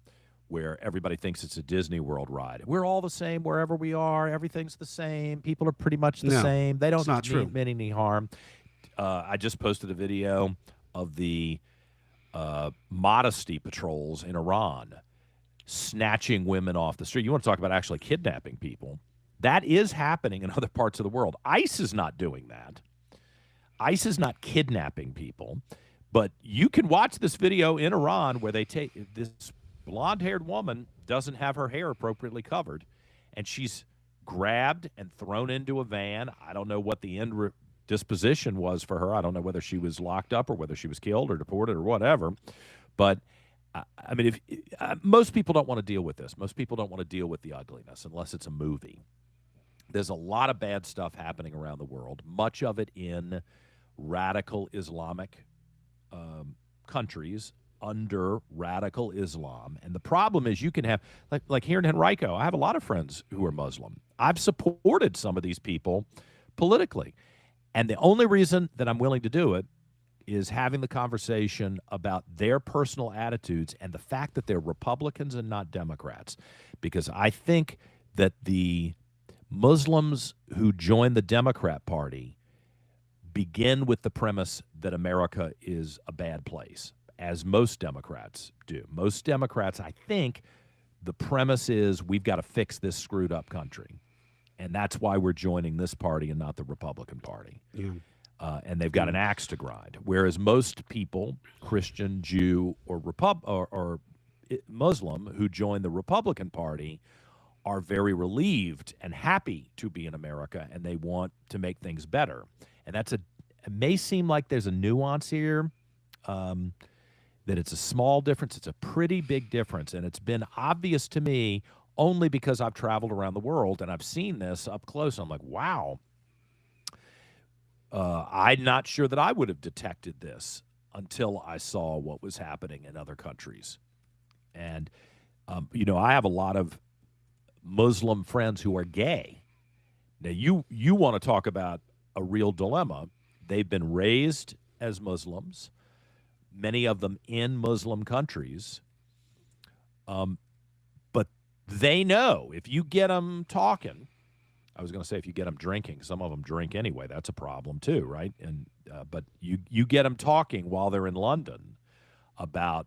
where everybody thinks it's a Disney World ride. We're all the same wherever we are. Everything's the same. People are pretty much the same. They don't mean any harm. I just posted a video of the modesty patrols in Iran snatching women off the street. You want to talk about actually kidnapping people? That is happening in other parts of the world. ICE is not doing that. ICE is not kidnapping people. But you can watch this video in Iran where they take this blonde-haired woman doesn't have her hair appropriately covered, and she's grabbed and thrown into a van. I don't know what the end disposition was for her. I don't know whether she was locked up or whether she was killed or deported or whatever. But I mean, most people don't want to deal with this. Most people don't want to deal with the ugliness unless it's a movie. There's a lot of bad stuff happening around the world, much of it in radical Islamic countries under radical Islam. And the problem is you can have, like here in Henrico, I have a lot of friends who are Muslim. I've supported some of these people politically. And the only reason that I'm willing to do it is having the conversation about their personal attitudes and the fact that they're Republicans and not Democrats. Because I think that the Muslims who join the Democrat Party begin with the premise that America is a bad place, as most Democrats do. Most Democrats, I think, the premise is we've got to fix this screwed up country. And that's why we're joining this party and not the Republican Party. Yeah. And they've got an axe to grind. Whereas most people, Christian, Jew, or Muslim, who join the Republican Party are very relieved and happy to be in America, and they want to make things better. And it may seem like there's a nuance here, that it's a small difference. It's a pretty big difference, and it's been obvious to me only because I've traveled around the world and I've seen this up close. I'm like, wow. I'm not sure that I would have detected this until I saw what was happening in other countries. And, I have a lot of Muslim friends who are gay. Now, you want to talk about a real dilemma. They've been raised as Muslims, many of them in Muslim countries. But they know if you get them talking, I was going to say if you get them drinking, some of them drink anyway. That's a problem too, right? And but you get them talking while they're in London about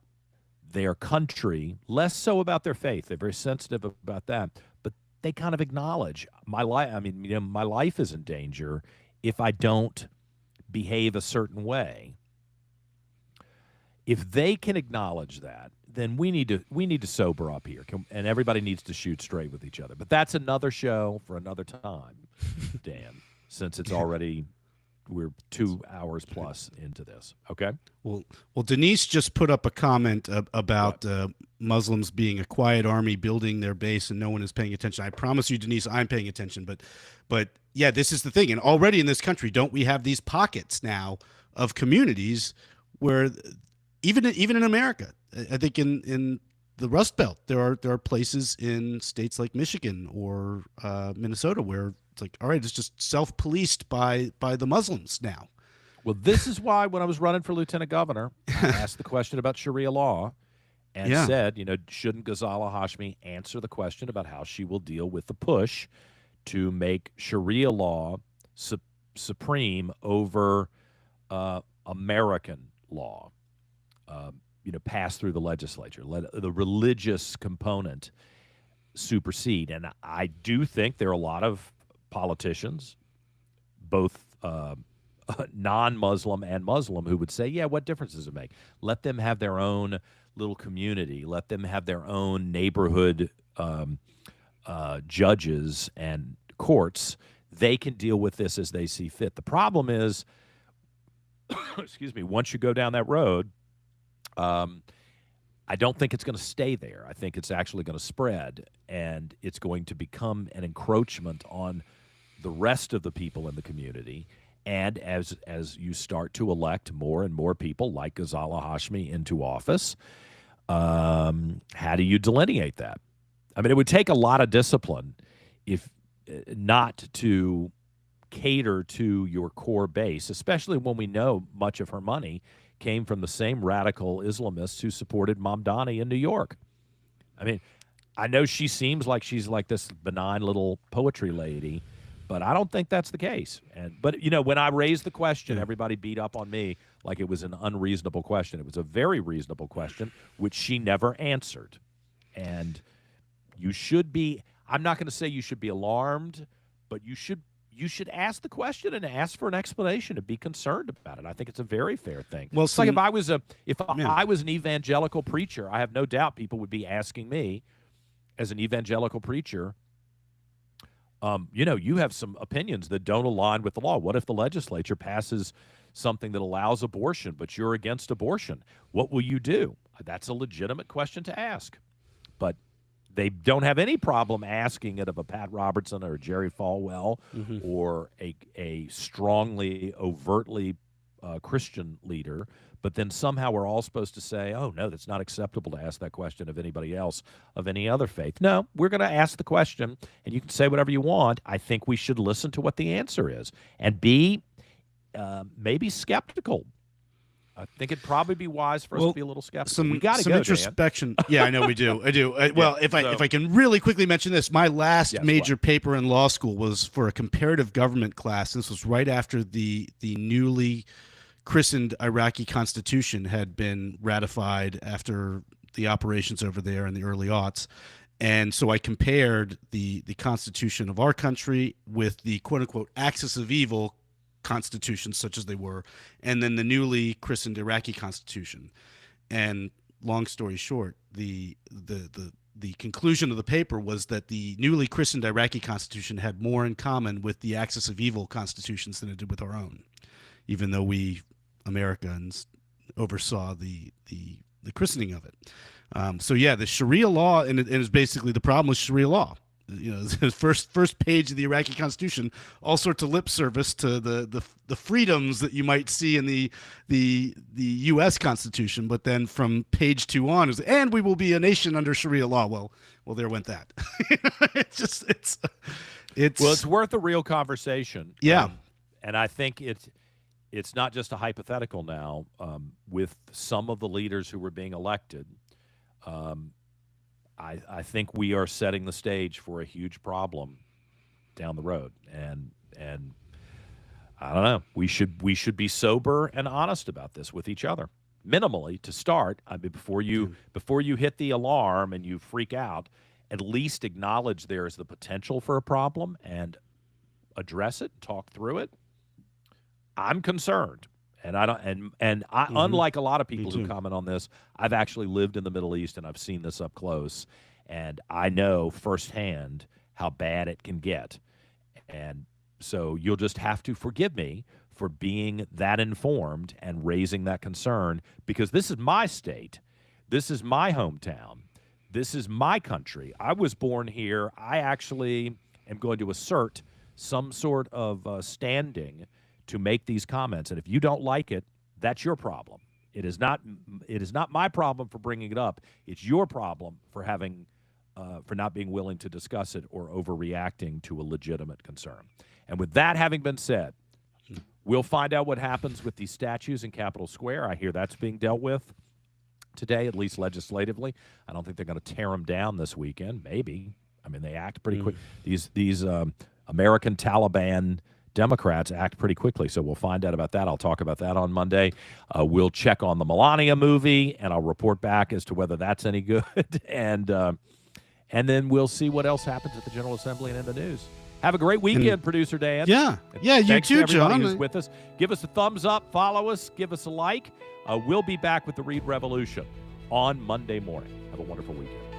their country, less so about their faith. They're very sensitive about that, but they kind of acknowledge my life. I mean, my life is in danger if I don't behave a certain way. If they can acknowledge that, then we need to sober up here, and everybody needs to shoot straight with each other. But that's another show for another time, Dan. Since it's already we're 2 hours plus into this. Okay. Well, Denise just put up a comment about Muslims being a quiet army building their base and no one is paying attention. I promise you, Denise, I'm paying attention. But yeah, this is the thing. And already in this country, don't we have these pockets now of communities where even in America, I think in the Rust Belt, there are places in states like Michigan or Minnesota where it's like, all right, it's just self-policed by the Muslims now. Well, this is why when I was running for lieutenant governor, I asked the question about Sharia law and said, shouldn't Ghazala Hashmi answer the question about how she will deal with the push to make Sharia law supreme over American law, pass through the legislature, let the religious component supersede. And I do think there are a lot of politicians, both non-Muslim and Muslim, who would say, yeah, what difference does it make? Let them have their own little community. Let them have their own neighborhood judges and courts. They can deal with this as they see fit. The problem is, excuse me, once you go down that road, I don't think it's going to stay there. I think it's actually going to spread, and it's going to become an encroachment on the rest of the people in the community. And as you start to elect more and more people like Ghazala Hashmi into office, how do you delineate that? I mean, it would take a lot of discipline if not to cater to your core base, especially when we know much of her money came from the same radical Islamists who supported Mamdani in New York. I mean, I know she seems like she's like this benign little poetry lady, but I don't think that's the case. But when I raised the question, everybody beat up on me like it was an unreasonable question. It was a very reasonable question, which she never answered. And you should be, I'm not going to say you should be alarmed, but you should ask the question and ask for an explanation and be concerned about it. I think it's a very fair thing. Well, it's like if I was an evangelical preacher, I have no doubt people would be asking me as an evangelical preacher, you have some opinions that don't align with the law. What if the legislature passes something that allows abortion, but you're against abortion? What will you do? That's a legitimate question to ask. But they don't have any problem asking it of a Pat Robertson or a Jerry Falwell or a strongly, overtly Christian leader. But then somehow we're all supposed to say, oh, no, that's not acceptable to ask that question of anybody else of any other faith. No, we're going to ask the question, and you can say whatever you want. I think we should listen to what the answer is and be maybe skeptical. I think it'd probably be wise for us to be a little skeptical. We got to go, introspection. Dan. Yeah, I know we do. I do. Well, if I can really quickly mention this, my last major paper in law school was for a comparative government class. This was right after the newly christened Iraqi constitution had been ratified after the operations over there in the early aughts. And so I compared the constitution of our country with the quote-unquote axis of evil constitutions, such as they were, and then the newly christened Iraqi constitution. And long story short, the conclusion of the paper was that the newly christened Iraqi constitution had more in common with the axis of evil constitutions than it did with our own, even though we Americans oversaw the christening of it. So yeah, the Sharia law, and it is basically the problem with Sharia law. The first page of the Iraqi constitution, all sorts of lip service to the freedoms that you might see in the U.S. Constitution, but then from page 2 on is, and we will be a nation under Sharia law. Well, there went that. It's worth a real conversation. Yeah, and I think it's not just a hypothetical now. With some of the leaders who were being elected, I think we are setting the stage for a huge problem down the road, and I don't know. We should be sober and honest about this with each other, minimally to start. I mean, before you hit the alarm and you freak out, at least acknowledge there is the potential for a problem and address it, talk through it. I'm concerned. And I don't, unlike a lot of people who comment on this, I've actually lived in the Middle East and I've seen this up close, and I know firsthand how bad it can get. And so you'll just have to forgive me for being that informed and raising that concern, because this is my state, this is my hometown, this is my country. I was born here. I actually am going to assert some sort of standing to make these comments. And if you don't like it, that's your problem. It is not my problem for bringing it up. It's your problem for having for not being willing to discuss it or overreacting to a legitimate concern. And with that having been said, we'll find out what happens with these statues in Capitol Square. I hear that's being dealt with today, at least legislatively. I don't think they're going to tear them down this weekend. Maybe. I mean, they act pretty quick. These American Taliban Democrats act pretty quickly, so we'll find out about that. I'll talk about that on Monday. We'll check on the Melania movie, and I'll report back as to whether that's any good. And then we'll see what else happens at the General Assembly and in the news. Have a great weekend, Producer Dan. Yeah, you too, John. Who's with us. Give us a thumbs up, follow us, give us a like. We'll be back with the Reid Revolution on Monday morning. Have a wonderful weekend.